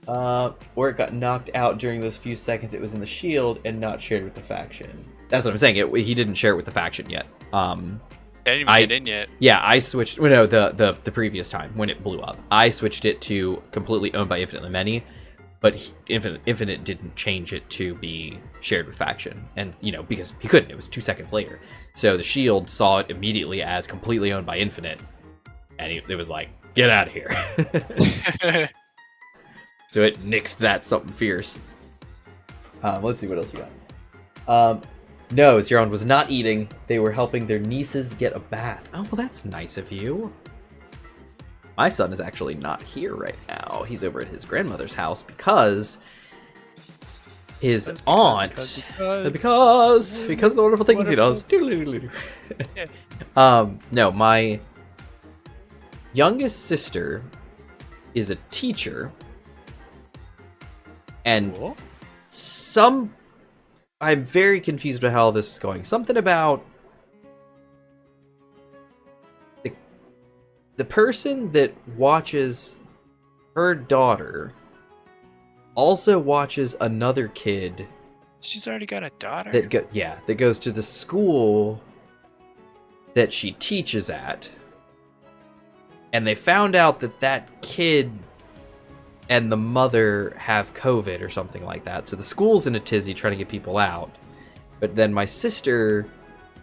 Or it got knocked out during those few seconds it was in the shield and not shared with the faction. That's what I'm saying. He didn't share it with the faction yet. I didn't even get in yet. Yeah, I switched. Well, no, the previous time when it blew up, I switched it to completely owned by Infinitely Many, but Infinite didn't change it to be shared with faction, and because he couldn't. It was 2 seconds later, so the Shield saw it immediately as completely owned by Infinite, and it was like, get out of here. So it nixed that something fierce. Let's see what else you got. No, Zeron was not eating. They were helping their nieces get a bath. Oh, well, that's nice of you. My son is actually not here right now. He's over at his grandmother's house because his aunt... Because of the wonderful things he does. No, my youngest sister is a teacher. And I'm very confused about how all this was going. Something about the person that watches her daughter also watches another kid. She's already got a daughter? That goes to the school that she teaches at. And they found out that kid and the mother have COVID or something like that. So the school's in a tizzy trying to get people out. But then my sister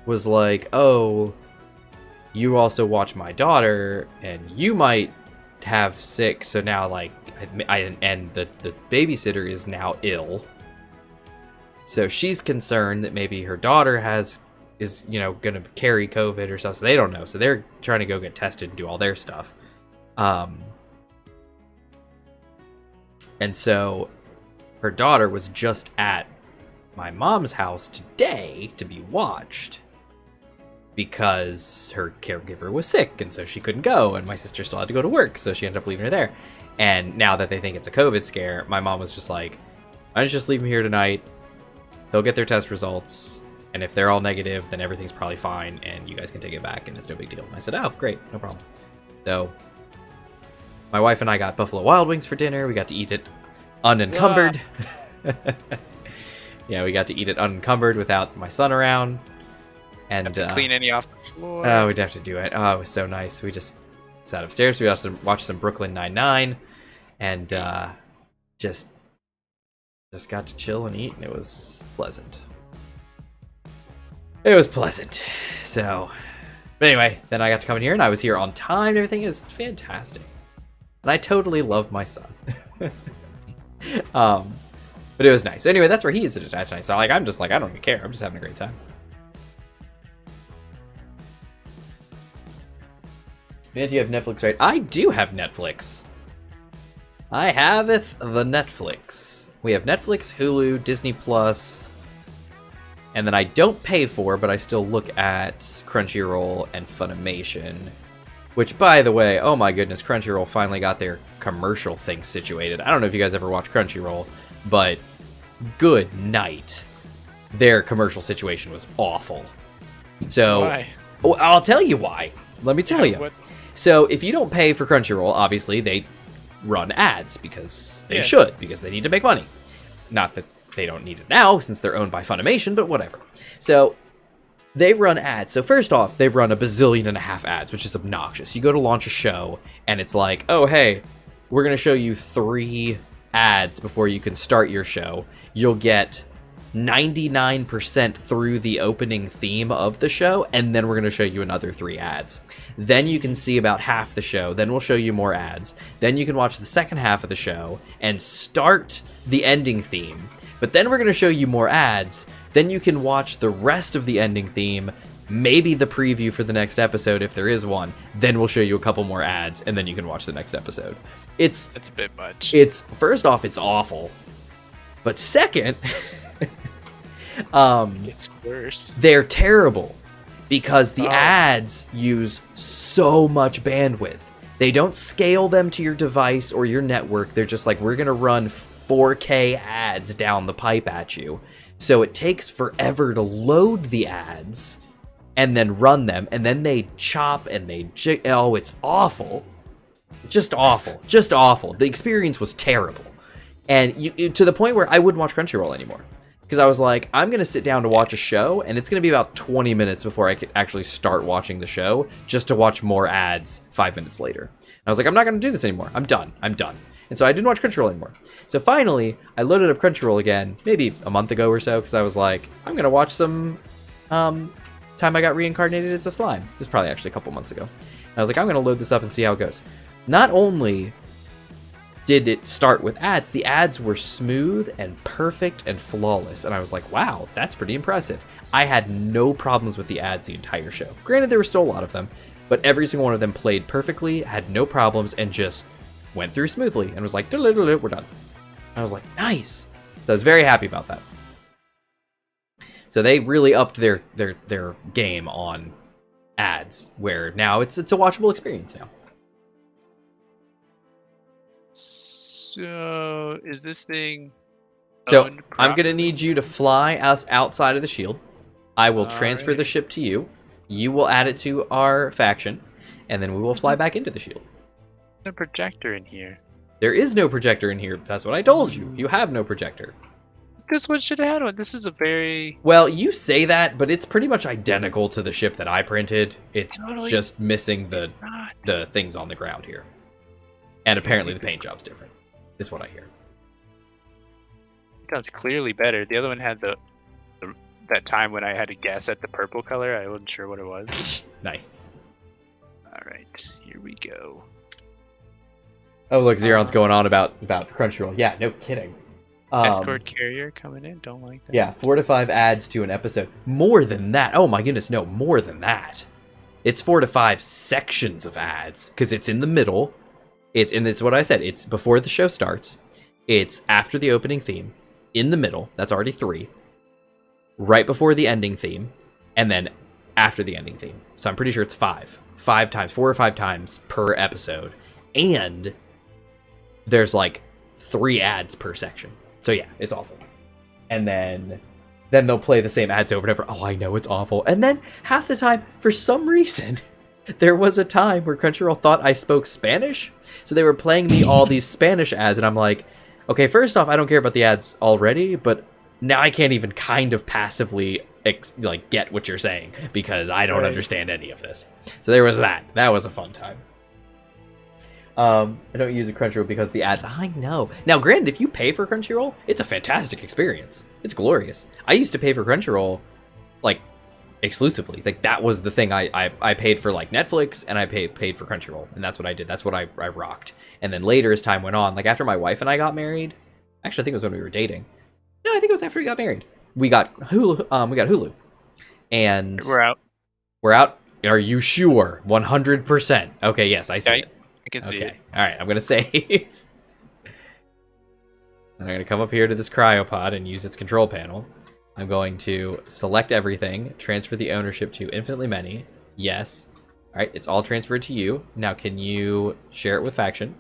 was like, oh, you also watch my daughter, and you might have sick. So now, like, and the babysitter is now ill. So she's concerned that maybe her daughter is going to carry COVID or something. So they don't know. So they're trying to go get tested and do all their stuff. And so her daughter was just at my mom's house today to be watched because her caregiver was sick, and so she couldn't go, and my sister still had to go to work, so she ended up leaving her there. And now that they think it's a COVID scare, my mom was just like, I just leave them here tonight. They'll get their test results, and if they're all negative, then everything's probably fine, and you guys can take it back, and it's no big deal. And I said, oh, great, no problem. So my wife and I got Buffalo Wild Wings for dinner. We got to eat it unencumbered. Yeah, we got to eat it unencumbered without my son around. And have to clean any off the floor. Oh, we'd have to do it. Oh, it was so nice. We just sat upstairs. We also watched some Brooklyn Nine-Nine, and just got to chill and eat, and it was pleasant. It was pleasant. So, but anyway, then I got to come in here, and I was here on time. And everything is fantastic, and I totally love my son. But it was nice. Anyway, that's where he is attached tonight. So I'm just like, I don't even care. I'm just having a great time. Man, do you have Netflix, right? I do have Netflix. I haveth the Netflix. We have Netflix, Hulu, Disney Plus, and then I don't pay for, but I still look at Crunchyroll and Funimation. Which, by the way, oh my goodness, Crunchyroll finally got their commercial thing situated. I don't know if you guys ever watch Crunchyroll, but good night. Their commercial situation was awful. So, why? Well, I'll tell you why. Let me tell you. So, if you don't pay for Crunchyroll, obviously they run ads because they should, because they need to make money. Not that they don't need it now since they're owned by Funimation, but whatever. So, They run ads. So first off, they run a bazillion and a half ads, which is obnoxious. You go to launch a show, and it's like, oh, hey, we're going to show you 3 ads before you can start your show. You'll get 99% through the opening theme of the show, and then we're going to show you another 3 ads. Then you can see about half the show. Then we'll show you more ads. Then you can watch the second half of the show and start the ending theme. But then we're going to show you more ads. Then you can watch the rest of the ending theme, maybe the preview for the next episode if there is one. Then we'll show you a couple more ads, and then you can watch the next episode. It's a bit much. It's first off, it's awful. But second, it's worse. They're terrible because the ads use so much bandwidth. They don't scale them to your device or your network. They're just like, we're going to run 4K ads down the pipe at you. So it takes forever to load the ads and then run them. And then they chop and it's awful. Just awful. Just awful. The experience was terrible. And to the point where I wouldn't watch Crunchyroll anymore. Because I was like, I'm going to sit down to watch a show, and it's going to be about 20 minutes before I could actually start watching the show, just to watch more ads 5 minutes later. And I was like, I'm not going to do this anymore. I'm done. And so I didn't watch Crunchyroll anymore. So finally, I loaded up Crunchyroll again, maybe a month ago or so, because I was like, I'm going to watch some Time I Got Reincarnated as a Slime. This is probably actually a couple months ago. And I was like, I'm going to load this up and see how it goes. Not only did it start with ads, the ads were smooth and perfect and flawless. And I was like, wow, that's pretty impressive. I had no problems with the ads the entire show. Granted, there were still a lot of them, but every single one of them played perfectly, had no problems, and just went through smoothly and was like, we're done. I was like, nice. So I was very happy about that. So they really upped their game on ads, where now it's a watchable experience now. So is this thing? So I'm gonna need you to fly us outside of the shield. I will transfer the ship to you. You will add it to our faction, and then we will fly back into the shield. There's no projector in here. There is no projector in here. That's what I told you. You have no projector. This one should have had one. This is a very... Well, you say that, but it's pretty much identical to the ship that I printed. It's just missing the things on the ground here. And apparently the paint job's different, is what I hear. That's clearly better. The other one had that time when I had to guess at the purple color. I wasn't sure what it was. Nice. All right, here we go. Oh, look, Zeron's going on about Crunchyroll. Yeah, no kidding. Escort carrier coming in. Don't like that. Yeah, 4 to 5 ads to an episode. More than that. Oh my goodness, no, more than that. It's 4 to 5 sections of ads because it's in the middle. This is what I said. It's before the show starts. It's after the opening theme. In the middle. That's already 3. Right before the ending theme. And then after the ending theme. So I'm pretty sure it's 5. 5 times, 4 or 5 times per episode. And there's like 3 ads per section. So yeah, it's awful. And then they'll play the same ads over and over. Oh, I know, it's awful. And then half the time, for some reason, there was a time where Crunchyroll thought I spoke Spanish. So they were playing me all these Spanish ads. And I'm like, okay, first off, I don't care about the ads already. But now I can't even kind of passively get what you're saying. Because I don't understand any of this. So there was that. That was a fun time. I don't use a Crunchyroll because the ads... I know. Now, granted, if you pay for Crunchyroll, it's a fantastic experience. It's glorious. I used to pay for Crunchyroll, exclusively. That was the thing. I paid for, Netflix, and I paid for Crunchyroll. And that's what I did. That's what I rocked. And then later, as time went on, after my wife and I got married... Actually, I think it was when we were dating. No, I think it was after we got married. We got Hulu. And... We're out. We're out? Are you sure? 100%. Okay, yes, I see it. I can see it. All right, I'm going to save. I'm going to come up here to this cryopod and use its control panel. I'm going to select everything, transfer the ownership to infinitely many. Yes. All right, it's all transferred to you. Now, can you share it with faction?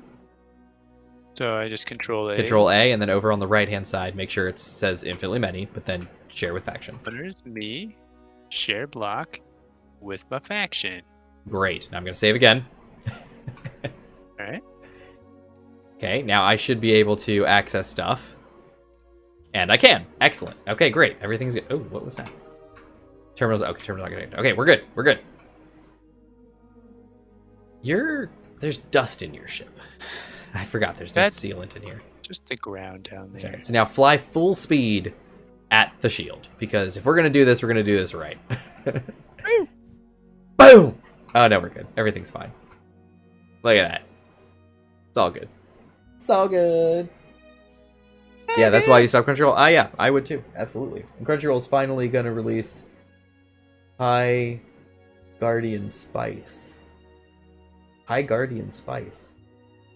So I just control A. Control A, and then over on the right-hand side, make sure it says infinitely many, but then share with faction. There's me. Share block with my faction. Great. Now I'm going to save again. Alright. Okay, now I should be able to access stuff. And I can. Excellent. Okay, great. Everything's good. Oh, what was that? Terminal's okay. Terminal's not connected. Okay, we're good. We're good. There's dust in your ship. I forgot there's no sealant in here. Just the ground down there. Right, so now fly full speed at the shield, because if we're gonna do this, we're gonna do this right. Boom! Oh no, we're good. Everything's fine. Look at that. It's all good. It's all good. Yeah, that's why you stop Crunchyroll. Ah, yeah, I would too. Absolutely. And Crunchyroll's finally gonna release High Guardian Spice. High Guardian Spice.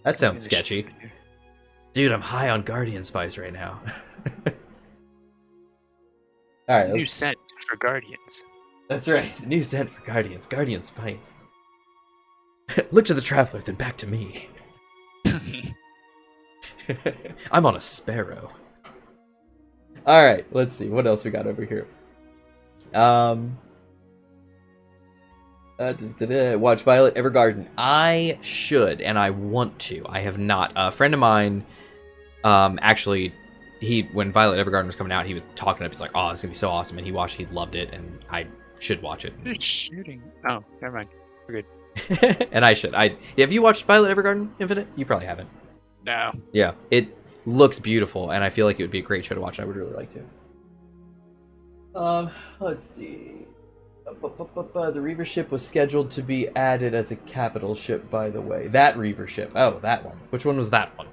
That sounds sketchy. Dude, I'm high on Guardian Spice right now. Alright, new scent for Guardians. That's right. The new scent for Guardians. Guardian Spice. Look to the traveler, then back to me. I'm on a sparrow. Alright, let's see. What else we got over here? Watch Violet Evergarden. I should, and I want to. I have not. A friend of mine, actually, when Violet Evergarden was coming out, he was talking up. He's like, "Oh, it's gonna be so awesome!" And he watched. He loved it, and I should watch it. You're shooting. Oh, never mind. We're good. And I should. Have you watched Violet Evergarden Infinite? You probably haven't. No. Yeah, it looks beautiful, and I feel like it would be a great show to watch. I would really like to. Let's see. The Reaver ship was scheduled to be added as a capital ship, by the way. That Reaver ship. Oh, that one. Which one was that one?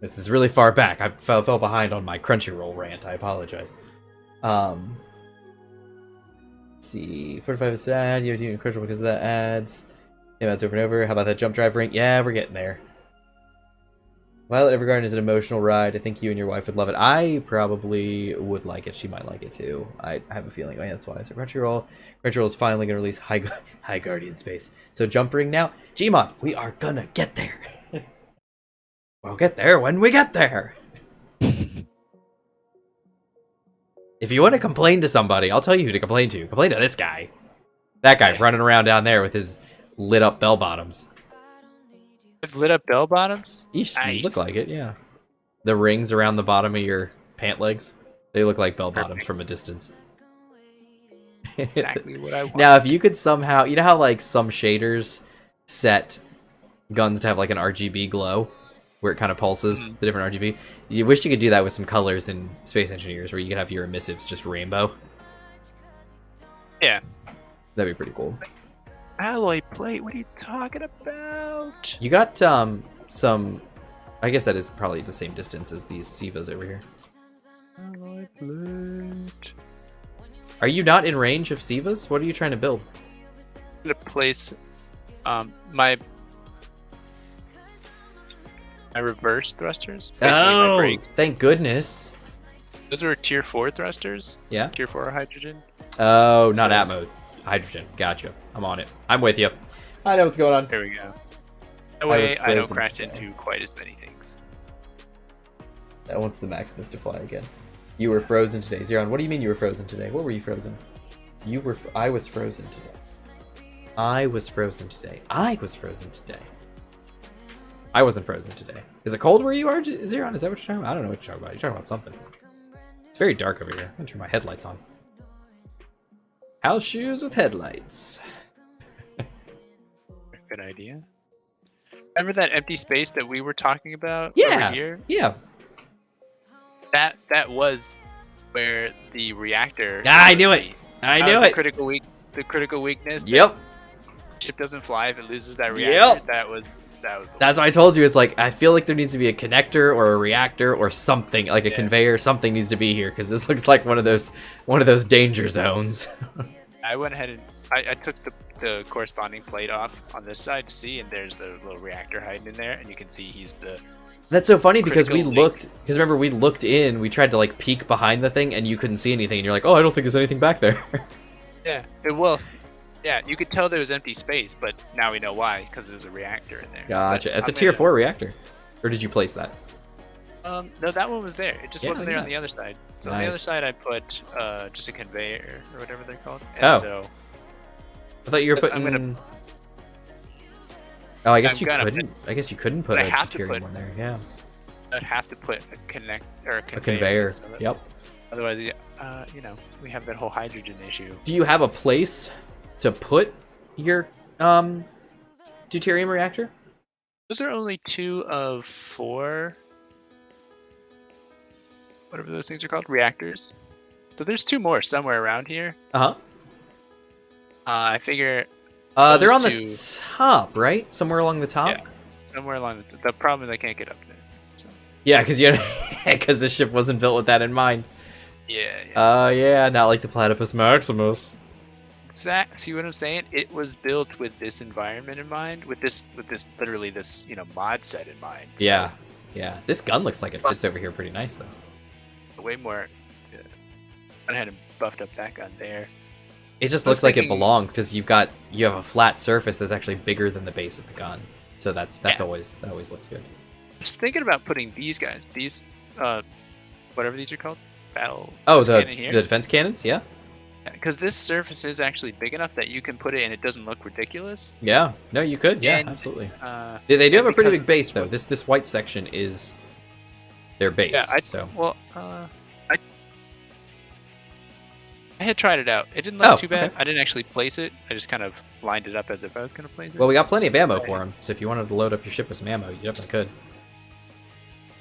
This is really far back. I fell behind on my Crunchyroll rant. I apologize. Let's see. 45 is sad. You're doing Crunchyroll because of that ads. Yeah, that's over and over. How about that jump drive ring? Yeah, we're getting there. Violet Evergarden is an emotional ride. I think you and your wife would love it. I probably would like it. She might like it too. I have a feeling. Oh, yeah, that's why. So Crunchyroll is finally going to release High Guardian Space. So jump ring now. Gmod, we are going to get there. We'll get there when we get there. If you want to complain to somebody, I'll tell you who to complain to. Complain to this guy. That guy running around down there with his lit up bell bottoms. With lit up bell bottoms? Nice. You look like it, yeah. The rings around the bottom of your pant legs, they look like bell bottoms from a distance. Exactly what I want. Now, if you could somehow, you know how like some shaders set guns to have like an RGB glow, where it kind of pulses the different RGB. You wish you could do that with some colors in Space Engineers, where you could have your emissives just rainbow. Yeah. That'd be pretty cool. Alloy plate? What are you talking about? You got some. I guess that is probably the same distance as these Sivas over here. Alloy plate. Are you not in range of Sivas? What are you trying to build? I'm gonna place my reverse thrusters. Basically my brakes. Thank goodness. Those are tier 4 thrusters. Yeah. Tier 4 hydrogen. Oh, not at mode. Hydrogen. Gotcha. I'm on it. I'm with you. I know what's going on. There we go. That way I don't crash into quite as many things. That wants the Maximus to fly again. You were frozen today. Zeron, what do you mean you were frozen today? What were you frozen? I was frozen today. I was frozen today. I was frozen today. I wasn't frozen today. Is it cold where you are, Zeron? Is that what you're talking about? I don't know what you're talking about. You're talking about something. It's very dark over here. I'm gonna turn my headlights on. House shoes with headlights. Good idea. Remember that empty space that we were talking about over here? Yeah. That was where the reactor. I knew it. I knew it. The critical weakness. Yep. Ship doesn't fly if it loses that reactor. Yep. That's why I told you. It's like I feel like there needs to be a connector or a reactor or something like a conveyor. Something needs to be here because this looks like one of those danger zones. I went ahead and I took the corresponding plate off on this side to see, and there's the little reactor hiding in there, and you can see he's the. That's so funny because we remember we looked in, we tried to like peek behind the thing, and you couldn't see anything, and you're like, oh, I don't think there's anything back there. Yeah, it will. Yeah, you could tell there was empty space, but now we know why, because there was a reactor in there. Gotcha. It's a tier 4 reactor. Or did you place that? No, that one was there. It just wasn't there on the other side. So on the other side, I put just a conveyor or whatever they're called. And so I thought you were putting. Oh, I guess you couldn't. I guess you couldn't put a deuterium one there. Yeah. I'd have to put a conveyor. A conveyor. Yep. Otherwise, you know, we have that whole hydrogen issue. Do you have a place to put your deuterium reactor? Those are only 2 of 4, whatever those things are called, reactors. So there's 2 more somewhere around here. Uh-huh. I figure They're on two- the top, right? Somewhere along the top? Yeah, somewhere along the problem is I can't get up there. So. Yeah, because this ship wasn't built with that in mind. Yeah. Yeah, not like the Platypus Maximus. See what I'm saying? It was built with this environment in mind, with this literally this, you know, mod set in mind. So Yeah. This gun looks like it fits Plus- over here pretty nice, though. way more. I hadn't buffed up that gun there. It just I was looks like it thinking- belongs because you have a flat surface that's actually bigger than the base of the gun. So that always looks good. I was thinking about putting these guys, whatever these are called, battle. Oh, cannon here. the defense cannons, yeah. Because this surface is actually big enough that you can put it and it doesn't look ridiculous. Yeah, no, you could. Yeah, And, absolutely. They do have a pretty because big base though. This white section is their base. Yeah, so I had tried it out. It didn't look too bad. okay. I didn't actually place it. I just kind of lined it up as if I was going to place it. well, we got plenty of ammo for them. So if you wanted to load up your ship with some ammo, you definitely could.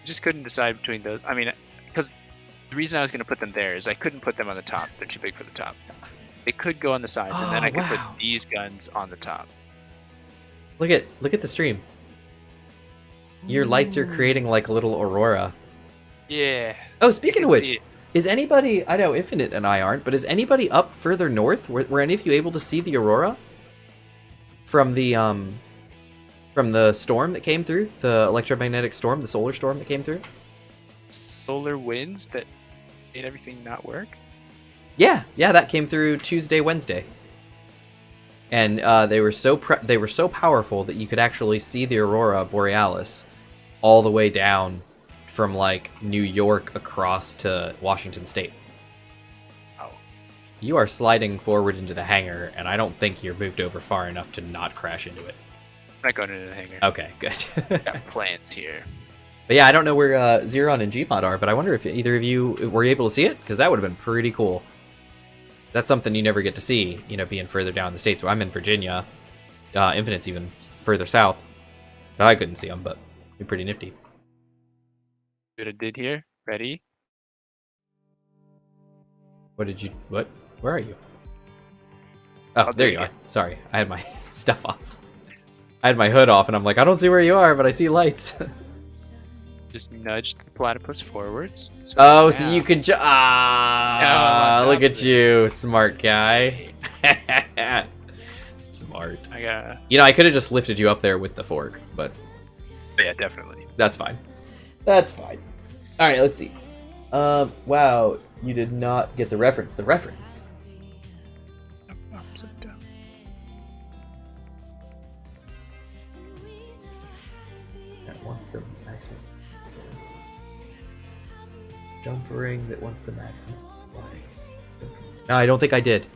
Just couldn't decide between those. I mean, because the reason I was going to put them there is I couldn't put them on the top. They're too big for the top. They could go on the sides, and then I could wow. put these guns on the top. Look at the stream. Your lights are creating like a little aurora. Yeah. Oh, speaking of can which, see it. is anybody? I know Infinite and I aren't, but is anybody up further north? Were any of you able to see the aurora from the storm that came through, the electromagnetic storm, the solar storm that came through? Solar winds that made everything not work. Yeah, that came through Tuesday, Wednesday, and they were so powerful that you could actually see the aurora borealis all the way down from like New York across to Washington State. Oh. You are sliding forward into the hangar, and I don't think you're moved over far enough to not crash into it. I'm not going into the hangar. Okay, good. Got plans here. But yeah, I don't know where Xeron and Gmod are, but I wonder if either of you were able to see it, because that would have been pretty cool. That's something you never get to see, you know, being further down the state. So I'm in Virginia. Infinite's even further south. So I couldn't see them, but it'd be pretty nifty. What I did here. Ready? What? Where are you? Oh, there you are. Sorry, I had my stuff off. I had my hood off, and I'm like, I don't see where you are, but I see lights. Just nudged the platypus forwards. So now- you could I'm on look top at of it. you, smart guy. Smart. I got. You know, I could have just lifted you up there with the fork, but Yeah, definitely. that's fine. That's fine. All right, let's see. Wow, you did not get the reference. The reference. Upside down. That wants the Maximus. Jump ring that wants the Maximus. No, I don't think I did.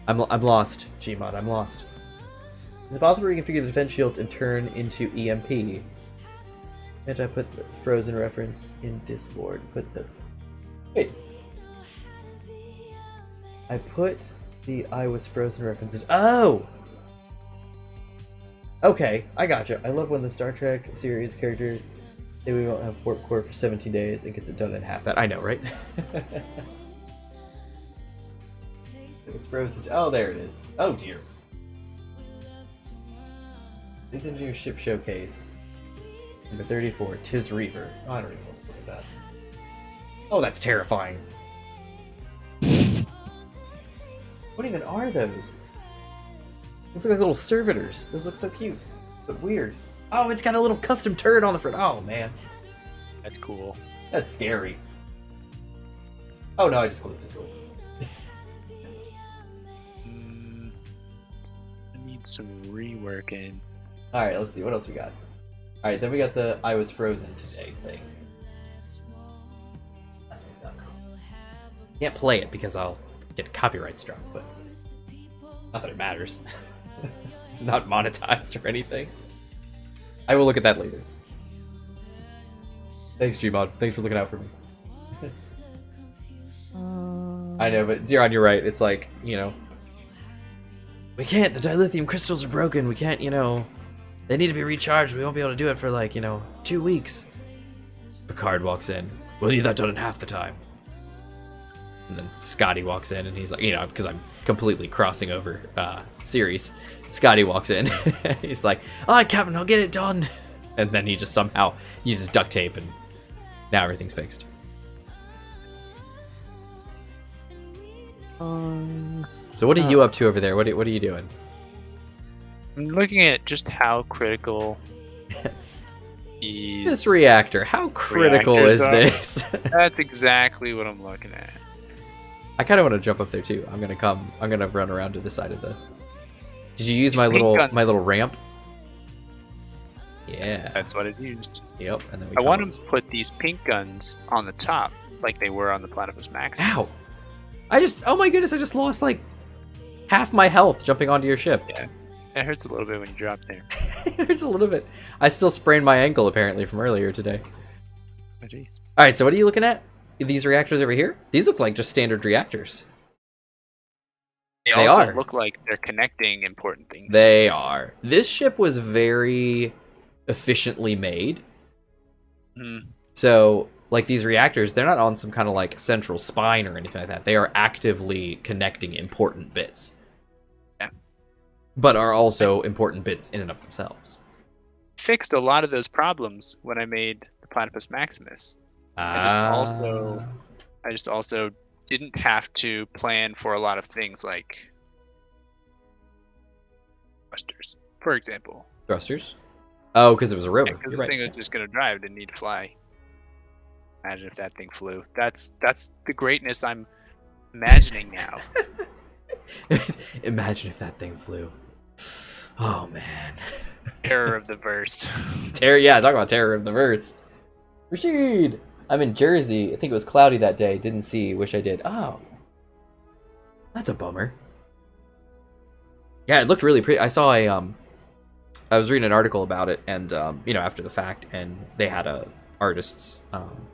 I'm lost, Gmod. I'm lost. Is it possible to reconfigure the defense shields and turn into EMP? And I put the frozen reference in Discord. Wait. I put the I was frozen references. Oh! Okay, I gotcha. I love when the Star Trek series character say we won't have warp core for 17 days and gets it done in half that. I know, right? It was frozen. Oh, there it is. Oh dear. Please into your ship showcase. Number 34, Tis Reaver. Oh, I don't even want to look at that. Oh, that's terrifying. What even are those? Those look like little servitors. Those look so cute, but weird. Oh, it's got a little custom turret on the front. Oh, man. That's cool. That's scary. Oh, no, I just closed Discord. I need some reworking. Alright, let's see. What else we got? Alright, then we got the I was frozen today thing. That's just not cool. Can't play it because I'll get copyright struck, but not that it matters. Not monetized or anything. I will look at that later. Thanks, Gmod. Thanks for looking out for me. I know, but Zeron, you're right. It's like, you know, we can't. The dilithium crystals are broken. We can't, you know, they need to be recharged. We won't be able to do it for like, you know, 2 weeks. Picard walks in. We'll need that done in half the time. And then Scotty walks in, and he's like, you know, because I'm completely crossing over series. Scotty walks in. He's like, all right, Captain, I'll get it done. And then he just somehow uses duct tape, and now everything's fixed. So what are you up to over there? What are you doing? I'm looking at just how critical This reactor, how critical is this? That's exactly what I'm looking at. I kind of want to jump up there too. I'm gonna run around to the side of the. Did you use These my pink little guns. ramp? Yeah. That's what it used. Yep. And then we I want come to put these pink guns on the top, like they were on the Platypus Maximus. Ow! Oh my goodness! I just lost like half my health jumping onto your ship. Yeah, it hurts a little bit when you drop there. It hurts a little bit. I still sprained my ankle apparently from earlier today. Oh, jeez. All right. So what are you looking at? These reactors over here? These look like just standard reactors. They also look like they're connecting important things. They are. This ship was very efficiently made. So, like these reactors, they're not on some kind of like central spine or anything like that. They are actively connecting important bits. Yeah. But are also important bits in and of themselves. Fixed a lot of those problems when I made the Platypus Maximus. I just also didn't have to plan for a lot of things like thrusters, for example. Thrusters? Oh, because it was a rover. Because You're the right. thing was just going to drive, didn't need to fly. Imagine if that thing flew. That's the greatness I'm imagining now. Imagine if that thing flew. Oh man. Terror of the verse. Yeah, talk about terror of the verse. Rashid! I'm in Jersey. I think it was cloudy that day. Didn't see. Wish I did. Oh. That's a bummer. Yeah, it looked really pretty. I saw I was reading an article about it, and, you know, after the fact, and they had a artist's,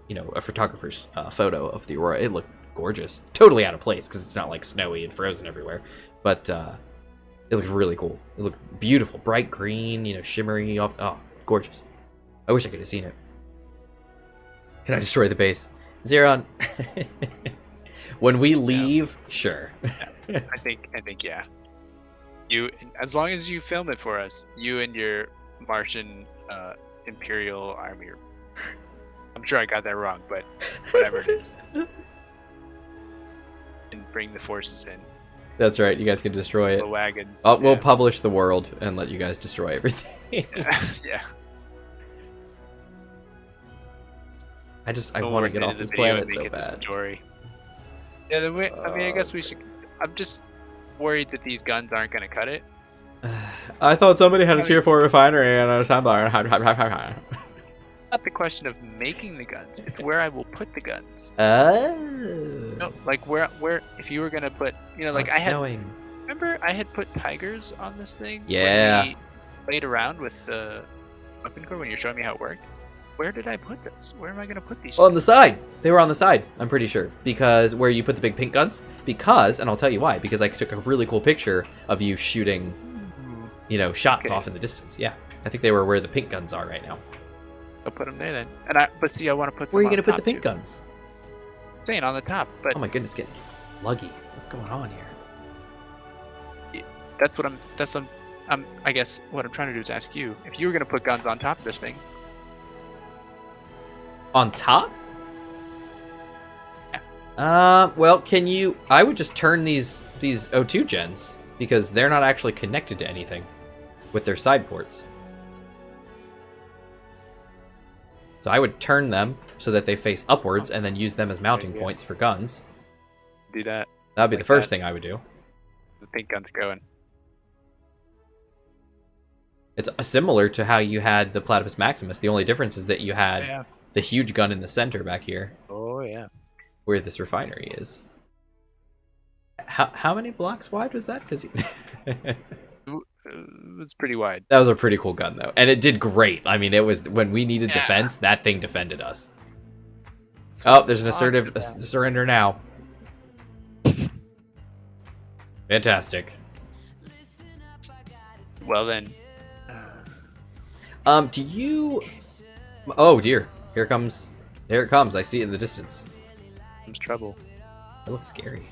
you know, a photographer's photo of the aurora. It looked gorgeous. Totally out of place, because it's not, like, snowy and frozen everywhere. But, it looked really cool. It looked beautiful. Bright green, you know, shimmery. Oh, gorgeous. I wish I could have seen it. Can I destroy the base? Zeron. When we leave, sure. I think yeah. You, as long as you film it for us, you and your Martian Imperial Army. I'm sure I got that wrong, but whatever it is. And bring the forces in. That's right. You guys can destroy it. The wagons. Oh, we'll publish the world and let you guys destroy everything. Yeah. I want to get off this planet so bad. Story. Yeah, I guess we should. I'm just worried that these guns aren't going to cut it. I thought somebody had a tier 4 refinery and a sandbar. Not the question of making the guns. It's where I will put the guns. Oh. No, like where if you were going to put, you know, like It's snowing. Remember I had put tigers on this thing? Yeah. When we played around with the weapon core when you're showing me how it worked. Where did I put those? Where am I going to put these? On the side. They were on the side, I'm pretty sure. Because where you put the big pink guns. Because, and I'll tell you why, because I took a really cool picture of you shooting, you know, shots off in the distance. Yeah. I think they were where the pink guns are right now. I'll put them there then. But see, I want to put some Where are you going to put the pink guns? I'm saying on the top, but Oh my goodness, getting luggy. What's going on here? I guess what I'm trying to do is ask you, if you were going to put guns on top of this thing. On top? Well, can you... I would just turn these O2 gens, because they're not actually connected to anything with their side ports. So I would turn them so that they face upwards and then use them as mounting points for guns. Do that. That would be the first thing I would do. The pink gun's going. It's similar to how you had the Platypus Maximus. The only difference is that you had the huge gun in the center back here. Oh, yeah. Where this refinery is. How many blocks wide was that? Because It was pretty wide. that was a pretty cool gun, though. And it did great. I mean, it was... When we needed defense, that thing defended us. Oh, there's an assertive surrender now. Fantastic. Well then. Do you... Oh, dear. Here it comes. There it comes. I see it in the distance. Comes trouble. It looks scary.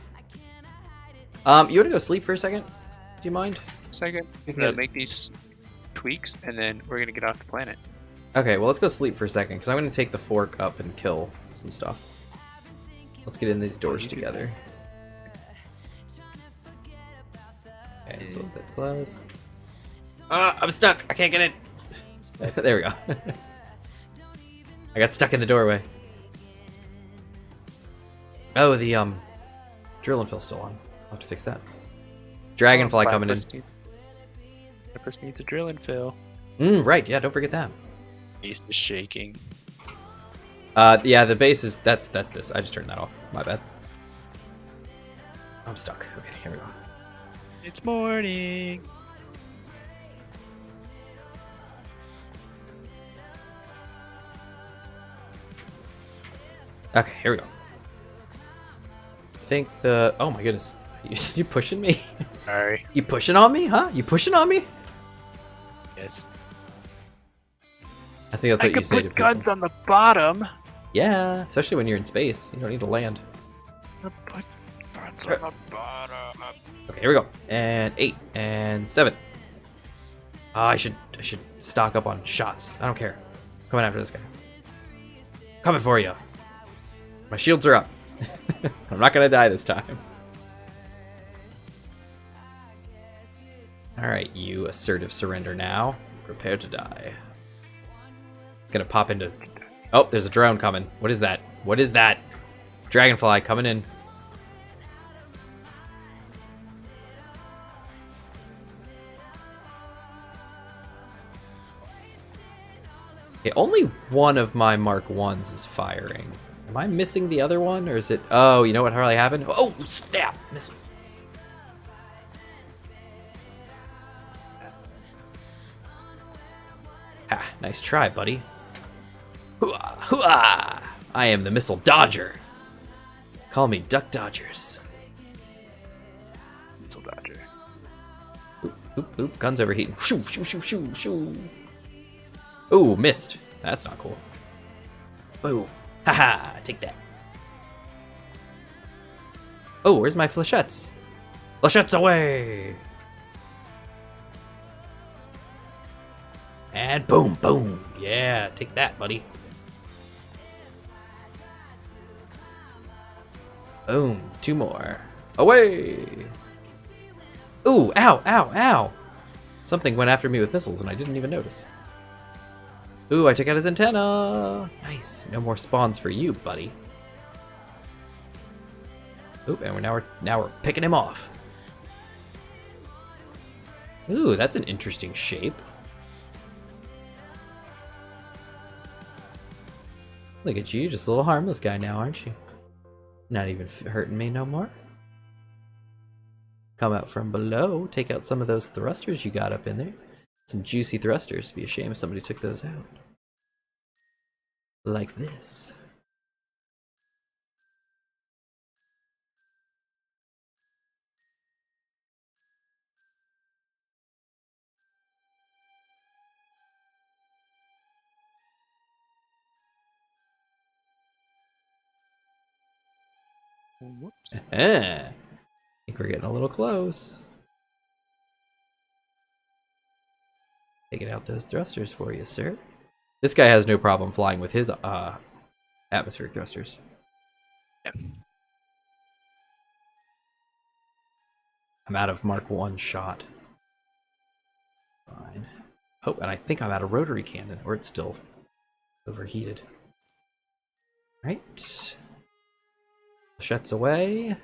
You want to go sleep for a second? Do you mind? Second, We I'm can gonna get- make these tweaks, and then we're gonna get off the planet. Okay, well, let's go sleep for a second, because I'm going to take the fork up and kill some stuff. Let's get in these doors together. Okay, so that close. I'm stuck! I can't get in! There we go. I got stuck in the doorway. Oh, the, drill and fill still on. I'll have to fix that. Dragonfly coming in. Platypus needs a drill and fill. Right, yeah, don't forget that. Base is shaking. Yeah, the base is, that's this. I just turned that off. My bad. I'm stuck. Okay, here we go. It's morning. Okay, here we go. I think the... Oh my goodness. You pushing me? Sorry. You pushing on me, huh? You pushing on me? Yes. I think that's I what you could say to put people. guns on the bottom. Yeah, especially when you're in space. You don't need to land. Put guns on the bottom. Okay, here we go. And 8 and 7. I should stock up on shots. I don't care. Coming after this guy. Coming for you. My shields are up. I'm not gonna die this time. Alright, you assertive surrender now. Prepare to die. It's gonna pop into... Oh, there's a drone coming. What is that? What is that? Dragonfly coming in. Okay, only one of my Mark 1s is firing. Am I missing the other one, or is it... Oh, you know what probably happened? Oh, snap! Missiles. Ah, nice try, buddy. Hooah! Hooah! I am the missile dodger. Call me Duck Dodgers. Missile dodger. Oop, oop, oop. Gun's overheating. Shoo, shoo, shoo, shoo, shoo. Ooh, missed. That's not cool. Boom. Haha, take that. Oh, where's my flechettes? Flechettes away! And boom, boom. Yeah, take that, buddy. Boom, 2 more. Away! Ooh, ow, ow, ow! Something went after me with missiles and I didn't even notice. Ooh, I took out his antenna! Nice. No more spawns for you, buddy. Oop, and now we're picking him off. Ooh, that's an interesting shape. Look at you, just a little harmless guy now, aren't you? Not even hurting me no more. Come out from below, take out some of those thrusters you got up in there. Some juicy thrusters. Be a shame if somebody took those out. Like this. Whoops. I think we're getting a little close. Taking out those thrusters for you, sir. This guy has no problem flying with his atmospheric thrusters. Yeah. I'm out of Mark 1 shot. Fine. Oh, and I think I'm out of rotary cannon, or it's still overheated. Right. Flechettes away.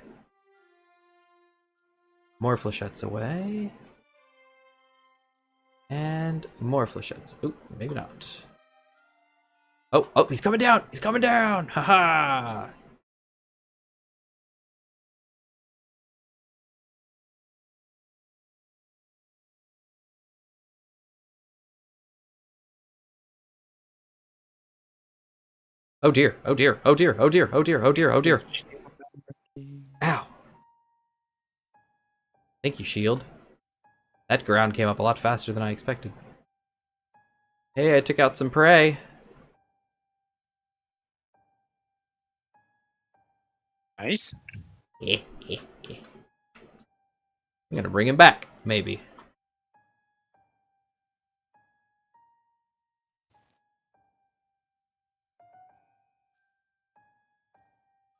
More flechettes away. And more flechettes. Oh, maybe not. Oh, oh, he's coming down! He's coming down! Haha! Oh dear, oh dear, oh dear, oh dear, oh dear, oh dear, oh dear. Ow. Thank you, shield. That ground came up a lot faster than I expected. Hey, I took out some prey. Nice. I'm gonna bring him back, maybe.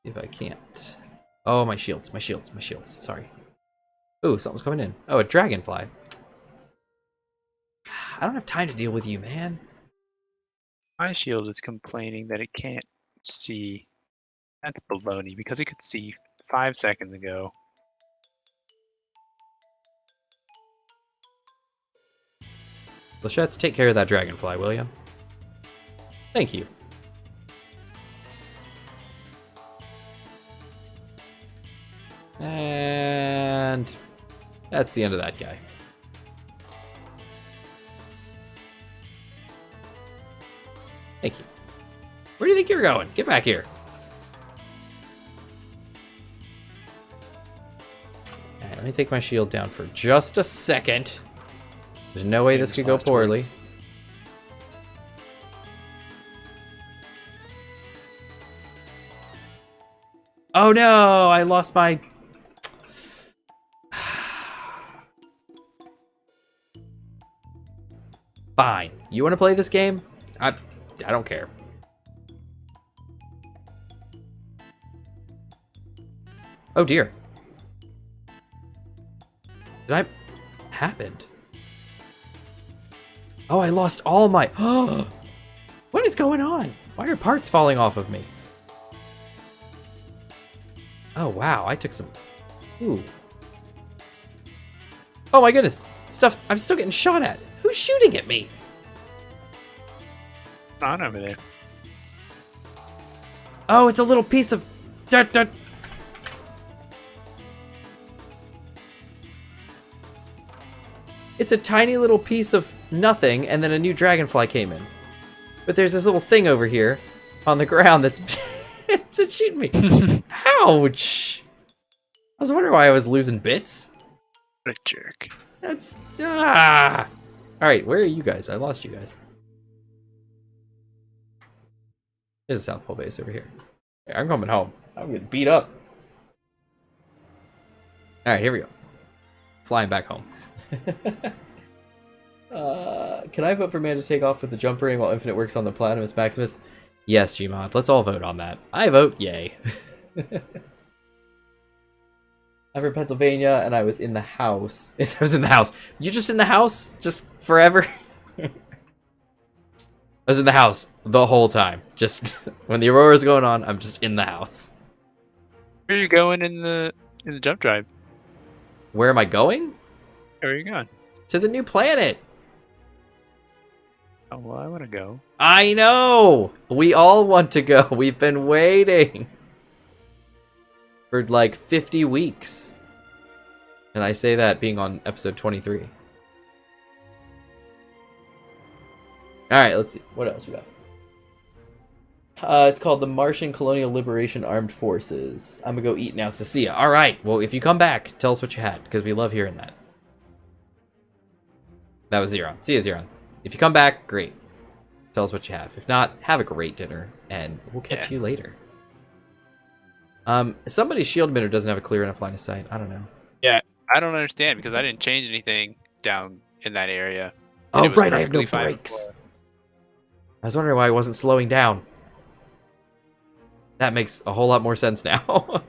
See if I can't. Oh, my shields, my shields, my shields. Sorry. Ooh, something's coming in. Oh, a dragonfly. I don't have time to deal with you, man. My shield is complaining that it can't see. That's baloney because it could see 5 seconds ago. Lachette's, take care of that dragonfly, will you? Thank you. And that's the end of that guy. Thank you. Where do you think you're going? Get back here. Alright, let me take my shield down for just a second. There's no way this could go poorly. Oh no, I lost my... Fine. You want to play this game? I don't care. Oh dear. Did I... happened? Oh, I lost all my... What is going on? Why are parts falling off of me? Oh, wow. I took some... Ooh. Oh, my goodness. Stuff... I'm still getting shot at. Who's shooting at me? On over there. Oh, it's a little piece of... It's a tiny little piece of nothing, and then a new dragonfly came in. But there's this little thing over here on the ground that's it's shooting me. Ouch! I was wondering why I was losing bits. What a jerk. That's... Ah! Alright, where are you guys? I lost you guys. There's a South Pole base over here. Hey, I'm coming home. I'm getting beat up. Alright, here we go. Flying back home. Can I vote for man to take off with the jump ring while Infinite works on the Platimus Maximus? Yes, Gmod. Let's all vote on that. I vote yay. I'm from Pennsylvania, and I was in the house. I was in the house. You just in the house? Just forever? I was in the house the whole time. Just when the Aurora's going on, I'm just in the house. Where are you going in the jump drive? Where am I going? Where are you going? To the new planet. Oh, well, I want to go. I know! We all want to go. We've been waiting for like 50 weeks. And I say that being on episode 23. Alright, let's see. What else we got? It's called the Martian Colonial Liberation Armed Forces. I'm gonna go eat now, so see ya. Alright, well, if you come back, tell us what you had, because we love hearing that. That was Zeron. See ya, Zeron. If you come back, great. Tell us what you have. If not, have a great dinner, and we'll catch you later. Somebody's shield emitter doesn't have a clear enough line of sight. I don't know. Yeah, I don't understand, because I didn't change anything down in that area. Oh, right, I have no brakes. I was wondering why I wasn't slowing down. That makes a whole lot more sense now. I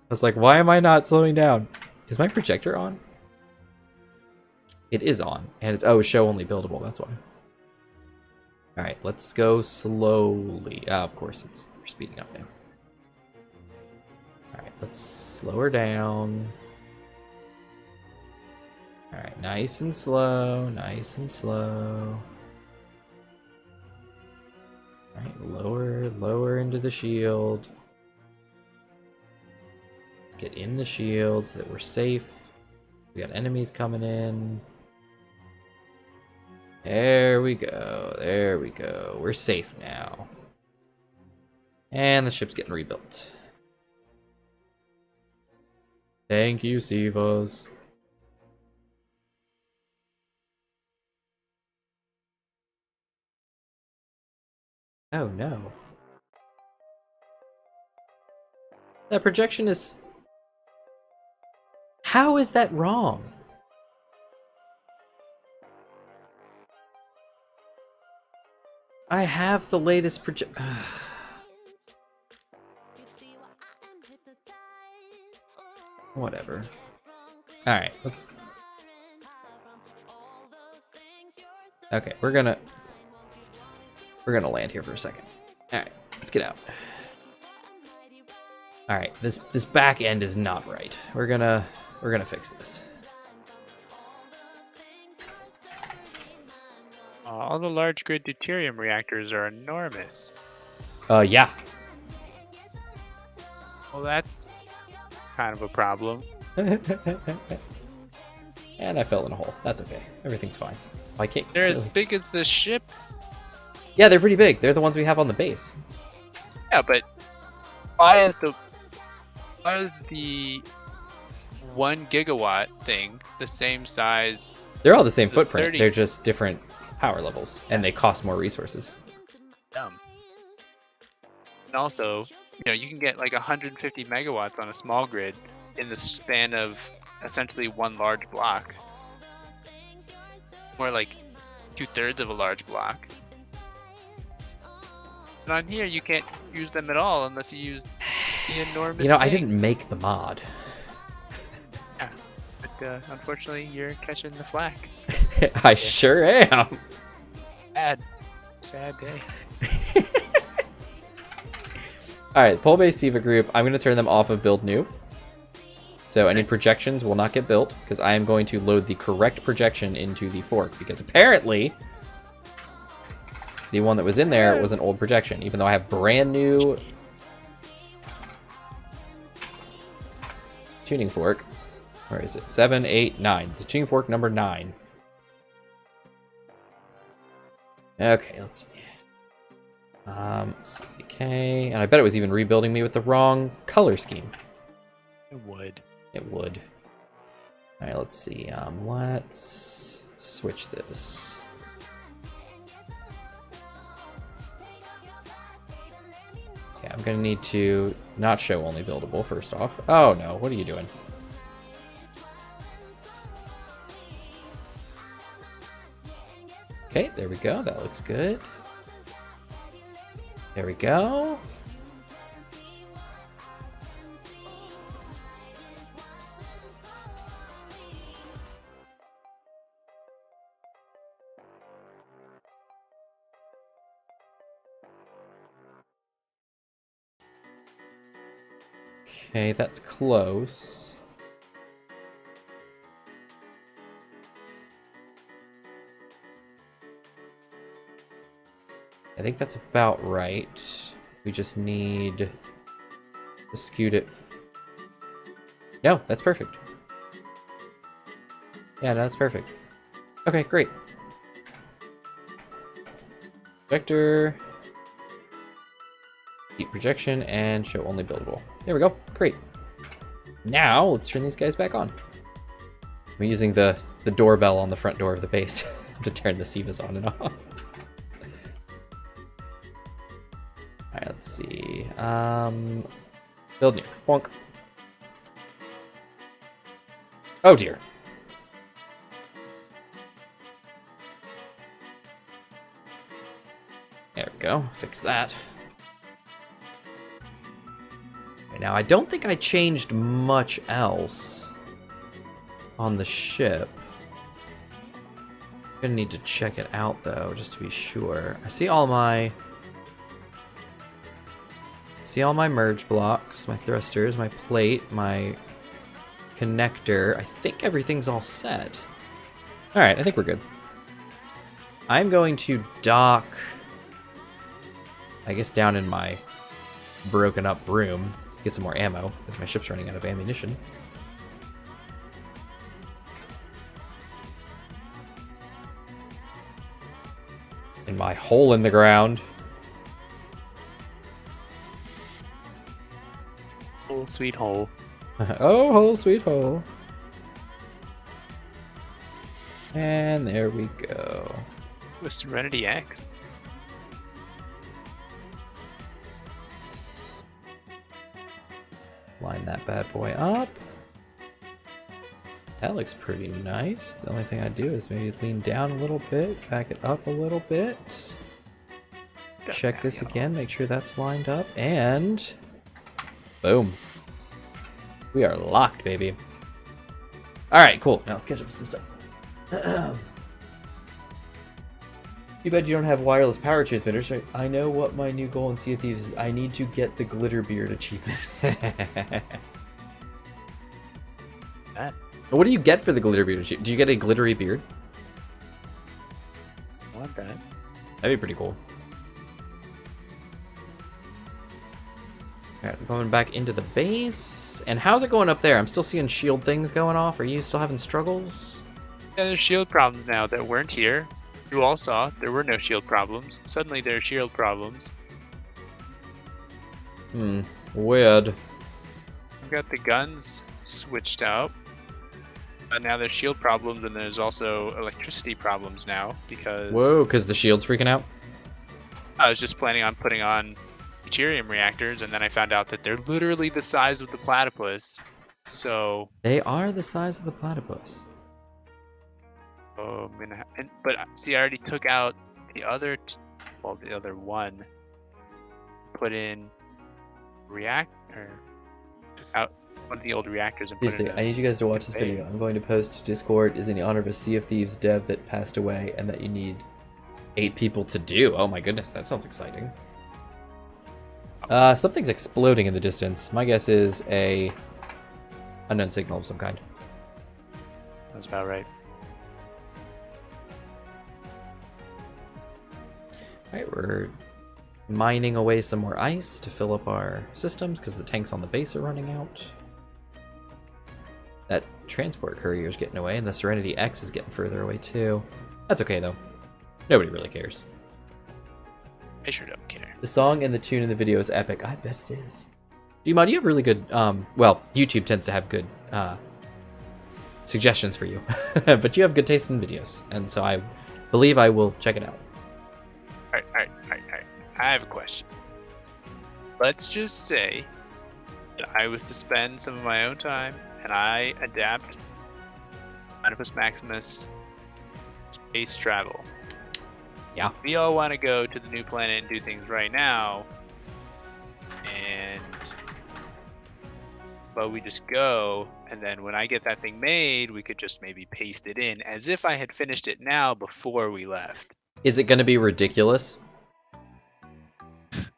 was like, why am I not slowing down? Is my projector on? It is on. And it's, oh, show only buildable, that's why. Alright, let's go slowly. Ah, of course, we're speeding up now. Alright, let's slow her down. Alright, nice and slow, nice and slow. Alright, lower into the shield. Let's get in the shield so that we're safe. We got enemies coming in. There we go, there we go. We're safe now. And the ship's getting rebuilt. Thank you, Sivas. Oh no. That projection is... How is that wrong? I have the latest project... Whatever. Alright, let's... Okay, we're gonna land here for a second. Alright, let's get out. Alright, this back end is not right. We're gonna fix this. All the large grid deuterium reactors are enormous. Yeah. Well, that's kind of a problem. And I fell in a hole. That's okay. Everything's fine. I can't... They're as big as the ship. Yeah, they're pretty big. They're the ones we have on the base. Yeah, but why is the 1 gigawatt thing the same size? They're all the same The footprint. 30. They're just different power levels, and they cost more resources. Dumb. And also, you can get like 150 megawatts on a small grid in the span of essentially one large block. More like 2/3 of a large block. And on here, you can't use them at all unless you use the enormous I thing. didn't make the mod. Yeah, but unfortunately, you're catching the flack. I sure am. Sad day. Alright, pole-based SIVA group, I'm going to turn them off of build new. So any projections will not get built, because I am going to load the correct projection into the fork, because apparently the one that was in there was an old projection, even though I have brand new tuning fork. Where is it? 7, 8, 9. The tuning fork number 9. Okay, let's see. Okay, and I bet it was even rebuilding me with the wrong color scheme. It would. It would. All right, let's see. Let's switch this. Okay, I'm gonna need to not show only buildable first off. Oh no, what are you doing? Okay, there we go. That looks good. There we go. Okay, that's close. I think that's about right. We just need to scoot it. No, that's perfect. Yeah, no, that's perfect. Okay, great. Vector. Keep projection and show only buildable. There we go. Great. Now let's turn these guys back on. I'm using the doorbell on the front door of the base to turn the SIVAs on and off. Alright, let's see. Build new. Bonk. Oh dear. There we go. Fix that. Okay, now, I don't think I changed much else on the ship. I'm gonna need to check it out, though, just to be sure. I see all my merge blocks, my thrusters, my plate, my connector. I think everything's all set. Alright, I think we're good. I'm going to dock, I guess, down in my broken up room, get some more ammo, because my ship's running out of ammunition. In my hole in the ground. Little sweet hole. Oh, hole, sweet hole. And there we go. With Serenity X. Line that bad boy up. That looks pretty nice. The only thing I do is maybe lean down a little bit, back it up a little bit. Check this again, make sure that's lined up, and boom. We are locked, baby. Alright, cool. Now let's catch up with some stuff. Too bad you don't have wireless power transmitters, right? I know what my new goal in Sea of Thieves is. I need to get the Glitter Beard achievement. What do you get for the Glitter Beard achievement? Do you get a glittery beard? I want that. That'd be pretty cool. Alright, I'm going back into the base. And how's it going up there? I'm still seeing shield things going off. Are you still having struggles? Yeah, there's shield problems now that weren't here. You all saw there were no shield problems. Suddenly there are shield problems. Weird. We've got the guns switched out. Now there's shield problems, and there's also electricity problems now because... Whoa, because the shield's freaking out? I was just planning on putting on deuterium reactors, and then I found out that they're literally the size of the platypus. So... They are the size of the platypus. Oh, but see, I already took out the other, the other one. Put in reactor. Took out one of the old reactors and put it in. I need you guys to watch this video. I'm going to post to Discord is in the honor of a Sea of Thieves dev that passed away and that you need 8 people to do. Oh my goodness, that sounds exciting. Something's exploding in the distance. My guess is a unknown signal of some kind. That's about right. Alright, we're mining away some more ice to fill up our systems because the tanks on the base are running out. That transport courier is getting away, and the Serenity X is getting further away too. That's okay though. Nobody really cares. I sure don't care. The song and the tune in the video is epic. I bet it is. Gmod, you have really good, well, YouTube tends to have good suggestions for you. But you have good taste in videos, and so I believe I will check it out. Alright. I have a question. Let's just say that I was to spend some of my own time and I adapt Platypus Maximus space travel. Yeah. We all want to go to the new planet and do things right now. But we just go, and then when I get that thing made, we could just maybe paste it in as if I had finished it now before we left. Is it going to be ridiculous? Have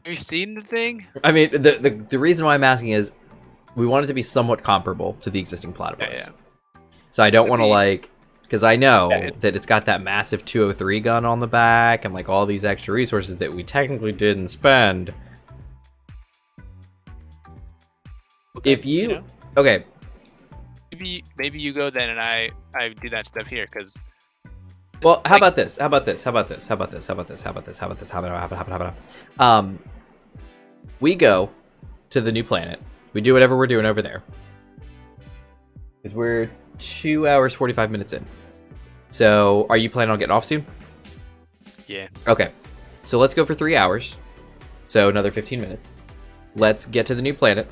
you seen the thing? I mean, the reason why I'm asking is we want it to be somewhat comparable to the existing platypus. Yeah. So I don't want to because I know that it's got that massive 203 gun on the back and like all these extra resources that we technically didn't spend. Okay, If you okay, maybe you go then and I do that stuff here because. Well, how about this? We go to the new planet. We do whatever we're doing over there. Because we're 2 hours, 45 minutes in. So, are you planning on getting off soon? Yeah. Okay. So, let's go for 3 hours. So, another 15 minutes. Let's get to the new planet.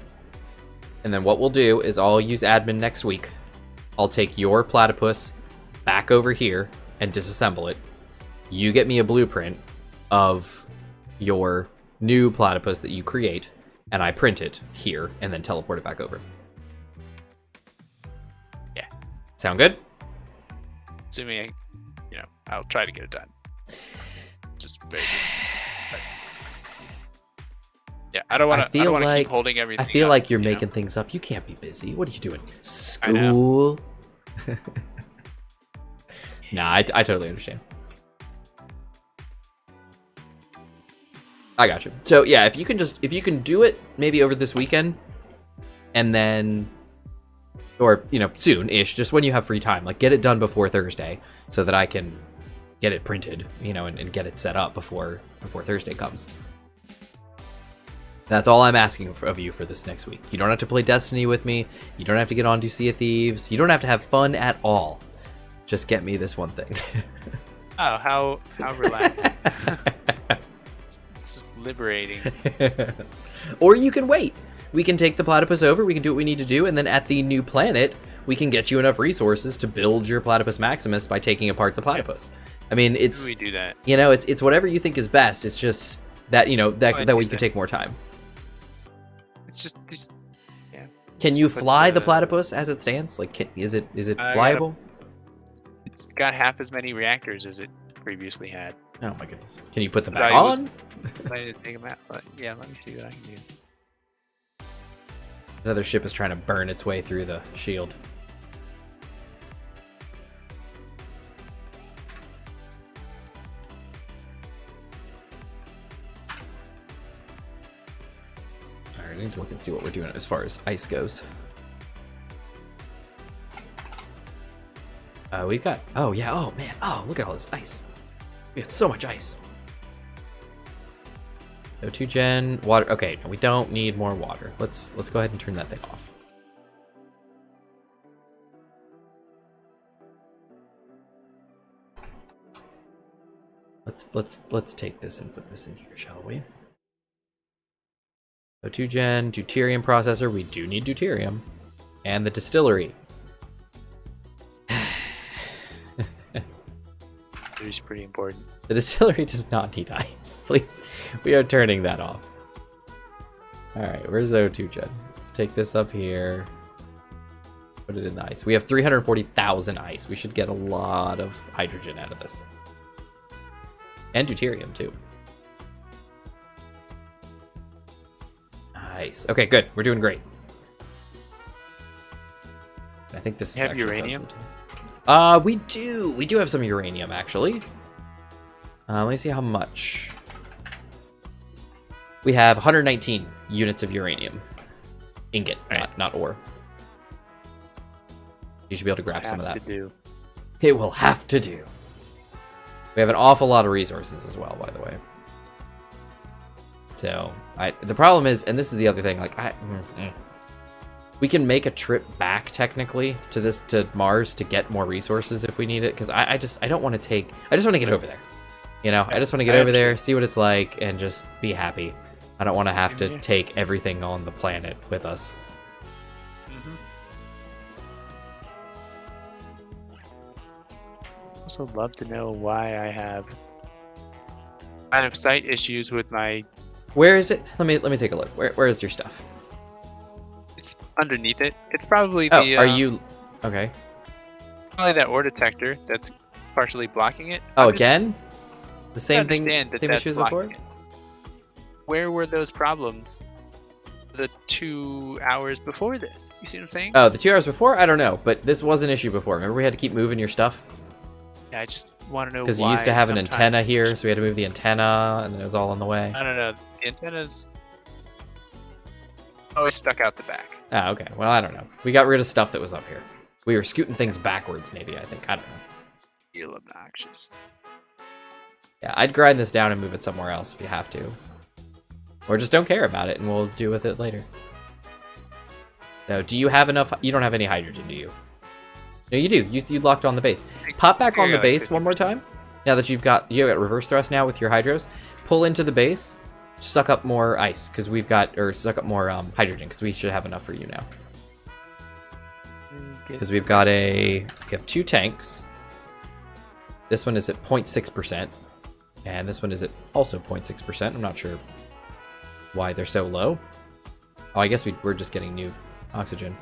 And then what we'll do is I'll use admin next week. I'll take your platypus back over here and disassemble it. You get me a blueprint of your new platypus that you create, and I print it here and then teleport it back over. Yeah. Sound good? Assuming I'll try to get it done. Just very good. Yeah, I don't want to keep holding everything. I feel like you're making things up. You can't be busy. What are you doing? School? Nah, I totally understand. I got you. So yeah, if you can do it maybe over this weekend, and then, or soon-ish, just when you have free time, like get it done before Thursday, so that I can get it printed, and get it set up before Thursday comes. That's all I'm asking of you for this next week. You don't have to play Destiny with me. You don't have to get on to Sea of Thieves. You don't have to have fun at all. Just get me this one thing. Oh, how relaxing. It's just liberating. Or you can wait. We can take the platypus over, we can do what we need to do, and then at the new planet, we can get you enough resources to build your Platypus Maximus by taking apart the platypus. I mean, it's... we do that. You know, it's whatever you think is best. It's just that, you know, that way you can take more time. It's just yeah. Can you fly the platypus as it stands? Like, is it flyable? It's got half as many reactors as it previously had. Oh my goodness. Can you put them back on? Planning to take them out, but yeah, let me see what I can do. Another ship is trying to burn its way through the shield. Alright, I need to look and see what we're doing as far as ice goes. We've got... Oh, yeah. Oh, man. Oh, look at all this ice. We got so much ice. O2 gen, water. Okay, we don't need more water. Let's go ahead and turn that thing off. Let's take this and put this in here, shall we? O2 gen, deuterium processor. We do need deuterium, and the distillery. It's pretty important. The distillery does not need ice. Please, we are turning that off. Alright, where's O2 gen? Let's take this up here. Put it in the ice. We have 340,000 ice. We should get a lot of hydrogen out of this. And deuterium, too. Nice. Okay, good. We're doing great. I think this is have uranium? We do have some uranium, actually. Let me see how much. We have 119 units of uranium. Ingot, not ore. You should be able to grab some of that. It will have to do. We have an awful lot of resources as well, by the way. So, the problem is, and this is the other thing, like, we can make a trip back technically to Mars to get more resources if we need it, because I just want to get over there. You know, I just want to get over there, see what it's like, and just be happy. I don't want to have to take everything on the planet with us. Also love to know why I have line of sight issues with my... Where is it? Let me take a look. Where is your stuff? It's underneath it. It's probably the... Oh, are you... Okay. Probably that ore detector that's partially blocking it. Oh, again? The same thing, same that's issues before? it. Where were those problems the 2 hours before this? You see what I'm saying? Oh, the 2 hours before? I don't know, but this was an issue before. Remember we had to keep moving your stuff? Yeah, I just want to know why. Because you used to have an antenna here, so we had to move the antenna, and then it was all on the way. I don't know. The antenna's always stuck out the back. Ah, okay. Well, I don't know. We got rid of stuff that was up here. We were scooting things backwards, maybe, I think. I don't know. Feel obnoxious. Yeah, I'd grind this down and move it somewhere else if you have to. Or just don't care about it, and we'll deal with it later. So, do you have enough? You don't have any hydrogen, do you? No, you do. You locked on the base. Pop back on the base one more time. Now that you got reverse thrust now with your hydros. Pull into the base. Suck up more ice because we've got, or suck up more hydrogen because we should have enough for you now. Because we have 2 tanks. This one is at 0.6%, and this one is at also 0.6%. I'm not sure why they're so low. Oh, I guess we're just getting new oxygen.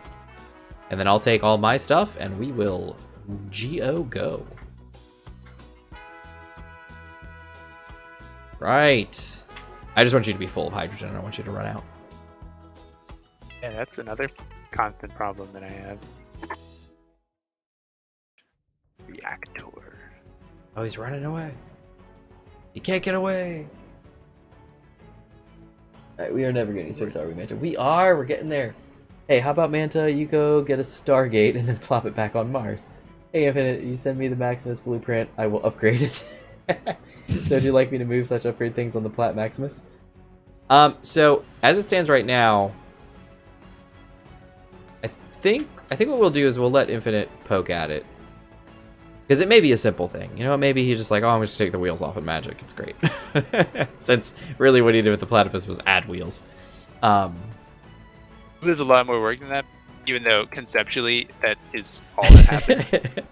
And then I'll take all my stuff, and we will go. Right. I just want you to be full of hydrogen. I don't want you to run out. Yeah, that's another constant problem that I have. Reactor. Oh, he's running away. You can't get away. All right, we are never getting space, are we, Manta? We are. We're getting there. Hey, how about Manta? You go get a Stargate and then plop it back on Mars. Hey, Infinite, you send me the Maximus blueprint. I will upgrade it. So, would you like me to move such upgrade things on the Plat Maximus? So as it stands right now, I think what we'll do is we'll let Infinite poke at it. Because it may be a simple thing. You know, maybe he's just like, oh, I'm just take the wheels off of Magic. It's great. Since really what he did with the platypus was add wheels. There's a lot more work than that, even though conceptually that is all that happened.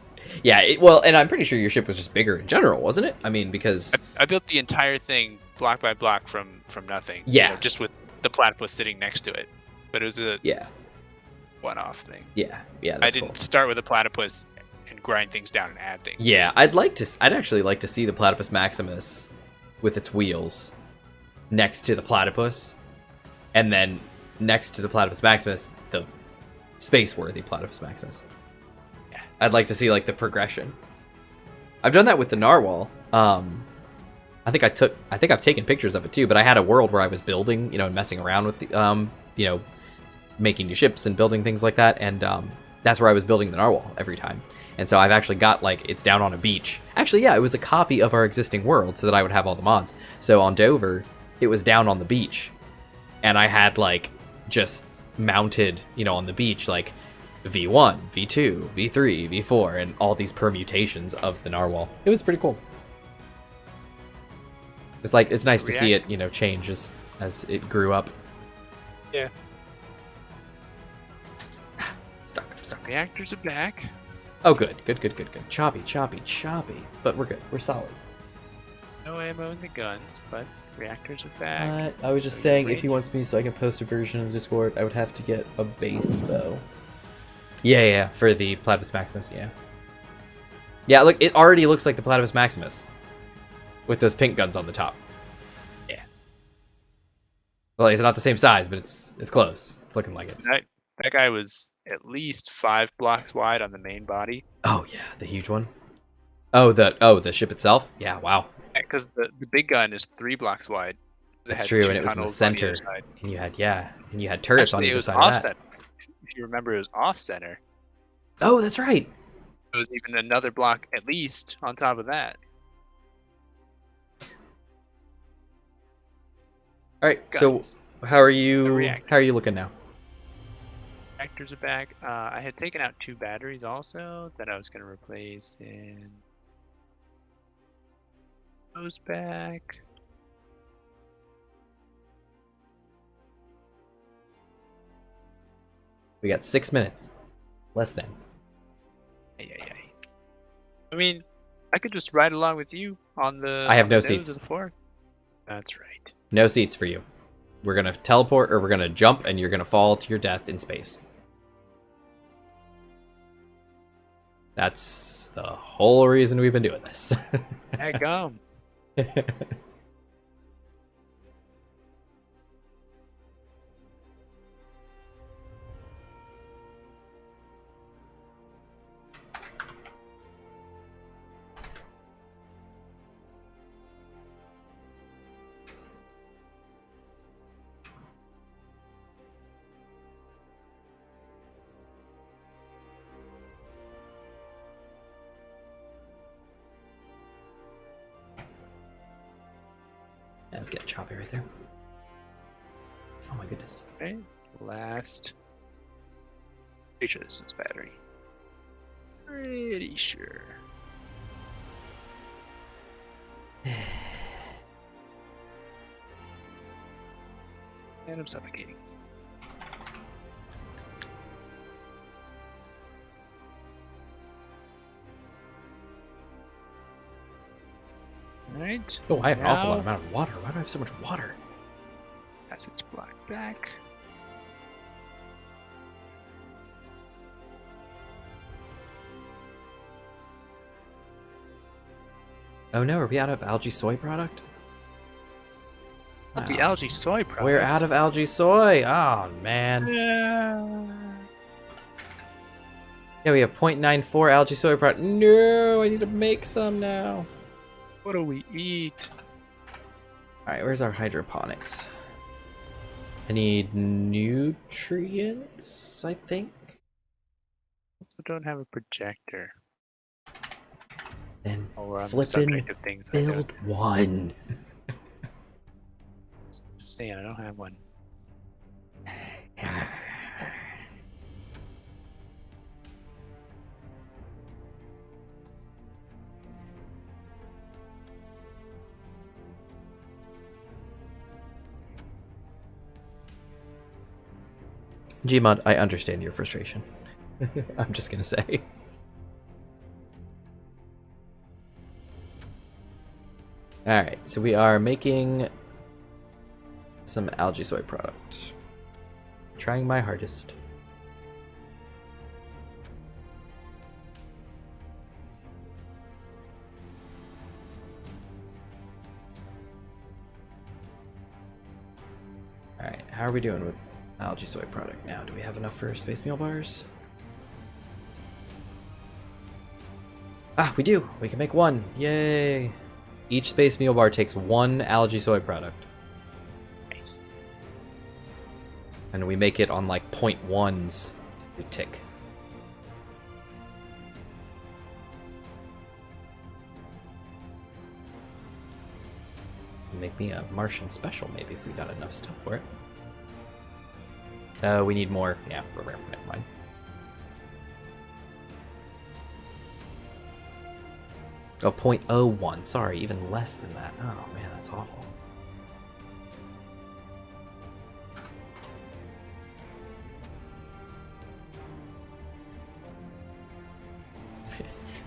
Yeah, well, and I'm pretty sure your ship was just bigger in general, wasn't it? I mean, because... I built the entire thing block by block from nothing. Yeah. You know, just with the platypus sitting next to it. But it was a one-off thing. Yeah, I didn't start with a platypus and grind things down and add things. Yeah, I'd actually like to see the Platypus Maximus with its wheels next to the platypus, and then next to the Platypus Maximus, the space-worthy Platypus Maximus. Yeah. I'd like to see like the progression. I've done that with the Narwhal. I think I've taken pictures of it too, but I had a world where I was building, you know, and messing around with the, you know, making new ships and building things like that, and that's where I was building the Narwhal every time. And so I've actually got, like, it's down on a beach. Actually, yeah, it was a copy of our existing world so that I would have all the mods. So on Dover, it was down on the beach. And I had, like, just mounted, you know, on the beach, like, V1, V2, V3, V4, and all these permutations of the Narwhal. It was pretty cool. It's like, it's nice to see it, you know, change as it grew up. Yeah. Stuck. Reactors are back. Oh, good. Choppy. But we're good. We're solid. No ammo in the guns, but reactors are back. I was just saying, if he wants me so I can post a version of Discord, I would have to get a base, though. Yeah, for the Platypus Maximus, yeah. Yeah, look, it already looks like the Platypus Maximus. With those pink guns on the top. Yeah. Well, it's not the same size, but it's close. It's looking like it. That guy was at least 5 blocks wide on the main body. Oh yeah, the huge one. Oh, the ship itself. Yeah, wow. Because the big gun is 3 blocks wide. That's true, and it was in the center. And you had turrets on either side of that. If you remember, it was off center. Oh, that's right. It was even another block at least on top of that. All right, Guns. so how are you? How are you looking now? Reactors are back. I had taken out 2 batteries also that I was going to replace, and those back. We got 6 minutes. Less than. I mean, I could just ride along with you on the. I have no nose seats. of the floor. That's right. No seats for you. We're gonna teleport, or we're gonna jump, and you're gonna fall to your death in space. That's the whole reason we've been doing this. Gum. Let's get choppy right there. Oh my goodness. Okay, last. Pretty sure this is battery. Pretty sure. And I'm suffocating. Alright. Oh, I have an awful amount of water. Why do I have so much water? Passage block back. Oh no, are we out of algae soy product? The algae soy product. We're out of algae soy. Oh man. Yeah, we have 0.94 algae soy product. No, I need to make some now. What do we eat? Alright, where's our hydroponics? I need nutrients, I think. Also don't have a projector. Then Oh, flippin' things build one. Stay on, I don't have one. Gmod, I understand your frustration. I'm just gonna say. Alright, so we are making some algae soy product. Trying my hardest. Alright, how are we doing with algae soy product now? Do we have enough for space meal bars? Ah, we do! We can make one! Yay! Each space meal bar takes one algae soy product. Nice. And we make it on like 0.1s every tick. Make me a Martian special maybe if we got enough stuff for it. We need more. Yeah, never mind. Oh, 0.01. Sorry, even less than that. Oh man, that's awful.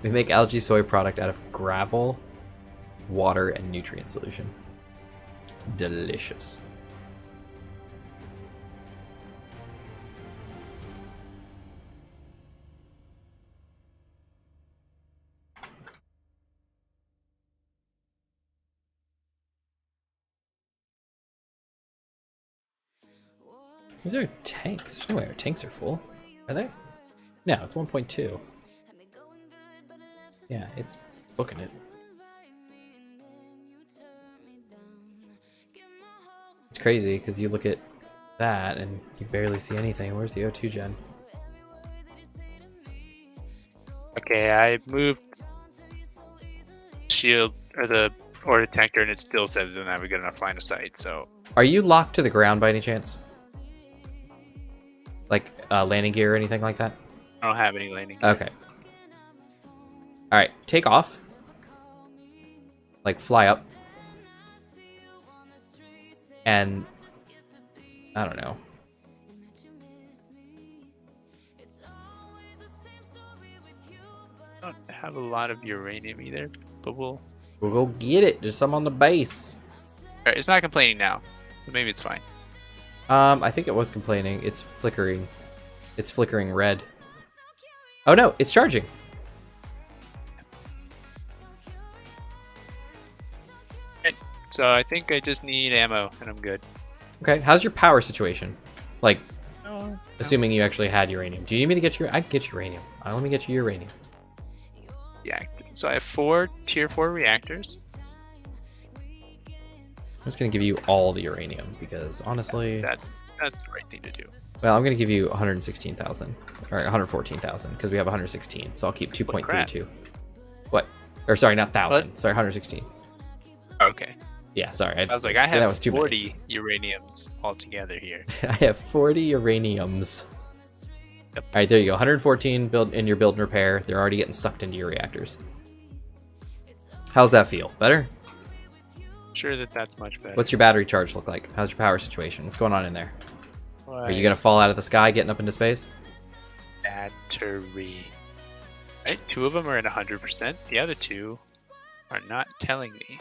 We make algae soy product out of gravel, water, and nutrient solution. Delicious. These are tanks. There's no way our tanks are full. Are they? No, it's 1.2. Yeah, it's booking it. It's crazy because you look at that and you barely see anything. Where's the O2 gen? Okay, I moved shield or the ore detector and it still says it doesn't have a good enough line of sight, so. Are you locked to the ground by any chance? Like landing gear or anything like that? I don't have any landing gear. Okay. Alright, take off. Like fly up. And I don't know. I don't have a lot of uranium either, but we'll go get it. There's some on the base. Alright, it's not complaining now. So maybe it's fine. I think it was complaining. It's flickering. It's flickering red. Oh no, it's charging. Okay, so I think I just need ammo and I'm good. Okay, how's your power situation? Like, No. assuming you actually had uranium. Do you need me to get your... I can get uranium. Let me get you uranium. Yeah. So I have 4 tier 4 reactors. I'm just going to give you all the uranium because honestly... That's the right thing to do. Well, I'm going to give you 116,000. Or 114,000 because we have 116. So I'll keep 2.32. What? Or sorry, not 1,000. Sorry, 116. Okay. Yeah, sorry. I was like, I that have was too 40 uraniums altogether here. I have 40 uraniums. Yep. All right, there you go. 114 build in your build and repair. They're already getting sucked into your reactors. How's that feel? Better? Sure that's much better. What's your battery charge look like? How's your power situation? What's going on in there? Like Are you gonna fall out of the sky getting up into space? battery? Right, 2 of them are at 100%. The other 2 are not telling me.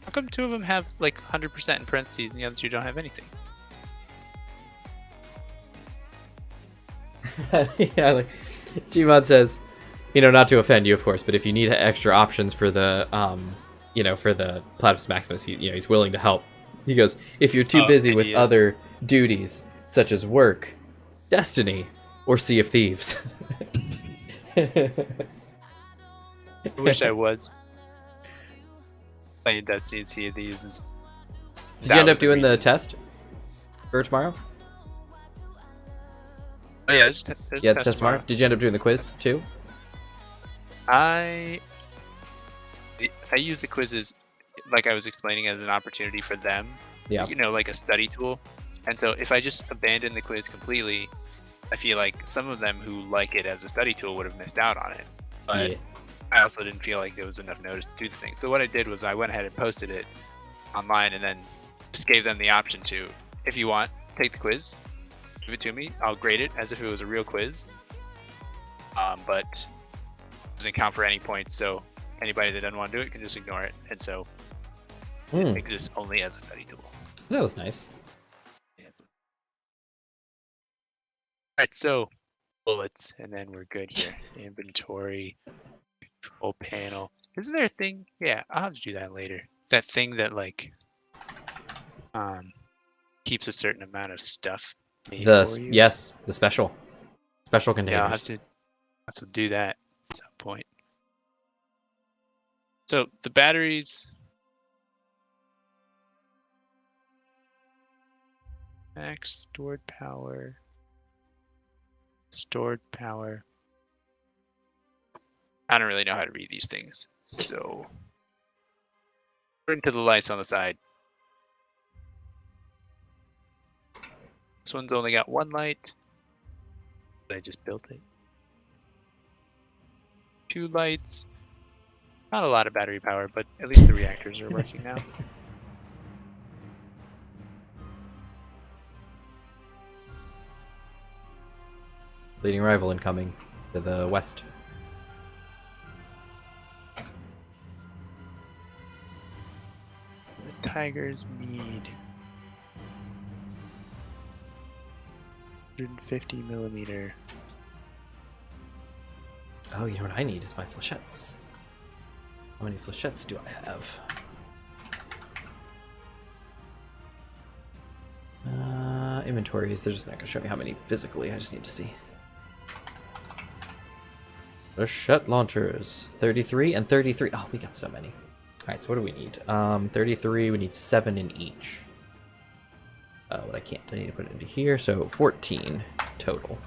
How come 2 of them have like 100% in parentheses and the other 2 don't have anything? Yeah, like Gmod says, not to offend you, of course, but if you need extra options for the, for the Platypus Maximus, he's willing to help. He goes, if you're too busy with other duties, such as work, Destiny, or Sea of Thieves. I wish I was playing Destiny and Sea of Thieves. Did you end up doing the test for tomorrow? Oh yeah, Yeah, test tomorrow. Did you end up doing the quiz too? I use the quizzes like I was explaining, as an opportunity for them. Yeah. You know, like a study tool. And so if I just abandon the quiz completely, I feel like some of them who like it as a study tool would have missed out on it. But Yeah. I also didn't feel like there was enough notice to do the thing. So what I did was I went ahead and posted it online, and then just gave them the option to, if you want, take the quiz, give it to me. I'll grade it as if it was a real quiz. But it doesn't count for any points, so anybody that doesn't want to do it can just ignore it. And so it exists only as a study tool. That was nice. Alright, so bullets, and then we're good here. Inventory, control panel. Isn't there a thing? Yeah, I'll have to do that later. That thing that like keeps a certain amount of stuff made for you. Yes, the special containers. Yeah, I'll have to do that at some point. So the batteries, max stored power. I don't really know how to read these things, so according to the lights on the side, this one's only got one light. I just built it. 2 lights. Not a lot of battery power, but at least the reactors are working now. Leading rival incoming to the west. The Tigers need 150 millimeter. Oh, you know what I need is my flechettes. How many flechettes do I have? Inventories. They're just not going to show me how many physically. I just need to see. Flechette launchers. 33 and 33. Oh, we got so many. Alright, so what do we need? 33. We need 7 in each. What I can't. I need to put it into here. So 14 total.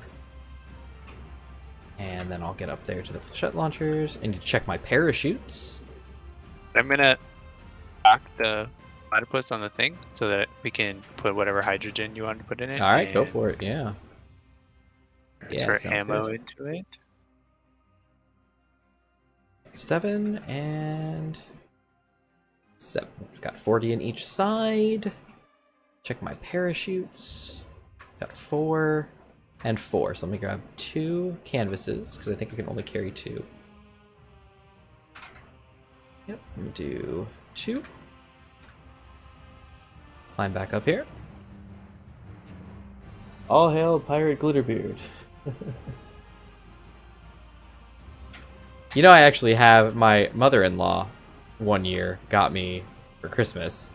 And then I'll get up there to the flechette launchers. I need to check my parachutes. I'm gonna lock the platypus on the thing so that we can put whatever hydrogen you want to put in it. All right, go for it. Yeah. Transfer sounds ammo good. into it. 7 and 7. Got 40 in each side. Check my parachutes. Got 4 and 4. So let me grab 2 canvases because I think I can only carry 2. Yep, I'm gonna do 2. Climb back up here. All hail Pirate Glitterbeard. You know, I actually have my mother-in-law one year got me for Christmas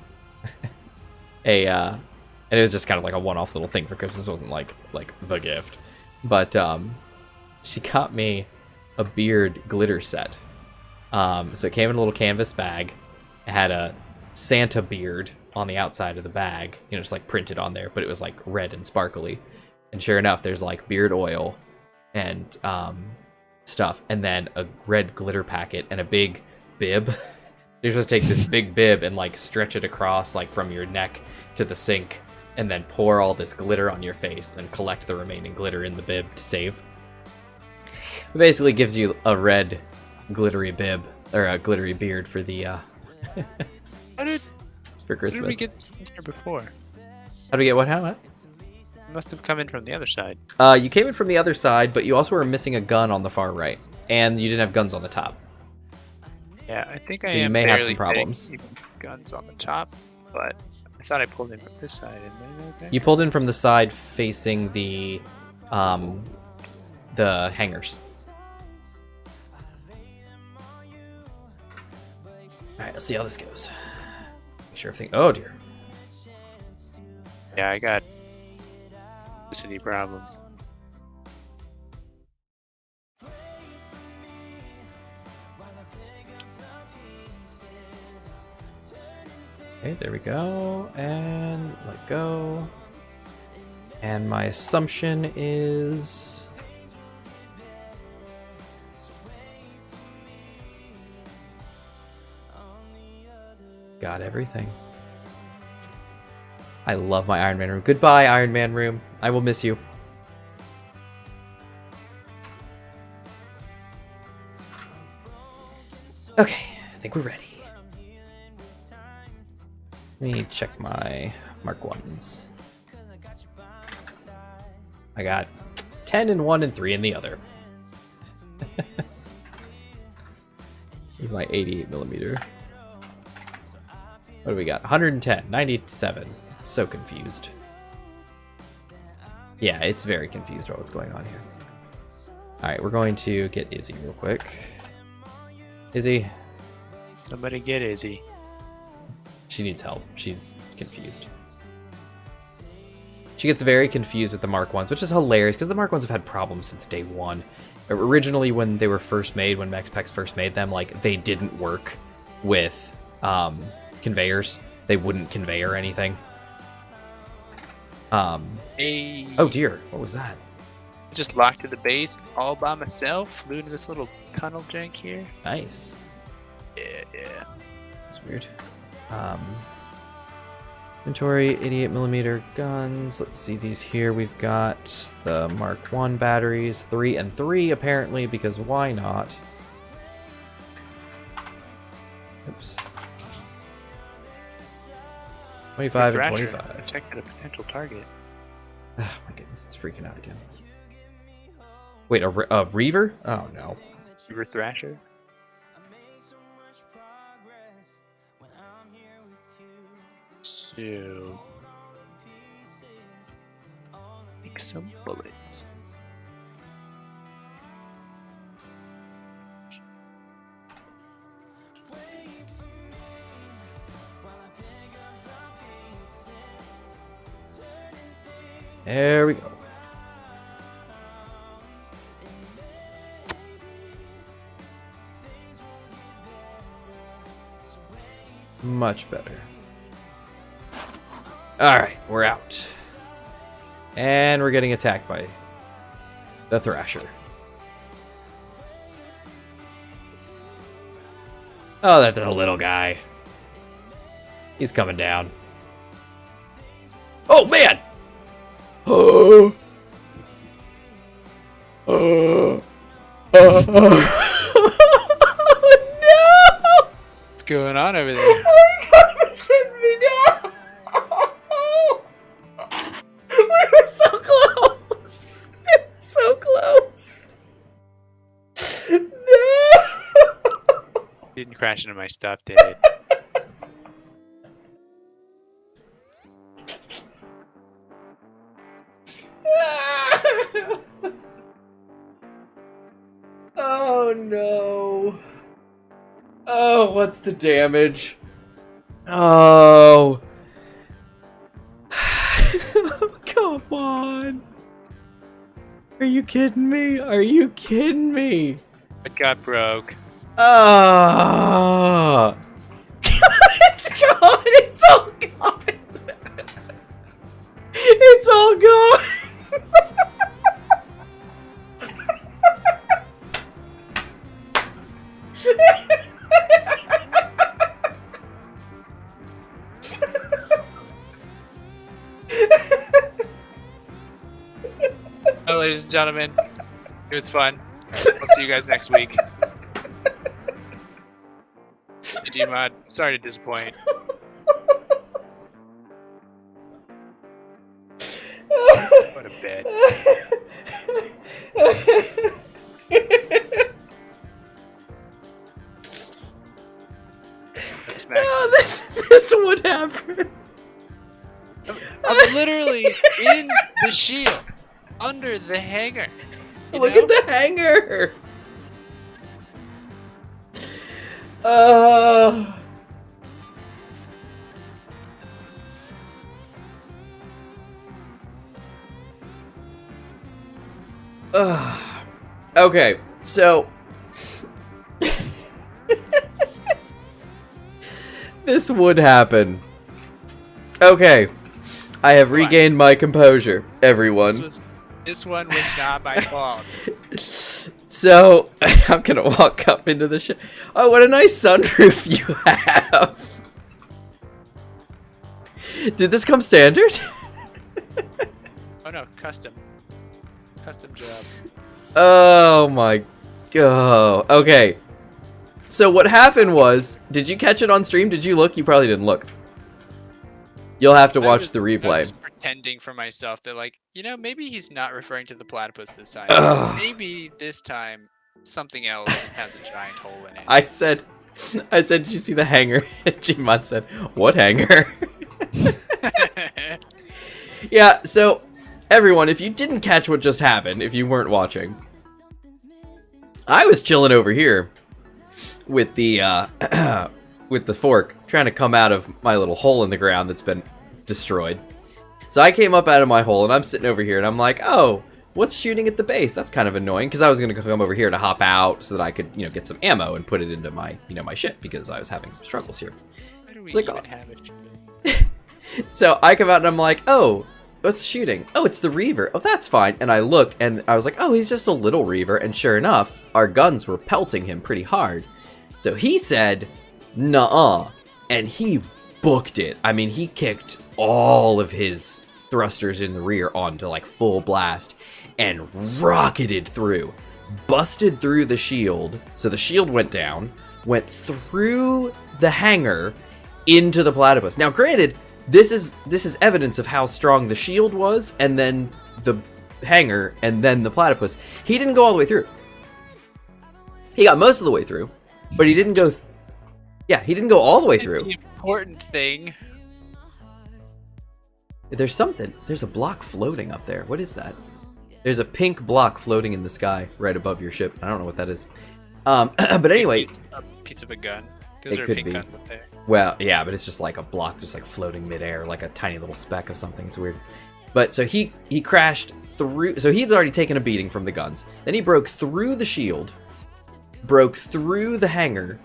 and it was just kind of like a one-off little thing for Christmas. It wasn't like the gift, but she got me a beard glitter set. So it came in a little canvas bag. It had a Santa beard on the outside of the bag, you know, just like printed on there, but it was like red and sparkly. And sure enough, there's like beard oil and stuff, and then a red glitter packet and a big bib. You're supposed to take this big bib and like stretch it across like from your neck to the sink, and then pour all this glitter on your face, and then collect the remaining glitter in the bib to save. It basically gives you a red glittery bib or a glittery beard for the for Christmas. How did we get this in here before? How do we get what? How? What? It must have come in from the other side. You came in from the other side, but you also were missing a gun on the far right, and you didn't have guns on the top. Yeah, I think So you may have some problems. Guns on the top, but I thought I pulled in from this side. Okay. You pulled in from the side facing the hangars. All right, let's see how this goes. Make sure everything. Oh dear. Yeah, I got city problems. Okay, there we go, and let go. And my assumption is Got everything. I love my Iron Man room. Goodbye, Iron Man room. I will miss you. Okay, I think we're ready. Let me check my Mark 1s. I got 10 in one and 3 in the other. This is my 88mm. What do we got? 110, 97. It's so confused. Yeah, it's very confused about what's going on here. Alright, we're going to get Izzy real quick. Izzy. Somebody get Izzy. She needs help. She's confused. She gets very confused with the Mark 1s, which is hilarious because the Mark 1s have had problems since day one. Originally, when they were first made, when Mexpex first made them, like, they didn't work with conveyors. They wouldn't conveyor anything. Hey. Oh dear, what was that? Just locked to the base all by myself. Flew into this little tunnel jank here. Nice. Yeah. That's weird. Inventory, 88mm guns. Let's see these here. We've got the Mark 1 batteries, 3 and 3 apparently, because why not? Oops. 25 and 25. Detected a potential target. Oh my goodness, it's freaking out again. Wait, a Reaver? Oh no. Reaver Thrasher. So, make some bullets. There we go. Much better. Alright, we're out. And we're getting attacked by the Thrasher. Oh, that's a little guy. He's coming down. Oh, man! Oh! Oh! No! What's going on over there? So close! So close! No! Didn't crash into my stuff, did it? Oh no! Oh, what's the damage? Oh! Come on! Are you kidding me? Are you kidding me? It got broke. Ah! It's gone! It's all gone! It's all gone! Well, ladies and gentlemen, it was fun. We'll see you guys next week. Gmod, sorry to disappoint. What a bed. Oh, this would happen. I'm literally in the shield, under the hangar. Look at the hanger. Okay, so this would happen. Okay, I have regained my composure, everyone. This one was not my fault. So I'm gonna walk up into the ship. Oh, what a nice sunroof you have! Did this come standard? Oh no, custom job. Oh my god. Okay. So what happened was, did you catch it on stream? Did you look? You probably didn't look. You'll have to watch the replay. I was just pretending for myself that, like, maybe he's not referring to the platypus this time. Ugh. Maybe this time something else has a giant hole in it. I said, did you see the hanger? Gmod said, what hanger? Yeah, so everyone, if you didn't catch what just happened, if you weren't watching, I was chilling over here with the with the fork, trying to come out of my little hole in the ground that's been destroyed. So I came up out of my hole, and I'm sitting over here, and I'm like, oh, what's shooting at the base? That's kind of annoying, because I was going to come over here to hop out so that I could, get some ammo and put it into my, my ship, because I was having some struggles here. Why do we It's like, even have it? So I come out, and I'm like, oh, what's shooting? Oh, it's the Reaver. Oh, that's fine. And I looked, and I was like, oh, he's just a little Reaver. And sure enough, our guns were pelting him pretty hard. So he said, nuh-uh. And he booked it. I mean, he kicked all of his thrusters in the rear onto like full blast and rocketed through. Busted through the shield. So the shield went down, went through the hangar into the platypus. Now, granted, this is evidence of how strong the shield was, and then the hangar, and then the platypus. He didn't go all the way through. He got most of the way through, but he didn't go. He didn't go all the way through. The important thing. There's something. There's a block floating up there. What is that? There's a pink block floating in the sky right above your ship. I don't know what that is. But anyway, A piece of a gun. Those It are could pink be. guns up there. well, yeah, but it's just like a block, just like floating midair, like a tiny little speck of something. It's weird. But so he crashed through. So he had already taken a beating from the guns. Then he broke through the shield, broke through the hangar,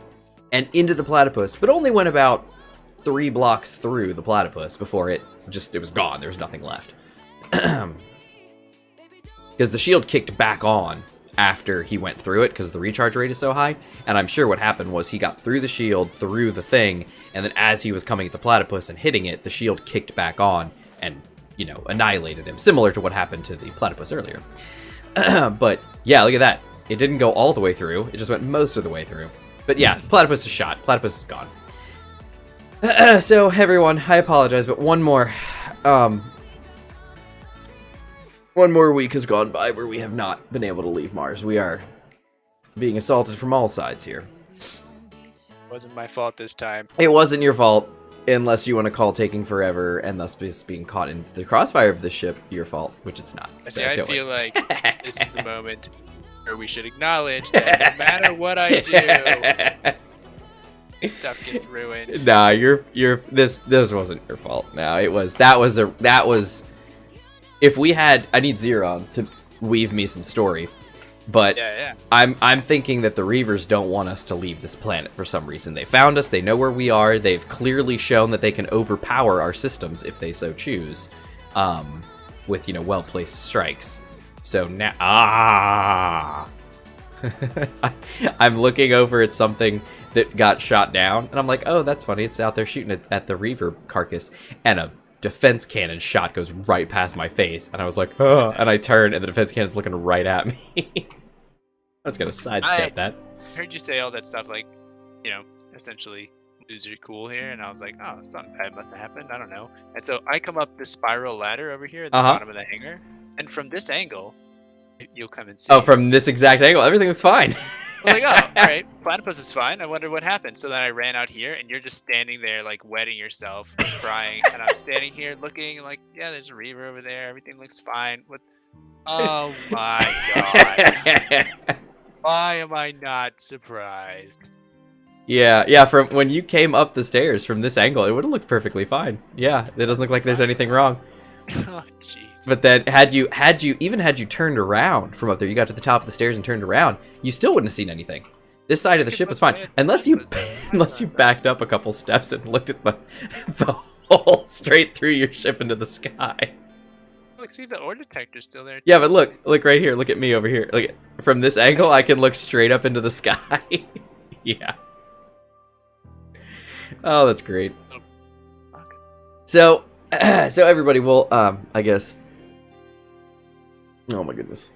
and into the platypus. But only went about 3 blocks through the platypus before it was gone. There was nothing left. Because the shield kicked back on after he went through it, because the recharge rate is so high. And I'm sure what happened was he got through the shield, through the thing, and then as he was coming at the platypus and hitting it, the shield kicked back on and, annihilated him, similar to what happened to the platypus earlier. But yeah, look at that. It didn't go all the way through. It just went most of the way through. But yeah, platypus is shot. Platypus is gone. So everyone, I apologize, but one more week has gone by where we have not been able to leave Mars. We are being assaulted from all sides here. Wasn't my fault this time. It wasn't your fault, unless you want to call taking forever and thus just being caught in the crossfire of the ship your fault, which it's not. See, I feel like this is the moment where we should acknowledge that no matter what I do, stuff gets ruined. Nah, this wasn't your fault. No, that was. If we had, I need Zeron to weave me some story, but Yeah. I'm thinking that the Reavers don't want us to leave this planet for some reason. They found us, they know where we are, they've clearly shown that they can overpower our systems if they so choose, with, well-placed strikes. So now, I'm looking over at something that got shot down, and I'm like, oh, that's funny, it's out there shooting at the Reaver carcass, and a defense cannon shot goes right past my face, and I was like, oh, and I turned, and the defense cannon's looking right at me. I was gonna sidestep that. I heard you say all that stuff, like, essentially lose your cool here, and I was like, oh, something bad must have happened. I don't know. And so I come up the spiral ladder over here at the bottom of the hangar, and from this angle, you'll come and see. Oh, from this exact angle, everything was fine. I was like, oh, all right, platypus is fine. I wonder what happened. So then I ran out here, and you're just standing there, like, wetting yourself, crying. And I'm standing here looking, like, yeah, there's a Reaver over there. Everything looks fine. What? Oh, my God. Why am I not surprised? Yeah, from when you came up the stairs from this angle, it would have looked perfectly fine. Yeah, it doesn't look like there's anything wrong. Oh, jeez. But then had you turned around from up there, you got to the top of the stairs and turned around, you still wouldn't have seen anything. This side of the ship was fine, unless you backed up a couple steps and looked at the hole straight through your ship into the sky. Look, see, the ore detector's still there. Yeah, but look right here. Look at me over here. Look, from this angle, I can look straight up into the sky. Yeah. Oh, that's great. So, so everybody will, I guess. Oh my goodness.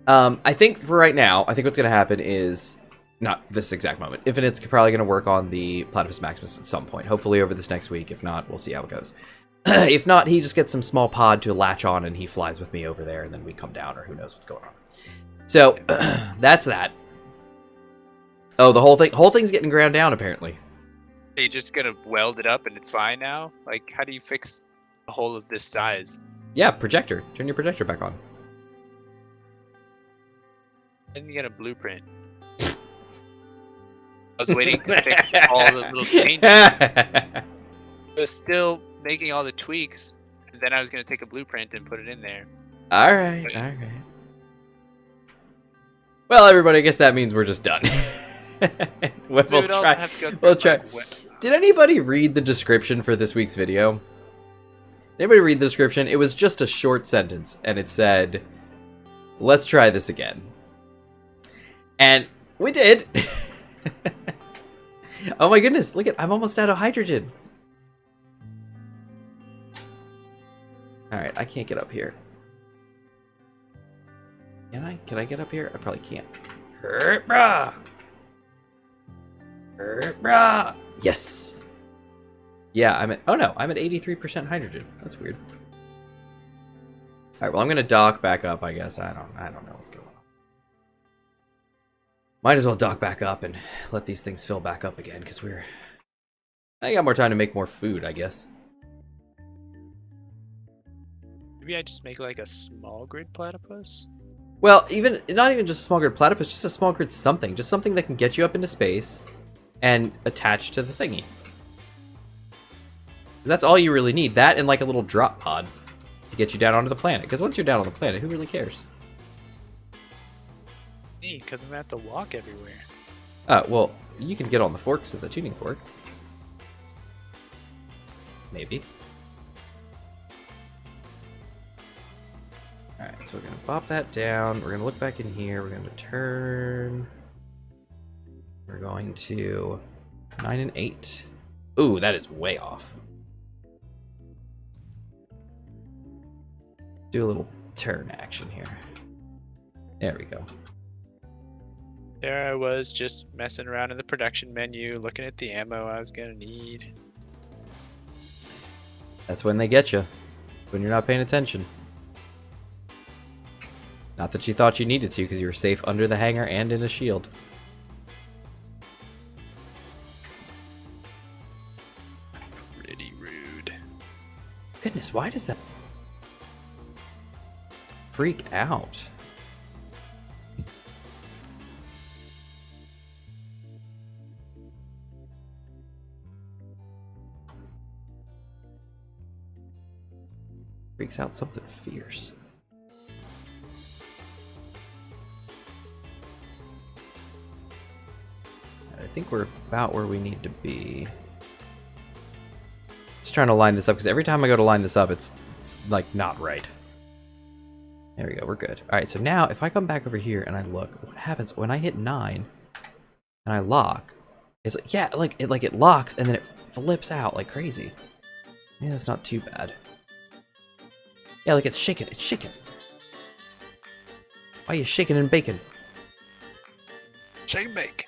I think for right now, I think what's going to happen is, not this exact moment, Infinite's probably going to work on the Platypus Maximus at some point. Hopefully over this next week. If not, we'll see how it goes. If not, he just gets some small pod to latch on and he flies with me over there and then we come down, or who knows what's going on. So, that's that. Oh, the whole thing's getting ground down apparently. Are you just gonna weld it up and it's fine now? Like, how do you fix a hole of this size? Yeah, projector. Turn your projector back on. Then you get a blueprint. I was waiting to fix all the little changes. I was still making all the tweaks, and then I was gonna take a blueprint and put it in there. All right. Well, everybody, I guess that means we're just done. We'll try. Did anybody read the description for this week's video? Anybody read the description? It was just a short sentence, and it said, "Let's try this again." And we did. Oh my goodness, look at, I'm almost out of hydrogen. Alright, I can't get up here. Can I? Can I get up here? I probably can't. Yes. Yeah, I'm at, oh no, I'm at 83% hydrogen. That's weird. Alright, well I'm gonna dock back up, I guess. I don't know what's going on. Might as well dock back up and let these things fill back up again, because I got more time to make more food, I guess. Maybe I just make like a small grid platypus? Well, not even just a small grid platypus, just a small grid something. Just something that can get you up into space and attach to the thingy. That's all you really need. That and like a little drop pod to get you down onto the planet. Because once you're down on the planet, who really cares? Neat, because I'm gonna have to walk everywhere. Well, you can get on the forks of the tuning fork. Maybe. Alright, so we're gonna pop that down. We're gonna look back in here. We're gonna turn. We're going to 9 and 8. Ooh, that is way off. Do a little turn action here. There we go. There I was, just messing around in the production menu, looking at the ammo I was gonna need. That's when they get you. When you're not paying attention. Not that you thought you needed to, because you were safe under the hangar and in a shield. Pretty rude. Goodness, why does that freak out? Freaks out something fierce. I think we're about where we need to be. Just trying to line this up, because every time I go to line this up, it's like not right. There we go, we're good. Alright, so now if I come back over here and I look, what happens when I hit 9 and I lock? It's like, yeah, it locks and then it flips out like crazy. Yeah, that's not too bad. Yeah, like it's shaking, it's shaking. Why are you shaking and baking? Shake and bake.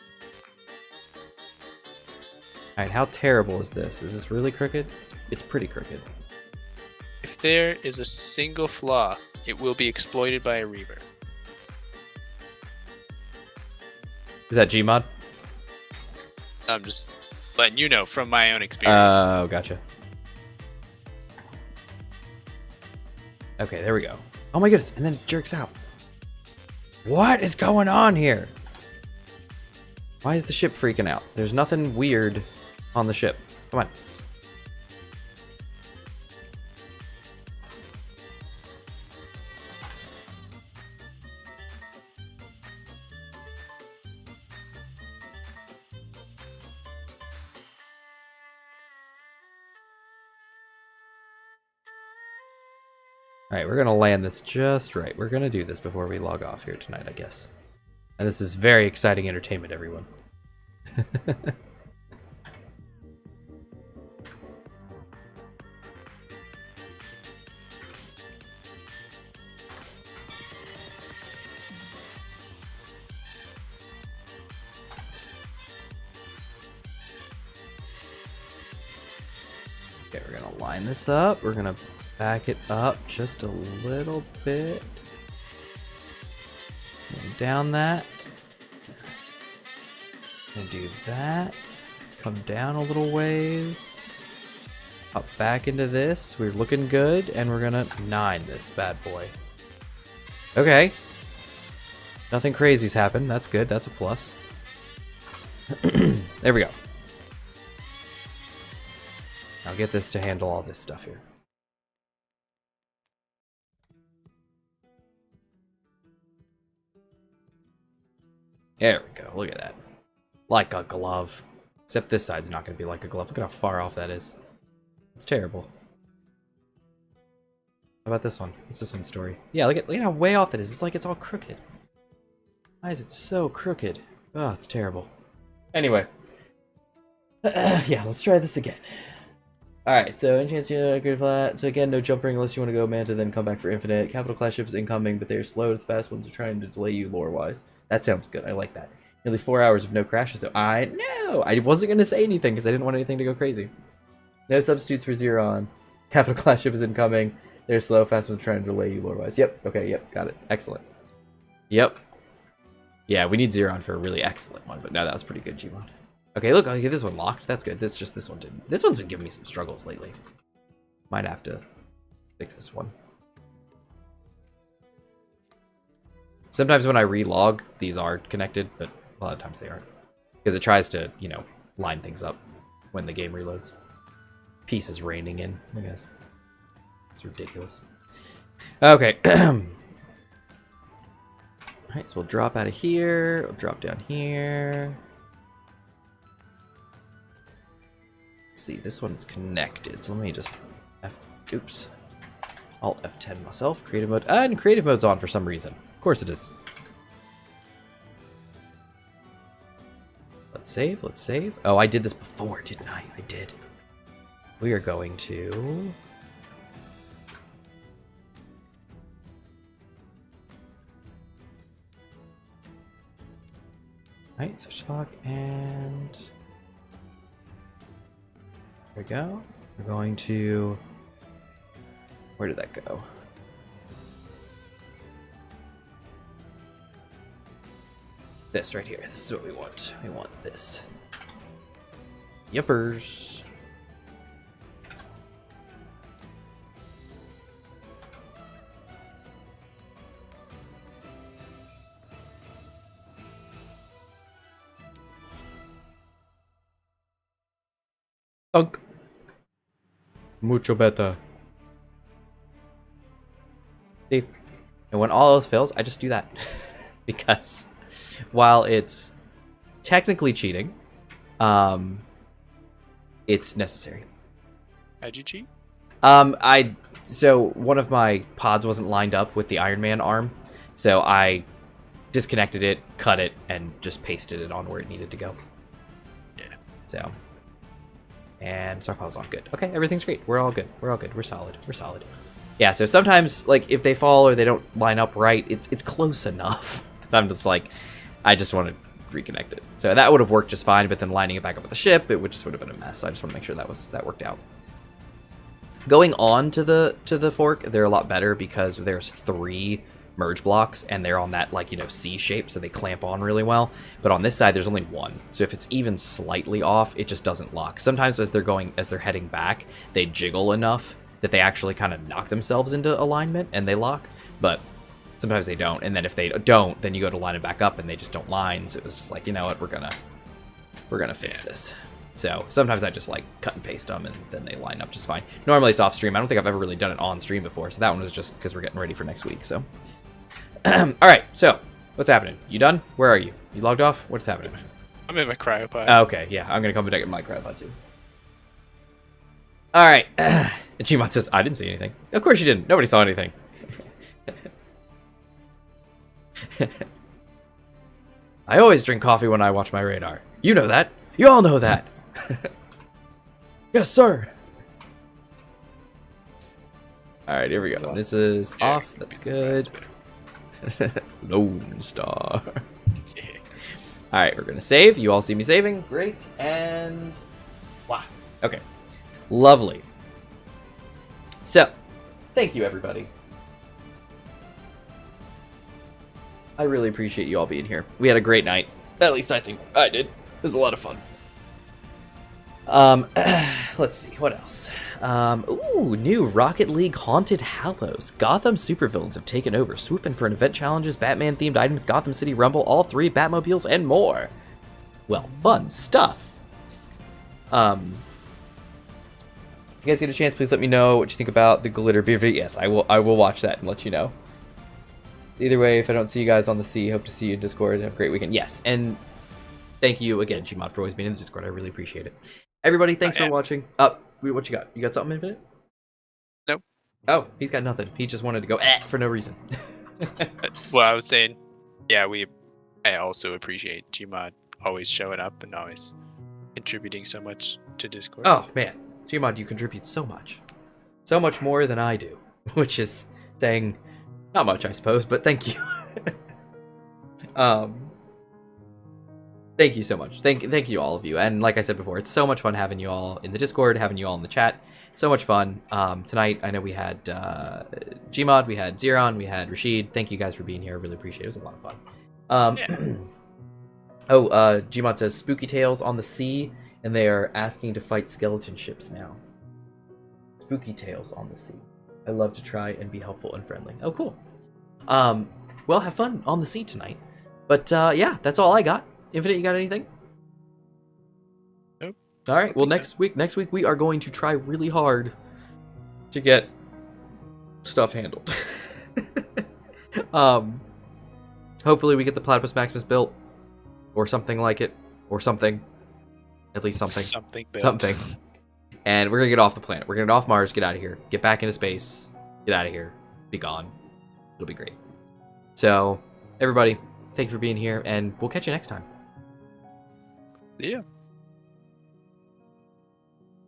Alright, how terrible is this? Is this really crooked? It's pretty crooked. If there is a single flaw, it will be exploited by a Reaver. Is that Gmod? I'm just letting you know from my own experience. Oh, gotcha. Okay, there we go. Oh my goodness, and then it jerks out. What is going on here? Why is the ship freaking out? There's nothing weird on the ship. Come on. Alright, we're gonna land this just right. We're gonna do this before we log off here tonight, I guess. And this is very exciting entertainment, everyone. Okay, we're gonna line this up. We're gonna back it up just a little bit. And down that. And do that. Come down a little ways. Up back into this. We're looking good, and we're gonna 9 this bad boy. Okay. Nothing crazy's happened. That's good. That's a plus. There we go. I'll get this to handle all this stuff here. There we go. Look at that. Like a glove. Except this side's not going to be like a glove. Look at how far off that is. It's terrible. How about this one? What's this one's story? Yeah, look at how way off that is. It's like it's all crooked. Why is it so crooked? Oh, it's terrible. Anyway. Yeah, let's try this again. Alright, so any chance you're good flat. So again, no jumping unless you want to go Manta, then come back for Infinite. Capital Class ships incoming, but they're slow. The fast ones are trying to delay you lore-wise. That sounds good. I like that. Nearly 4 hours of no crashes, though. I know! I wasn't going to say anything because I didn't want anything to go crazy. No substitutes for Zeron. Capital Class ship is incoming. They're slow. Fast ones are trying to delay you lore-wise. Yep. Okay, yep. Got it. Excellent. Yep. Yeah, we need Zeron for a really excellent one, but no, that was pretty good, Gmod. Okay, look, I get this one locked. That's good. This one didn't. This one's been giving me some struggles lately. Might have to fix this one. Sometimes when I relog, these are connected, but a lot of times they aren't. Because it tries to, you know, line things up when the game reloads. Peace is raining in, I guess. It's ridiculous. Okay. Alright, so we'll drop out of here. We'll drop down here. Let's see, this one's connected. So let me just oops. Alt F10 myself. Creative mode. And creative mode's on for some reason. Of course it is. Let's save. Let's save. Oh, I did this before, didn't I? I did. We are going to... Alright, switch lock, and... There we go. We're going to... Where did that go? This right here. This is what we want. We want this. Yippers. Thunk. Mucho better. See? And when all else fails, I just do that. Because while it's technically cheating, it's necessary. How'd you cheat? So one of my pods wasn't lined up with the Iron Man arm, so I disconnected it, cut it, and just pasted it on where it needed to go. Yeah. So, and stockpile's on. Good. Okay, everything's great. We're all good. We're all good. We're solid. We're solid. Yeah. So sometimes, like, if they fall or they don't line up right, it's close enough. I'm just like, I just want to reconnect it. So that would have worked just fine, but then lining it back up with the ship, it would have been a mess. So I just want to make sure that worked out. Going on to the fork, they're a lot better because there's 3 merge blocks and they're on that, like, you know, C shape, so they clamp on really well. But on this side, there's only 1. So if it's even slightly off, it just doesn't lock. Sometimes as they're heading back, they jiggle enough that they actually kind of knock themselves into alignment and they lock. But sometimes they don't, and then if they don't, then you go to line it back up and they just don't line. So it was just like, you know what, we're gonna fix this. So sometimes I just like cut and paste them and then they line up just fine. Normally it's off stream. I don't think I've ever really done it on stream before, so that one was just because we're getting ready for next week. So all right, so what's happening? You done? Where are you? You logged off? What's happening? I'm in my cryopod. Oh, okay, yeah, I'm gonna come back in my cryopod too. All right, and Gmod says I didn't see anything. Of course you didn't. Nobody saw anything. I always drink coffee when I watch my radar. You know that. You all know that. Yes, sir. All right, here we go. This is off. That's good. Lone Star. All right, we're gonna save. You all see me saving. Great. And wow. Okay. Lovely. So, thank you, everybody. I really appreciate you all being here. We had a great night. At least I think I did. It was a lot of fun. Let's see, what else? Ooh, new Rocket League Haunted Hallows. Gotham supervillains have taken over, swooping for an event challenges, Batman-themed items, Gotham City Rumble, all 3 Batmobiles, and more. Well, fun stuff. If you guys get a chance, please let me know what you think about the glitter beer video. Yes, I will watch that and let you know. Either way, if I don't see you guys on the sea, hope to see you in Discord and have a great weekend. Yes, and thank you again, Gmod, for always being in the Discord. I really appreciate it. Everybody, thanks for watching. What you got? You got something, Infinite? Nope. Oh, he's got nothing. He just wanted to go for no reason. Well, I was saying, yeah, I also appreciate Gmod always showing up and always contributing so much to Discord. Oh, man. Gmod, you contribute so much. So much more than I do. Which is saying not much, I suppose, but thank you. Thank you so much. Thank you, all of you. And like I said before, it's so much fun having you all in the Discord, having you all in the chat. So much fun. Tonight, I know we had Gmod, we had Zeron, we had Rashid. Thank you guys for being here. I really appreciate it. It was a lot of fun. Gmod says, Spooky Tales on the sea, and they are asking to fight skeleton ships now. Spooky Tales on the sea. I love to try and be helpful and friendly. Oh, cool. Well, have fun on the sea tonight. But, yeah, that's all I got. Infinite, you got anything? Nope. All right. Well, next week we are going to try really hard to get stuff handled. Hopefully we get the Platypus Maximus built, or something like it, or something. At least something. Something built. Something. And we're gonna get off the planet. We're gonna get off Mars. Get out of here. Get back into space. Get out of here. Be gone. It'll be great. So, everybody, thank you for being here, and we'll catch you next time. Yeah.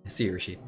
See you, Rashid.